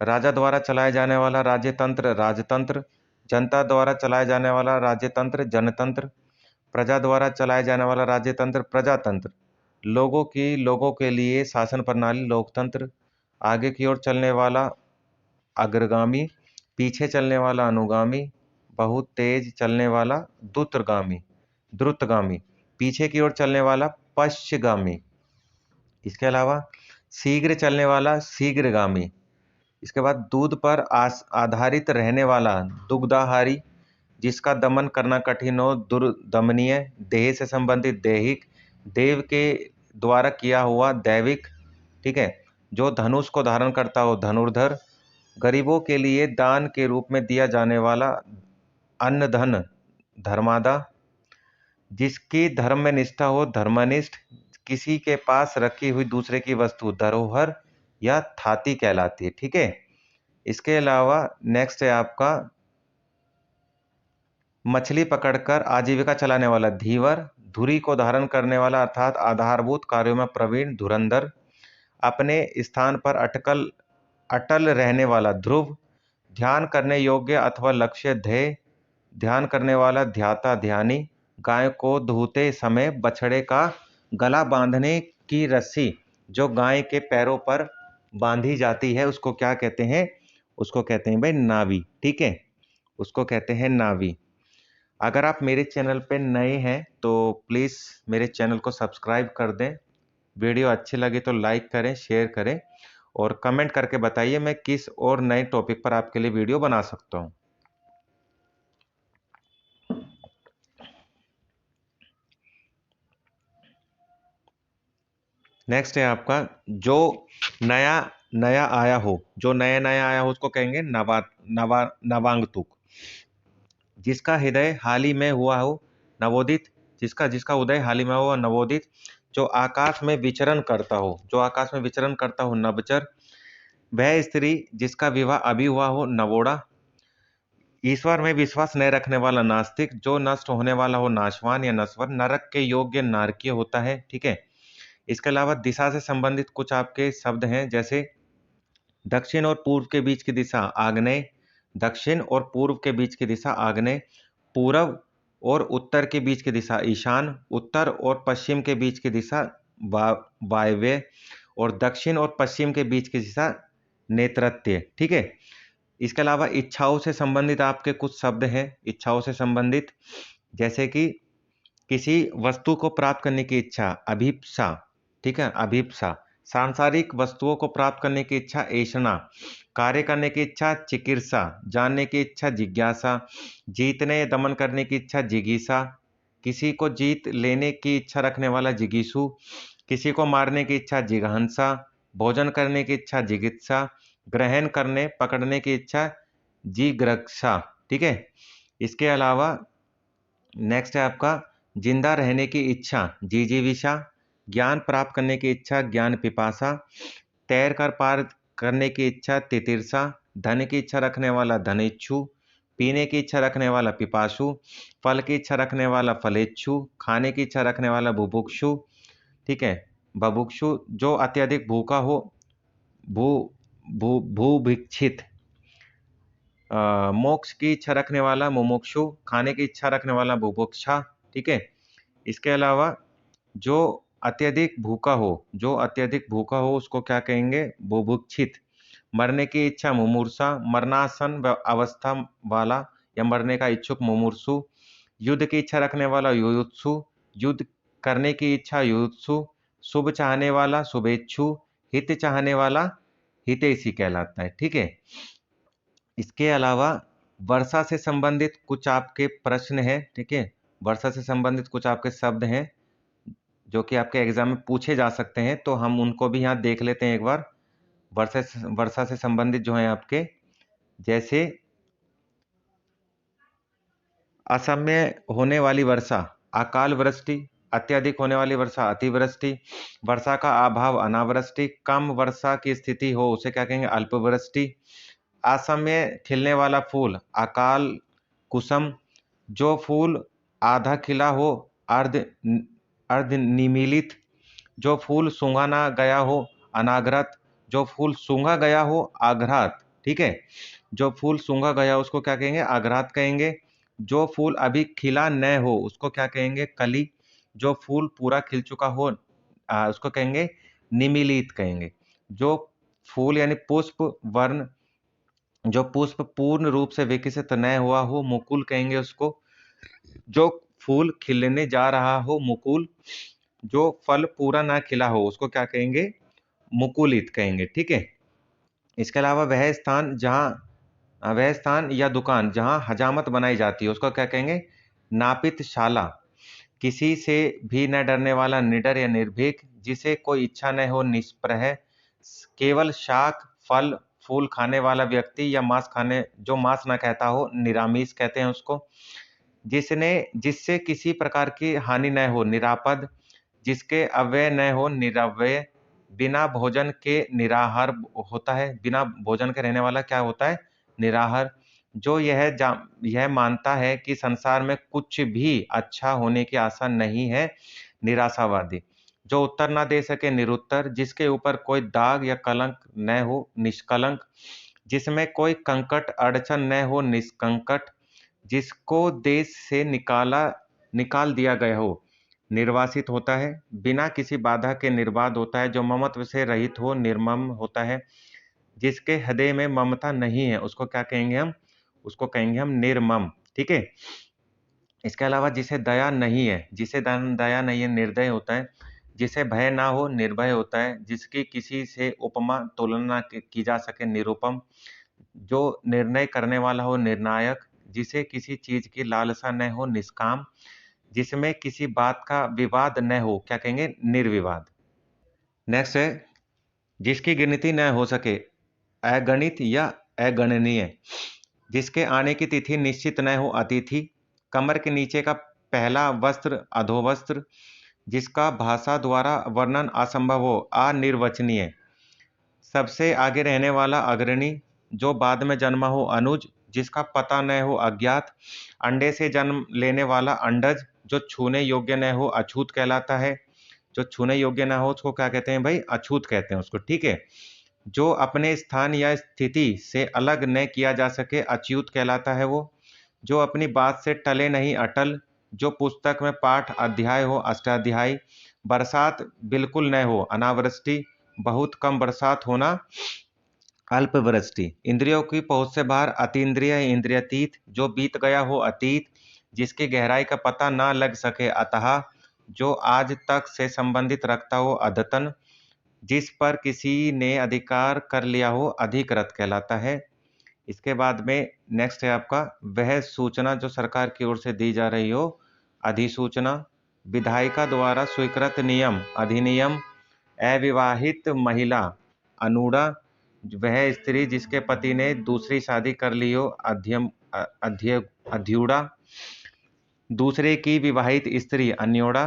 राजा द्वारा चलाया जाने वाला राज्यतंत्र राजतंत्र, जनता द्वारा चलाया जाने वाला राज्यतंत्र जनतंत्र, प्रजा द्वारा चलाया जाने वाला राज्यतंत्र प्रजातंत्र, लोगों के लिए शासन प्रणाली लोकतंत्र, आगे की ओर चलने वाला अग्रगामी, पीछे चलने वाला अनुगामी, बहुत तेज चलने वाला द्रुतगामी, पीछे की ओर चलने वाला पश्चगामी। इसके अलावा शीघ्र चलने वाला शीघ्रगामी। इसके बाद दूध पर आधारित रहने वाला दुग्धाहारी, जिसका दमन करना कठिन हो दुर्दमनीय, देह से संबंधित दैहिक, देव के द्वारा किया हुआ दैविक, ठीक है। जो धनुष को धारण करता हो धनुर्धर, गरीबों के लिए दान के रूप में दिया जाने वाला अन्न धन धर्मादा, जिसकी धर्म में निष्ठा हो धर्मनिष्ठ, किसी के पास रखी हुई दूसरे की वस्तु धरोहर या थाती कहलाती है, ठीक है। इसके अलावा नेक्स्ट है आपका मछली पकड़कर आजीविका चलाने वाला धीवर, धुरी को धारण करने वाला अर्थात आधारभूत कार्यों में प्रवीण धुरंधर, अपने स्थान पर अटल रहने वाला ध्रुव, ध्यान करने योग्य अथवा लक्ष्य ध्येय, ध्यान करने वाला ध्याता ध्यानी, गाय को धोते समय बछड़े का गला बांधने की रस्सी जो गाय के पैरों पर बांधी जाती है उसको क्या कहते हैं? उसको कहते हैं भाई नावी, ठीक है, उसको कहते हैं नावी। अगर आप मेरे चैनल पे नए हैं तो प्लीज़ मेरे चैनल को सब्सक्राइब कर दें, वीडियो अच्छी लगी तो लाइक करें, शेयर करें और कमेंट करके बताइए मैं किस और नए टॉपिक पर आपके लिए वीडियो बना सकता हूँ। नेक्स्ट है आपका जो नया नया आया हो, जो नया नया आया हो उसको कहेंगे नवागंतुक, जिसका हृदय हाल ही में हुआ हो नवोदित, जिसका उदय हाल ही में हुआ नवोदित, जो आकाश में विचरण करता हो नवचर, वह स्त्री जिसका विवाह अभी हुआ हो नवोड़ा, ईश्वर में विश्वास न रखने वाला नास्तिक, जो नष्ट होने वाला हो नाशवान या नश्वर, नरक के योग्य नारकीय होता है, ठीक है। इसके अलावा दिशा से संबंधित कुछ आपके शब्द हैं, जैसे दक्षिण और पूर्व के बीच की दिशा आग्नेय, दक्षिण और पूर्व के बीच की दिशा आग्नेय, पूर्व और उत्तर के बीच की दिशा ईशान, उत्तर और पश्चिम के बीच की दिशा वायव्य और दक्षिण और पश्चिम के बीच की दिशा नेत्रत्य, ठीक है। इसके अलावा इच्छाओं से संबंधित आपके कुछ शब्द हैं, इच्छाओं से संबंधित, जैसे कि किसी वस्तु को प्राप्त करने की इच्छा अभीप्सा, ठीक है, अभीप्सा, सांसारिक वस्तुओं को प्राप्त करने की इच्छा ऐषणा, कार्य करने की इच्छा चिकित्सा, जानने की इच्छा जिज्ञासा, जीतने या दमन करने की इच्छा जिगीसा, किसी को जीत लेने की इच्छा रखने वाला जिगीसु, किसी को मारने की इच्छा जिघांसा, भोजन करने की इच्छा जिगित्सा, ग्रहण करने पकड़ने की इच्छा जिग्रक्षा, ठीक है। इसके अलावा नेक्स्ट है आपका जिंदा रहने की इच्छा जिजीविषा, ज्ञान प्राप्त करने की इच्छा ज्ञान पिपासा, तैर कर पार करने की इच्छा तितिर्षा, धन की इच्छा रखने वाला धनेच्छु, पीने की इच्छा रखने वाला पिपासु, फल की इच्छा रखने वाला फलेच्छु, खाने की इच्छा रखने वाला बुभुक्षु, ठीक है, बभुक्षु, जो अत्यधिक भूखा हो भू भू भूभिक्षित, मोक्ष की इच्छा रखने वाला मुमुक्षु, खाने की इच्छा रखने वाला बुभुक्षा, ठीक है। इसके अलावा जो अत्यधिक भूखा हो उसको क्या कहेंगे? बुभुक्षित, मरने की इच्छा मुमूर्षा, मरणासन अवस्था वाला या मरने का इच्छुक मुमूर्षु, युद्ध की इच्छा रखने वाला युयुत्सु, युद्ध करने की इच्छा युयुत्सु, शुभ चाहने वाला शुभेच्छु, हित चाहने वाला हितैषी कहलाता है, ठीक है। इसके अलावा वर्षा से संबंधित कुछ आपके प्रश्न हैं, ठीक है, वर्षा से संबंधित कुछ आपके शब्द हैं जो कि आपके एग्जाम में पूछे जा सकते हैं, तो हम उनको भी यहाँ देख लेते हैं एक बार। वर्षा से संबंधित जो है आपके, जैसे असमय होने वाली वर्षा अकाल वृष्टि, अत्यधिक होने वाली वर्षा अतिवृष्टि, वर्षा का अभाव अनावृष्टि, कम वर्षा की स्थिति हो उसे क्या कहेंगे? अल्पवृष्टि, असमय खिलने वाला फूल अकाल कुसुम, जो फूल आधा खिला हो अर्ध अर्ध निमीलित, जो फूल सूंघा ना गया हो अनाग्रत, जो फूल सूंघा गया हो आघ्रात, ठीक है। जो फूल सूंघा गया उसको क्या कहेंगे? आघ्रात कहेंगे। जो फूल अभी खिला न हो उसको क्या कहेंगे? कली। जो फूल पूरा खिल चुका हो उसको कहेंगे निमीलित कहेंगे। जो फूल यानी पुष्प वर्ण, जो पुष्प पूर्ण रूप से विकसित न हुआ हो मुकुल कहेंगे उसको। जो फूल खिलने जा रहा हो मुकुल। जो फल पूरा ना खिला हो उसको क्या कहेंगे? मुकुलित कहेंगे, ठीक है। इसके अलावा वह स्थान या दुकान जहां हजामत बनाई जाती है उसको क्या कहेंगे? नापित शाला। किसी से भी न डरने वाला निडर या निर्भीक, जिसे कोई इच्छा न हो निष्प्रह, केवल शाक फल फूल खाने वाला व्यक्ति या जो मांस न कहता हो निरामिष कहते हैं उसको। जिससे किसी प्रकार की हानि न हो निरापद, जिसके अव्यय न हो निरव्यय, बिना भोजन के निराहार होता है। बिना भोजन के रहने वाला क्या होता है? निराहार। जो यह मानता है कि संसार में कुछ भी अच्छा होने की आशा नहीं है, निराशावादी। जो उत्तर ना दे सके निरुत्तर, जिसके ऊपर कोई दाग या कलंक न हो निष्कलंक, जिसमें कोई कंकट अड़चन न हो निष्कंकट, जिसको देश से निकाल दिया गया हो निर्वासित होता है। बिना किसी बाधा के निर्बाध होता है। जो ममत्व से रहित हो निर्मम होता है। जिसके हृदय में ममता नहीं है उसको क्या कहेंगे हम? उसको कहेंगे हम निर्मम, ठीक है। इसके अलावा जिसे दया नहीं है निर्दय होता है। जिसे भय ना हो निर्भय होता है। जिसकी किसी से उपमा तुलना की जा सके निरुपम। जो निर्णय करने वाला हो निर्णायक। जिसे किसी चीज की लालसा न हो निष्काम। जिसमें किसी बात का विवाद न हो क्या कहेंगे? निर्विवाद। नेक्स्ट है जिसकी गिनती न हो सके अगणित या अगणनीय। जिसके आने की तिथि निश्चित न हो अतिथि। कमर के नीचे का पहला वस्त्र अधोवस्त्र। जिसका भाषा द्वारा वर्णन असंभव हो अनिर्वचनीय। सबसे आगे रहने वाला अग्रणी। जो बाद में जन्मा हो अनुज। जिसका पता न हो अज्ञात। अंडे से जन्म लेने वाला अंडज। जो छूने योग्य न हो अछूत कहलाता है। जो छूने योग्य न हो उसको क्या कहते हैं भाई? अछूत कहते हैं उसको, ठीक है। जो अपने स्थान या स्थिति से अलग न किया जा सके अच्युत कहलाता है वो। जो अपनी बात से टले नहीं अटल। जो पुस्तक में पाठ अध्याय हो अष्टाध्यायी। बरसात बिल्कुल न हो अनावृष्टि। बहुत कम बरसात होना अल्पवृष्टि। इंद्रियों की पहुंच से बाहर अतीन्द्रिय इंद्रियातीत। जो बीत गया हो अतीत। जिसकी गहराई का पता ना लग सके अतः। जो आज तक से संबंधित रखता हो अद्यतन। जिस पर किसी ने अधिकार कर लिया हो अधिकृत कहलाता है। इसके बाद में नेक्स्ट है आपका वह सूचना जो सरकार की ओर से दी जा रही हो अधिसूचना। विधायिका द्वारा स्वीकृत नियम अधिनियम। अविवाहित महिला अनूढ़ा। वह स्त्री जिसके पति ने दूसरी शादी कर ली हो अध्यूढ़ा। दूसरे की विवाहित स्त्री अन्योड़ा।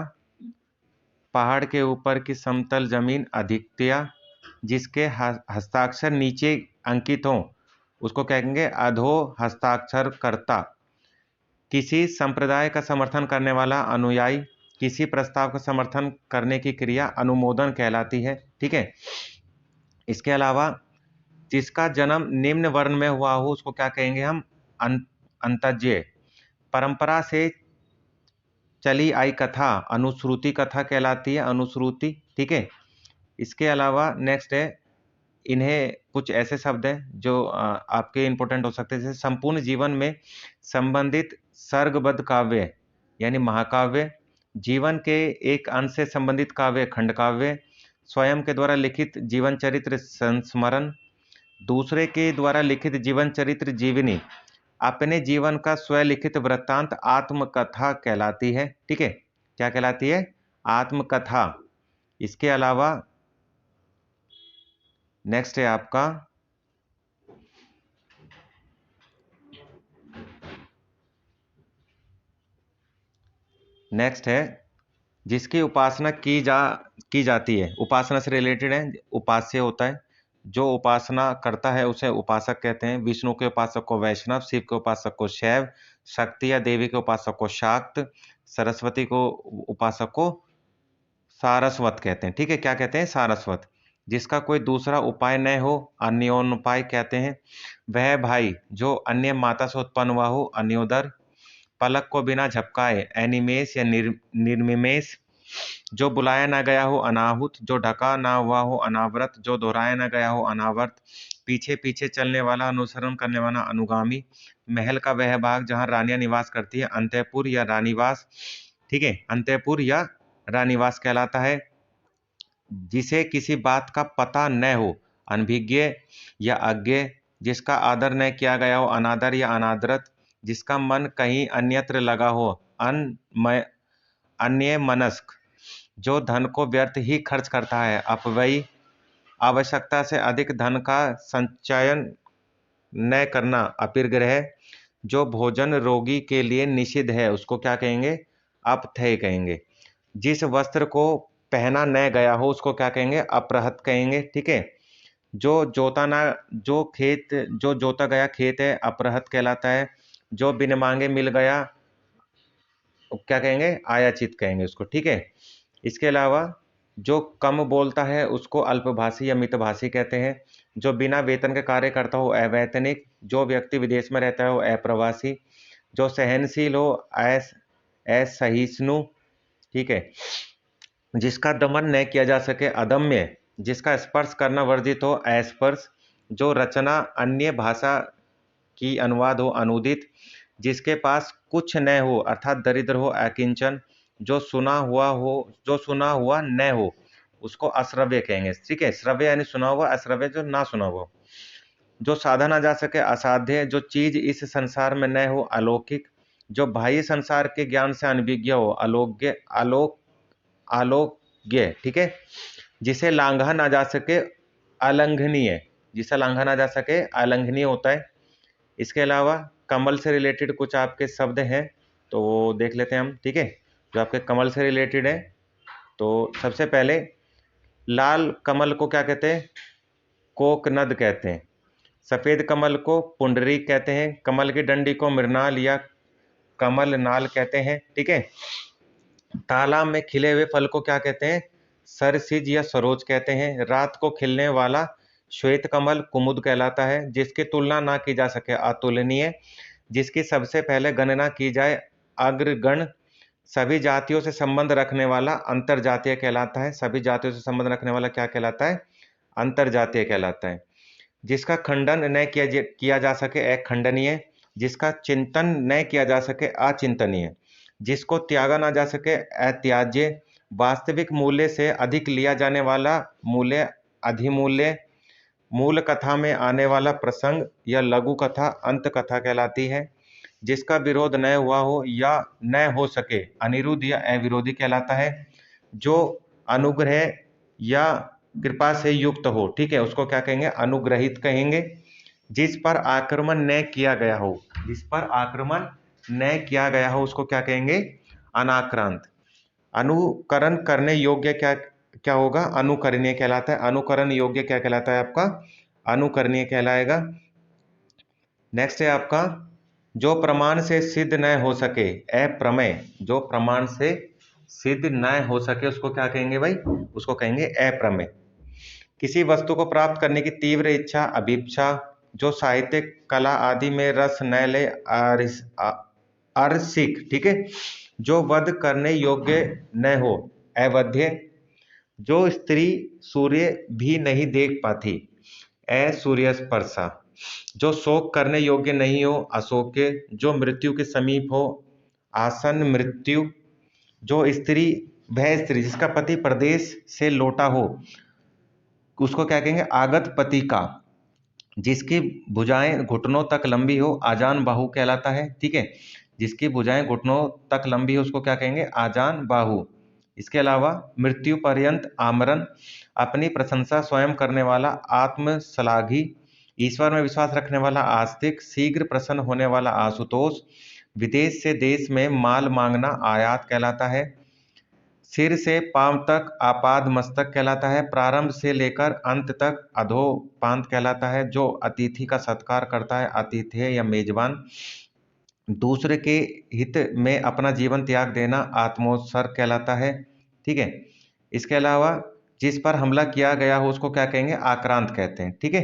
पहाड़ के ऊपर की समतल जमीन अधिकतया। जिसके हस्ताक्षर नीचे अंकित हों उसको कहेंगे अधो हस्ताक्षर कर्ता। किसी संप्रदाय का समर्थन करने वाला अनुयायी। किसी प्रस्ताव का समर्थन करने की क्रिया अनुमोदन कहलाती है, ठीक है। इसके अलावा जिसका जन्म निम्न वर्ण में हुआ हो उसको क्या कहेंगे हम? अंतज्य। परंपरा से चली आई कथा अनुश्रुति कथा कहलाती है, अनुश्रुति, ठीक है। इसके अलावा नेक्स्ट है इन्हें कुछ ऐसे शब्द हैं जो आपके इंपॉर्टेंट हो सकते हैं। जैसे संपूर्ण जीवन में संबंधित सर्गबद्ध काव्य यानी महाकाव्य। जीवन के एक अंश से संबंधित काव्य खंड काव्य। स्वयं के द्वारा लिखित जीवन चरित्र संस्मरण। दूसरे के द्वारा लिखित जीवन चरित्र जीवनी। अपने जीवन का स्वलिखित वृत्तांत आत्मकथा कहलाती है, ठीक है। क्या कहलाती है? आत्मकथा। इसके अलावा नेक्स्ट है आपका नेक्स्ट है जिसकी उपासना की जाती है। उपासना से रिलेटेड है, उपास्य होता है। जो उपासना करता है उसे उपासक कहते हैं। विष्णु के उपासक को वैष्णव, शिव के उपासक को शैव, शक्ति या देवी के उपासक को शाक्त, सरस्वती को उपासक को सारस्वत कहते हैं। ठीक है, क्या कहते हैं? सारस्वत। जिसका कोई दूसरा उपाय न हो, अन्योन्युपाय कहते हैं। वह भाई जो अन्य माता से उत्पन्न हुआ हो, अन्योदर। पलक को बिना झपकाए, एनिमेष या निर्निमेष। जो बुलाया ना गया हो, अनाहुत। जो ढका ना हुआ हो, अनावृत। जो दोहराया ना गया हो, अनावर्त। पीछे पीछे चलने वाला, अनुसरण करने वाला, अनुगामी। महल का वह भाग जहाँ रानियां निवास करती है, अंतःपुर या रानीवास। ठीक है, अंतःपुर या रानीवास कहलाता है। जिसे किसी बात का पता न हो, अनभिज्ञ या अज्ञ। जिसका आदर न किया गया हो, अनादर या अनादरत। जिसका मन कहीं अन्यत्र लगा हो, अन्यमनस्क। जो धन को व्यर्थ ही खर्च करता है, अपव्ययी। आवश्यकता से अधिक धन का संचयन न करना, अपरिग्रह। जो भोजन रोगी के लिए निषिद्ध है, उसको क्या कहेंगे? अपथेय कहेंगे। जिस वस्त्र को पहना न गया हो, उसको क्या कहेंगे? अपहृत कहेंगे। ठीक है, जो जोता गया खेत है, अपहृत कहलाता है। जो बिन मांगे मिल गया, क्या कहेंगे? आयाचित कहेंगे उसको। ठीक है, इसके अलावा जो कम बोलता है उसको अल्पभाषी या मितभाषी कहते हैं। जो बिना वेतन के कार्य करता हो, अवैतनिक। जो व्यक्ति विदेश में रहता हो, अप्रवासी। जो सहनशील हो, असहिष्णु। ठीक है, जिसका दमन न किया जा सके, अदम्य। जिसका स्पर्श करना वर्जित हो, अस्पर्श। जो रचना अन्य भाषा की अनुवाद हो, अनुदित। जिसके पास कुछ न हो, अर्थात दरिद्र हो, अकिंचन। जो सुना हुआ न हो, उसको अश्रव्य कहेंगे। ठीक है, श्रव्य यानी सुना हुआ, अश्रव्य जो ना सुना हुआ। जो साधा ना जा सके, असाध्य। जो चीज इस संसार में न हो, अलौकिक। जो बाह्य संसार के ज्ञान से अनभिज्ञ हो, अलोक्य आलोक्य। ठीक है, जिसे लांघा ना जा सके, अलंघनीय। जिसे लांघा ना जा सके, अलंघनीय होता है। इसके अलावा कमल से रिलेटेड कुछ आपके शब्द हैं, तो वो देख लेते हैं हम। ठीक है, जो आपके कमल से रिलेटेड है, तो सबसे पहले लाल कमल को क्या कहते हैं? कोकनद कहते हैं। सफेद कमल को पुंडरीक कहते हैं। कमल की डंडी को मृणाल या कमल नाल कहते हैं। ठीक है, तालाब में खिले हुए फल को क्या कहते हैं? सरसिज या सरोज कहते हैं। रात को खिलने वाला श्वेत कमल कुमुद कहलाता है। जिसकी तुलना ना की जा सके, अतुलनीय। जिसकी सबसे पहले गणना की जाए, अग्रगण। सभी जातियों से संबंध रखने वाला अंतरजातीय कहलाता है। सभी जातियों से संबंध रखने वाला क्या कहलाता है? अंतरजातीय कहलाता है। जिसका खंडन न किया जा सके, अखंडनीय। जिसका चिंतन न किया जा सके, अचिंतनीय। जिसको त्यागा ना जा सके, अत्याज्य। वास्तविक मूल्य से अधिक लिया जाने वाला मूल्य, अधिमूल्य। मूल कथा में आने वाला प्रसंग या लघु कथा अंत कथा कहलाती है। जिसका विरोध न हुआ हो या न हो सके, अनिरुद्ध या अविरोधी कहलाता है। जो अनुग्रह या कृपा से युक्त हो, ठीक है, उसको क्या कहेंगे? अनुग्रहित कहेंगे। जिस पर आक्रमण न किया गया हो, जिस पर आक्रमण न किया गया हो, उसको क्या कहेंगे? अनाक्रांत। अनुकरण करने योग्य क्या क्या होगा? अनुकरणीय कहलाता है। अनुकरण योग्य क्या कहलाता है आपका? अनुकरणीय कहलाएगा। नेक्स्ट है आपका, जो प्रमाण से सिद्ध न हो सके, अप्रमेय। जो प्रमाण से सिद्ध न हो सके, उसको क्या कहेंगे भाई? उसको कहेंगे अप्रमेय। किसी वस्तु को प्राप्त करने की तीव्र इच्छा, अभिप्सा। जो साहित्य कला आदि में रस न ले, अरसिक। ठीक है, जो वध करने योग्य न हो, अवध्य। जो स्त्री सूर्य भी नहीं देख पाती, असूर्यस्पर्शा। जो शोक करने योग्य नहीं हो, अशोक्य। जो मृत्यु के समीप हो, आसन मृत्यु। जो स्त्री, वह स्त्री जिसका पति प्रदेश से लौटा हो, उसको क्या कहेंगे? आगत पति का। जिसकी भुजाएं घुटनों तक लंबी हो, आजान बाहु कहलाता है। ठीक है, जिसकी भुजाएं घुटनों तक लंबी हो, उसको क्या कहेंगे? आजान बाहु। इसके अलावा मृत्यु पर्यंत आमरण। अपनी प्रशंसा स्वयं करने वाला, आत्मश्लाघी। ईश्वर में विश्वास रखने वाला, आस्तिक। शीघ्र प्रसन्न होने वाला, आशुतोष। विदेश से देश में माल मांगना, आयात कहलाता है। सिर से पांव तक आपाद मस्तक कहलाता है। प्रारंभ से लेकर अंत तक अधोपांत कहलाता है। जो अतिथि का सत्कार करता है, आतिथ्य या मेजबान। दूसरे के हित में अपना जीवन त्याग देना आत्मोत्सर्ग कहलाता है। ठीक है। इसके अलावा जिस पर हमला किया गया हो उसको क्या कहेंगे? आक्रांत कहते हैं। ठीक है।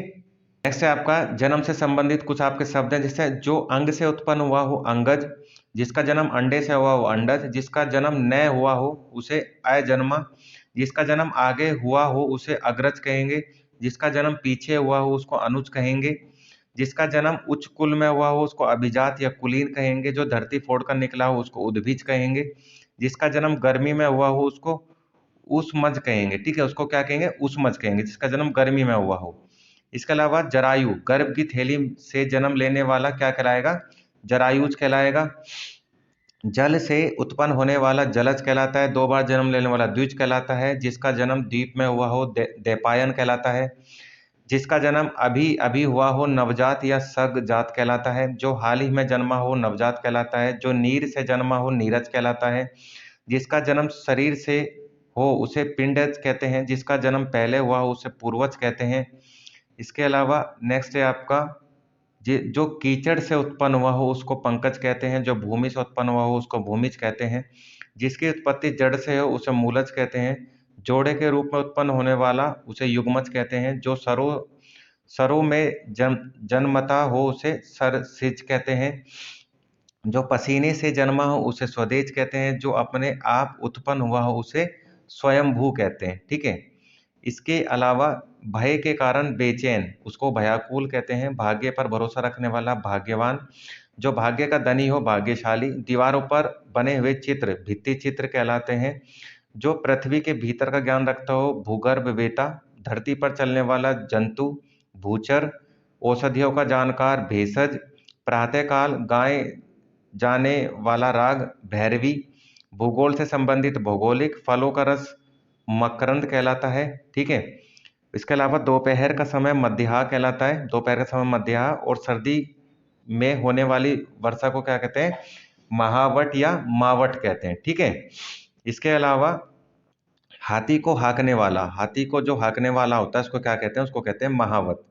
नेक्स्ट है आपका जन्म से संबंधित कुछ आपके शब्द हैं, जैसे जो अंग से उत्पन्न हुआ हो अंगज, जिसका जन्म अंडे से हुआ हो अंडज, जिसका जन्म न हुआ हो उसे अजन्मा, जिसका जन्म आगे हुआ हो उसे अग्रज कहेंगे, जिसका जन्म पीछे हुआ हो उसको अनुज कहेंगे, जिसका जन्म उच्च कुल में हुआ हो उसको अभिजात या कुलीन कहेंगे, जो धरती फोड़कर निकला हो उसको उद्भिज कहेंगे, जिसका जन्म गर्मी में हुआ हो उसको ऊष्मज कहेंगे। ठीक है, उसको क्या कहेंगे? ऊष्मज कहेंगे, जिसका जन्म गर्मी में हुआ हो। इसके अलावा जरायु, गर्भ की थैली से जन्म लेने वाला क्या कहलाएगा? जरायुज कहलाएगा। जल से उत्पन्न होने वाला जलज कहलाता है। 2 बार जन्म लेने वाला द्विज कहलाता है। जिसका जन्म द्वीप में हुआ हो द्वैपायन कहलाता है। जिसका जन्म अभी अभी हुआ हो नवजात या सगजात कहलाता है। जो हाल ही में जन्मा हो नवजात कहलाता है। जो नीर से जन्मा हो नीरज कहलाता है। जिसका जन्म शरीर से हो उसे पिंडज कहते हैं। जिसका जन्म पहले हुआ हो उसे पूर्वज कहते हैं। इसके अलावा नेक्स्ट है आपका जो कीचड़ से उत्पन्न हुआ हो उसको पंकज कहते हैं। जो भूमि से उत्पन्न हुआ हो उसको भूमिज कहते हैं। जिसकी उत्पत्ति जड़ से हो उसे मूलज कहते हैं। जोड़े के रूप में उत्पन्न होने वाला उसे युग्मज कहते हैं। जो सरों में जन्मता हो उसे सरसिज कहते हैं। जो पसीने से जन्मा हो उसे स्वदेज कहते हैं। जो अपने आप उत्पन्न हुआ हो उसे स्वयंभू कहते हैं। ठीक है। इसके अलावा भय के कारण बेचैन उसको भयाकुल कहते हैं। भाग्य पर भरोसा रखने वाला भाग्यवान। जो भाग्य का धनी हो भाग्यशाली। दीवारों पर बने हुए चित्र भित्ति चित्र कहलाते हैं। जो पृथ्वी के भीतर का ज्ञान रखता हो भूगर्भ वेता। धरती पर चलने वाला जंतु भूचर। औषधियों का जानकार भेषज। प्रातःकाल गाए जाने वाला राग भैरवी। भूगोल से संबंधित भौगोलिक। फलों का रस मकरंद कहलाता है। ठीक है। इसके अलावा दोपहर का समय मध्याह्न कहलाता है। दोपहर का समय मध्याह्न। और सर्दी में होने वाली वर्षा को क्या कहते हैं? महावट या मावट कहते हैं। ठीक है। इसके अलावा हाथी को हाँकने वाला, हाथी को जो हाँकने वाला होता है उसको क्या कहते हैं? उसको कहते हैं महावत।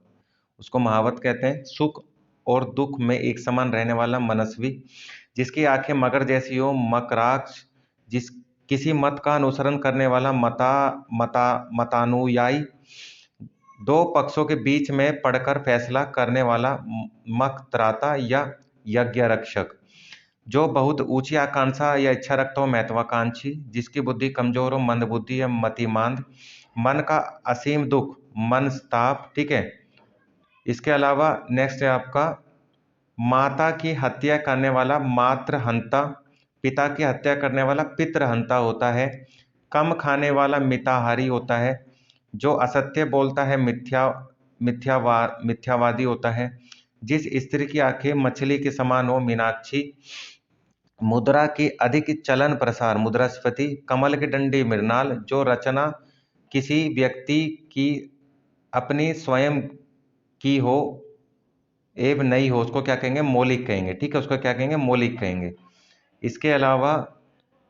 उसको महावत कहते हैं। सुख और दुख में एक समान रहने वाला मनस्वी। जिसकी आंखें मगर जैसी हो मकराक्ष। जिस किसी मत का अनुसरण करने वाला मतानुयायी। 2 पक्षों के बीच में पड़कर फैसला करने वाला मकत्राता या यज्ञरक्षक। जो बहुत ऊंची आकांक्षा या इच्छा रखता हो महत्वाकांक्षी। जिसकी बुद्धि कमजोर हो मंदबुद्धि या मतिमांद। मन का असीम दुख मनस्ताप। ठीक है। इसके अलावा नेक्स्ट है आपका माता की हत्या करने वाला मातृहंता। पिता की हत्या करने वाला पितृहंता होता है। कम खाने वाला मिताहारी होता है। जो असत्य बोलता है मिथ्यावादी होता है। जिस स्त्री की आंखें मछली के समान हो मीनाक्षी। मुद्रा की अधिक चलन प्रसार मुद्रास्फीति। कमल की डंडी मृणाल। जो रचना किसी व्यक्ति की अपनी स्वयं की हो एवं नहीं हो उसको क्या कहेंगे? मौलिक कहेंगे। ठीक है, उसको क्या कहेंगे? मौलिक कहेंगे। इसके अलावा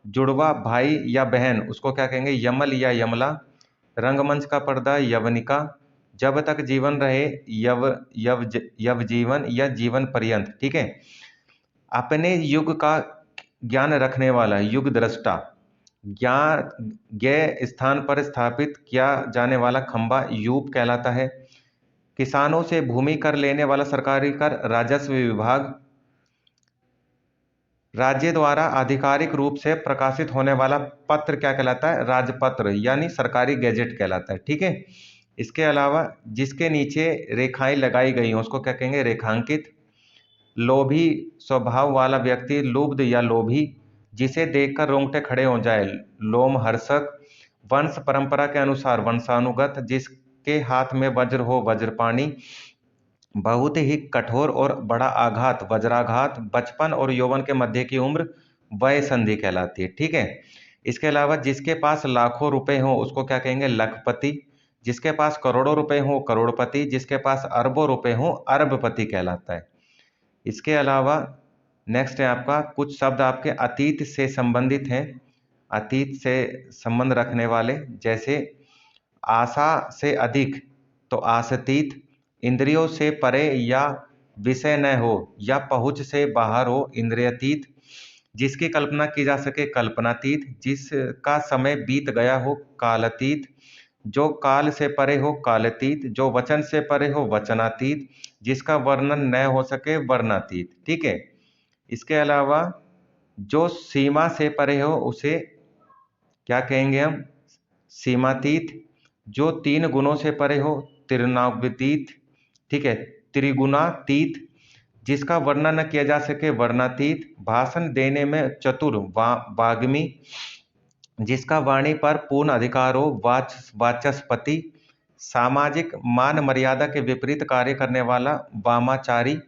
जुड़वा भाई या बहन उसको क्या कहेंगे? यमल या यमला। रंगमंच का पर्दा यवनिका। जब तक जीवन रहे यव जीवन या जीवन पर्यंत। ठीक है। अपने युग का ज्ञान रखने वाला युग दृष्टा। ज्ञान ज्ञ स्थान पर स्थापित किया जाने वाला खंबा यूप कहलाता है। किसानों से भूमि कर लेने वाला सरकारी कर राजस्व विभाग। राज्य द्वारा आधिकारिक रूप से प्रकाशित होने वाला पत्र क्या कहलाता है? राजपत्र यानी सरकारी गैजेट कहलाता है। ठीक है। इसके अलावा जिसके नीचे रेखाएं लगाई गई हैं उसको क्या कहेंगे? रेखांकित। लोभी स्वभाव वाला व्यक्ति लुब्ध या लोभी। जिसे देखकर रोंगटे खड़े हो जाए लोमहर्षक। वंश परंपरा के अनुसार वंशानुगत। जिसके हाथ में वज्र हो वज्रपाणी। बहुत ही कठोर और बड़ा आघात वज्राघात। बचपन और यौवन के मध्य की उम्र वय संधि कहलाती है। ठीक है। इसके अलावा जिसके पास लाखों रुपए हो उसको क्या कहेंगे? लखपति। जिसके पास करोड़ों रुपए हो करोड़पति। जिसके पास अरबों रुपए हो अरबपति कहलाता है। इसके अलावा नेक्स्ट है आपका कुछ शब्द आपके अतीत से संबंधित हैं। अतीत से संबंध रखने वाले, जैसे आशा से अधिक तो आशातीत, इंद्रियों से परे या विषय न हो या पहुंच से बाहर हो इंद्रियातीत, जिसकी कल्पना की जा सके कल्पनातीत, जिसका समय बीत गया हो कालातीत, जो काल से परे हो कालातीत, जो वचन से परे हो वचनातीत, जिसका वर्णन न हो सके वर्णातीत। ठीक है। इसके अलावा जो सीमा से परे हो उसे क्या कहेंगे हम? सीमातीत। जो तीन गुणों से परे हो त्रिगुणातीत। ठीक है, त्रिगुणातीत। जिसका वर्णन न किया जा सके वर्णातीत। भाषण देने में चतुर वाग्मी, जिसका वाणी पर पूर्ण अधिकार हो वाचस्पति। सामाजिक मान मर्यादा के विपरीत कार्य करने वाला वामाचारी।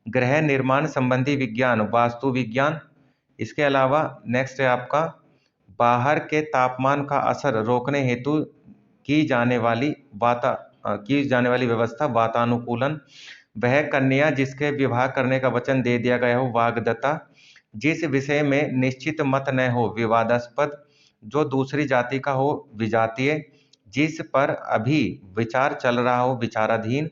गृह निर्माण संबंधी विज्ञान वास्तु विज्ञान। इसके अलावा नेक्स्ट है आपका बाहर के तापमान का असर रोकने हेतु की जाने वाली व्यवस्था वातानुकूलन। वह कन्या जिसके विवाह करने का वचन दे दिया गया हो वाग्दत्ता। जिस विषय में निश्चित मत न हो विवादास्पद। जो दूसरी जाति का हो विजातीय। जिस पर अभी विचार चल रहा हो विचाराधीन।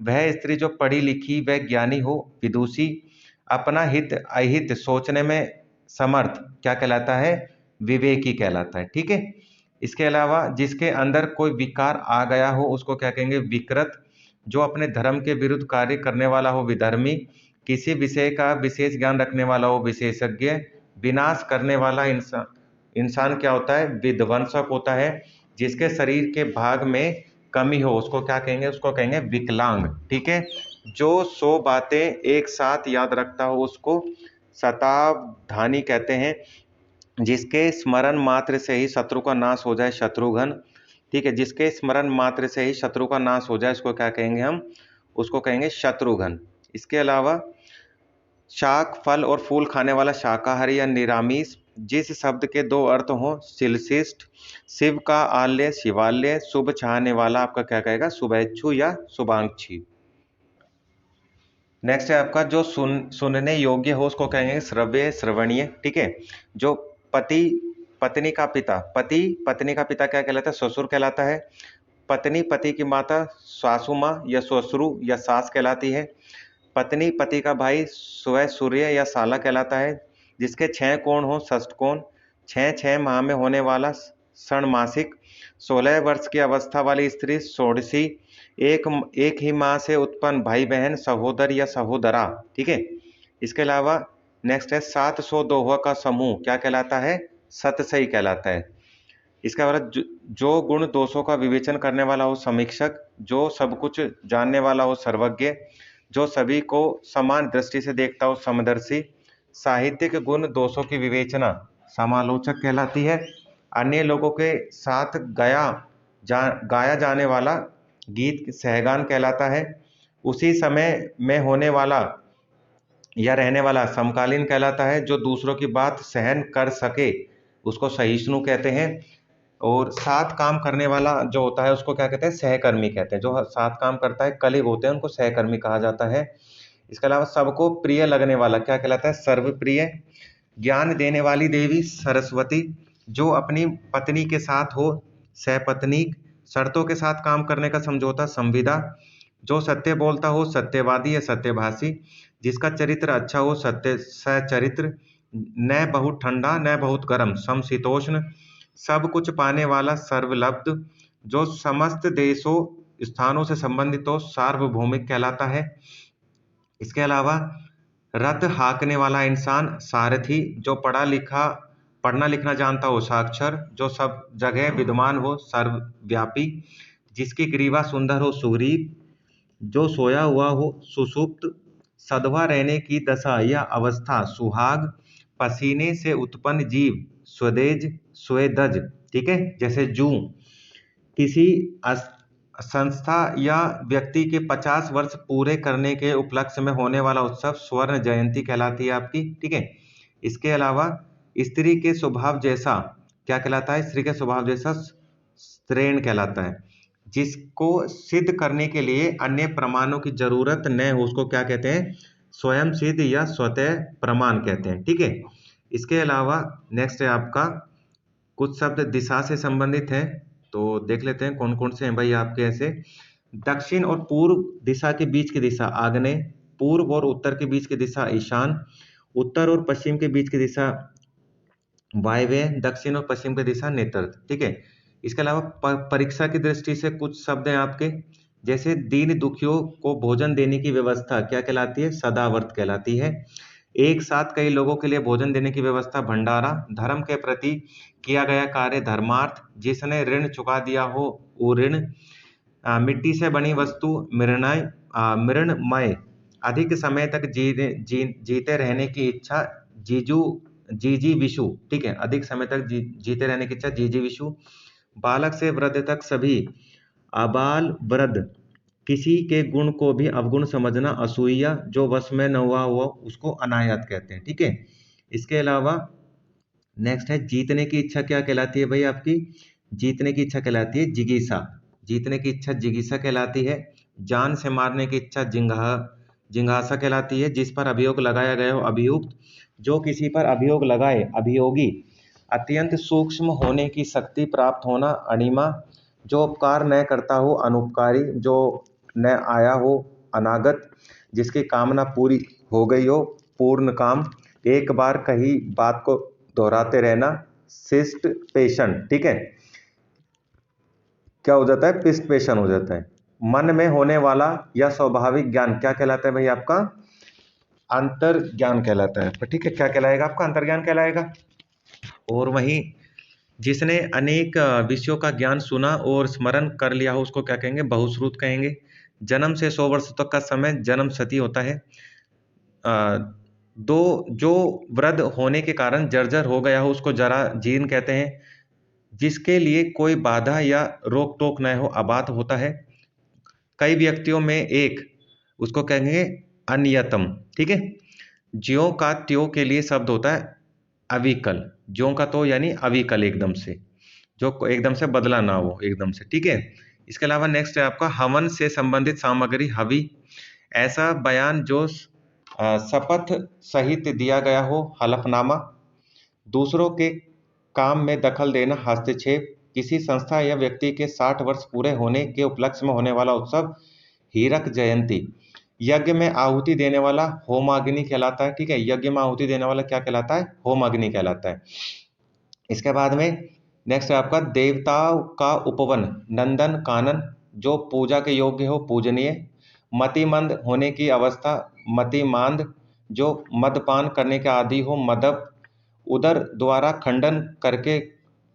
वह स्त्री जो पढ़ी लिखी व ज्ञानी हो विदुषी। अपना हित अहित सोचने में समर्थ क्या कहलाता है? विवेकी कहलाता है। ठीक है। इसके अलावा जिसके अंदर कोई विकार आ गया हो उसको क्या कहेंगे? विकृत। जो अपने धर्म के विरुद्ध कार्य करने वाला हो विधर्मी। किसी विषय का विशेष ज्ञान रखने वाला हो विशेषज्ञ। विनाश करने वाला इंसान क्या होता है? विध्वंसक होता है। जिसके शरीर के भाग में कमी हो उसको क्या कहेंगे? उसको कहेंगे विकलांग। ठीक है। जो 100 बातें एक साथ याद रखता हो उसको शतावधानी कहते हैं। जिसके स्मरण मात्र से ही शत्रु का नाश हो जाए शत्रुघ्न। ठीक है। जिसके स्मरण मात्र से ही शत्रु का नाश हो जाए उसको क्या कहेंगे हम? उसको कहेंगे शत्रुघ्न। इसके अलावा शाक फल और फूल खाने वाला शाकाहारी या निरामिष। जिस शब्द के दो अर्थ हो शिलशिष्ट। शिव का आल्य शिवालय। शुभ चाहने वाला आपका क्या कहेगा? शुभेच्छु या शुभांक्षी। नेक्स्ट है आपका जो सुनने योग्य हो उसको कहेंगे श्रव्य श्रवणीय। ठीक है। जो पति पत्नी का पिता पति पत्नी का पिता क्या कहलाता है? ससुर कहलाता है। पत्नी पति की माता सासू माँ या ससुरु या सास कहलाती है। पत्नी पति का भाई स्व सूर्य या साला कहलाता है। जिसके 6 कोण हो षष्ठकोण। 6 माह में होने वाला षणमासिक। 16 वर्ष की अवस्था वाली स्त्री षोडशी। एक ही माँ से उत्पन्न भाई बहन सहोदर या सहोदरा। ठीक है। इसके अलावा नेक्स्ट है 700 दोहों का समूह क्या कहलाता है? सतसई कहलाता है। इसके अलावा जो गुण दोषों का विवेचन करने वाला हो समीक्षक। जो सब कुछ जानने वाला हो सर्वज्ञ। जो सभी को समान दृष्टि से देखता हो समदर्शी। साहित्यिक गुण दोषों की विवेचना समालोचक कहलाती है। अन्य लोगों के साथ गाया जाने वाला गीत सहगान कहलाता है। उसी समय में होने वाला या रहने वाला समकालीन कहलाता है। जो दूसरों की बात सहन कर सके उसको सहिष्णु कहते हैं। और साथ काम करने वाला जो होता है उसको क्या कहते हैं? सहकर्मी कहते हैं। जो साथ काम करता है कलीग होते हैं उनको सहकर्मी कहा जाता है। इसके अलावा सबको प्रिय लगने वाला क्या कहलाता है? सर्वप्रिय। ज्ञान देने वाली देवी सरस्वती। जो अपनी पत्नी के साथ हो सहपत्नीक। शर्तों के साथ काम करने का समझौता संविदा। जो सत्य बोलता हो सत्यवादी या सत्यभाषी। जिसका चरित्र अच्छा हो सत्य सचरित्र। न बहुत ठंडा न बहुत गर्म समशीतोष्ण। सब कुछ पाने वाला सर्वलब्ध। जो समस्त देशों स्थानों से संबंधित हो सार्वभौमिक कहलाता है। इसके अलावा रथ हाँकने वाला इंसान सारथी। जो पढ़ना लिखना जानता हो साक्षर। जो सब जगह विद्यमान हो सर्वव्यापी। जिसकी ग्रीवा सुंदर हो सुग्रीव। जो सोया हुआ हो सुषुप्त। सधवा रहने की दशा या अवस्था सुहाग। पसीने से उत्पन्न जीव स्वदेज स्वेदज। ठीक है। जैसे जू। किसी संस्था या व्यक्ति के 50 वर्ष पूरे करने के उपलक्ष्य में होने वाला उत्सव स्वर्ण जयंती कहलाती है आपकी। ठीक है। इसके अलावा स्त्री के स्वभाव जैसा क्या कहलाता है? स्त्री के स्वभाव जैसा स्त्रीण कहलाता है। जिसको सिद्ध करने के लिए अन्य प्रमाणों की जरूरत न हो उसको क्या कहते हैं? स्वयं सिद्ध या स्वतः प्रमाण कहते हैं। ठीक है। इसके अलावा नेक्स्ट है आपका कुछ शब्द दिशा से संबंधित हैं, तो देख लेते हैं कौन कौन से हैं भाई आपके ऐसे। दक्षिण और पूर्व दिशा के बीच की दिशा आग्नेय, पूर्व और उत्तर के बीच की दिशा ईशान, उत्तर और पश्चिम के बीच की दिशा वायव्य, दक्षिण और पश्चिम की दिशा नेतृत्व। ठीक है, इसके अलावा परीक्षा की दृष्टि से कुछ शब्द हैं आपके, जैसे दीन दुखियों को भोजन देने की व्यवस्था क्या कहलाती है? सदावर्त कहलाती है। एक साथ कई लोगों के लिए भोजन देने की व्यवस्था भंडारा। धर्म के प्रति किया गया कार्य धर्मार्थ। जिसने ऋण चुका दिया हो वो ऋण। मिट्टी से बनी वस्तु मृणमय। अधिक समय तक जीते रहने की इच्छा जीजी विशु। ठीक है, अधिक समय तक जीते रहने की इच्छा जीजी विशु। बालक से वृद्ध तक सभी। आबाल वृद्ध। किसी के गुण को भी अवगुण समझना असूया। जो वश में न हुआ उसको अनायत कहते हैं। ठीक है, इसके अलावा नेक्स्ट है जीतने की इच्छा क्या कहलाती है भाई आपकी? जीतने की इच्छा कहलाती है जिगीसा। जीतने की इच्छा जिगीसा कहलाती है। जान से मारने की इच्छा जिंघासा कहलाती है। जिस पर अभियोग लगाया गया हो अभियुक्त। जो किसी पर अभियोग लगाए अभियोगी। अत्यंत सूक्ष्म होने की शक्ति प्राप्त होना अणिमा। जो उपकार न करता हो अनुपकारी। जो न आया हो अनागत। जिसकी कामना पूरी हो गई हो पूर्ण काम। एक बार कही बात को दोहराते रहना शिष्ट पेशन। ठीक है, क्या हो जाता है? पिष्ट पेशन हो जाता है। मन में होने वाला या स्वाभाविक ज्ञान क्या कहलाता है भाई आपका? अंतर ज्ञान कहलाता है। ठीक है, क्या कहलाएगा आपका? अंतर्ज्ञान कहलाएगा। और वहीं जिसने अनेक विषयों का ज्ञान सुना और स्मरण कर लिया हो उसको क्या कहेंगे? बहुश्रुत कहेंगे। जन्म से 100 वर्ष तक का समय जन्म सती होता है। जो वृद्ध होने के कारण जर्जर हो गया हो उसको जरा जीर्ण कहते हैं। जिसके लिए कोई बाधा या रोक टोक न हो अबाध होता है। कई व्यक्तियों में एक उसको कहेंगे अनियतम। ठीक है, ज्यों का त्यों के लिए शब्द होता है अविकल। ज्यों का तो यानी अविकल, एकदम से, जो एकदम से बदला ना हो एकदम से। ठीक है, इसके अलावा नेक्स्ट है आपका हवन से संबंधित सामग्री हवि। ऐसा बयान जो शपथ सहित दिया गया हो हलफनामा। दूसरों के काम में दखल देना हस्तक्षेप। किसी संस्था या व्यक्ति के 60 वर्ष पूरे होने के उपलक्ष्य में होने वाला उत्सव हीरक जयंती। यज्ञ में आहुति देने वाला होमाग्नि कहलाता है। ठीक है, यज्ञ में आहुति देने वाला क्या कहलाता है? होमाग्नि कहलाता है। इसके बाद में नेक्स्ट है आपका देवताओं का उपवन नंदन कानन। जो पूजा के योग्य हो पूजनीय। मतिमंद होने की अवस्था मतिमांद। जो मदपान करने के आदि हो मदप। उदर द्वारा खंडन करके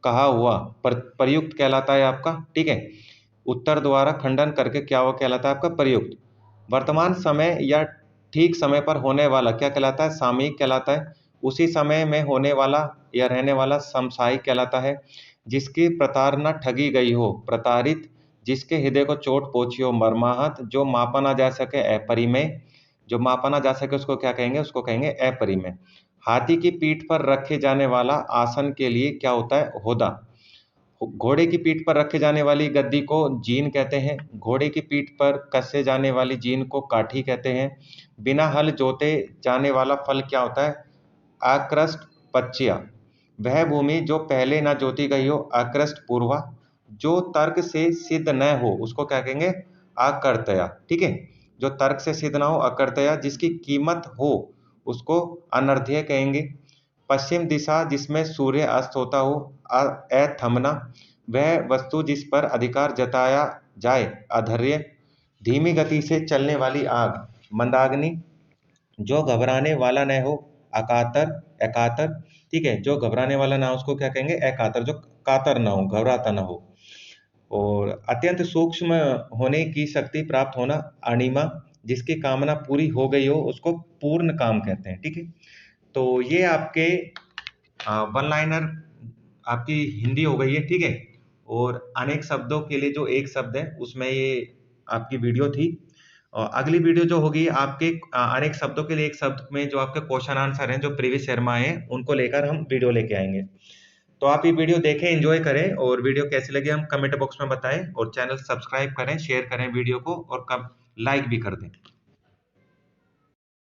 कहा हुआ प्रयुक्त कहलाता है आपका। ठीक है, उत्तर द्वारा खंडन करके क्या हुआ कहलाता है आपका? प्रयुक्त। वर्तमान समय या ठीक समय पर होने वाला क्या कहलाता है? सामयिक कहलाता है। उसी समय में होने वाला या रहने वाला समसामयिक कहलाता है। जिसकी प्रताड़ना ठगी गई हो प्रताड़ित। जिसके हृदय को चोट पहुंची हो मर्माहत। जो मापा ना जा सके अपरिमेय। जो मापा ना जा सके उसको क्या कहेंगे? उसको कहेंगे अपरिमेय। हाथी की पीठ पर रखे जाने वाला आसन के लिए क्या होता है? होदा। घोड़े की पीठ पर रखे जाने वाली गद्दी को जीन कहते हैं। घोड़े की पीठ पर कसे जाने वाली जीन को काठी कहते हैं। बिना हल जोते जाने वाला फल क्या होता है? आकृष्ट पच्चिया। वह भूमि जो पहले ना जोती गई हो आकृष्ट पूर्वा। जो तर्क से सिद्ध न हो उसको क्या कहेंगे? अकर्तया। ठीक है, जो तर्क से सिद्ध ना हो अकर्तया। जिसकी कीमत हो उसको अनर्थ्य कहेंगे। पश्चिम दिशा जिसमें सूर्य अस्त होता हो अथमना। वह वस्तु जिस पर अधिकार जताया जाए अधर्य। धीमी गति से चलने वाली आग मंदाग्नि। जो घबराने वाला न हो अकातर एकातर। ठीक है, जो घबराने वाला ना हो उसको क्या कहेंगे? एकातर। जो कातर ना हो, घबराता ना हो। और अत्यंत सूक्ष्म होने की शक्ति प्राप्त होना अणिमा। जिसकी कामना पूरी हो गई हो उसको पूर्ण काम कहते हैं। ठीक है, तो ये आपके वन लाइनर आपकी हिंदी हो गई है। ठीक है, और अनेक शब्दों के लिए जो एक शब्द है उसमें ये आपकी वीडियो थी। और अगली वीडियो जो होगी आपके अनेक शब्दों के लिए एक शब्द में जो आपके क्वेश्चन आंसर हैं जो प्रीवियस ईयर में आए हैं उनको लेकर हम वीडियो लेके आएंगे। तो आप ये वीडियो देखें, एंजॉय करें, और वीडियो कैसी लगी हम कमेंट बॉक्स में बताएं, और चैनल सब्सक्राइब करें, शेयर करें वीडियो को, और कब लाइक भी कर दें।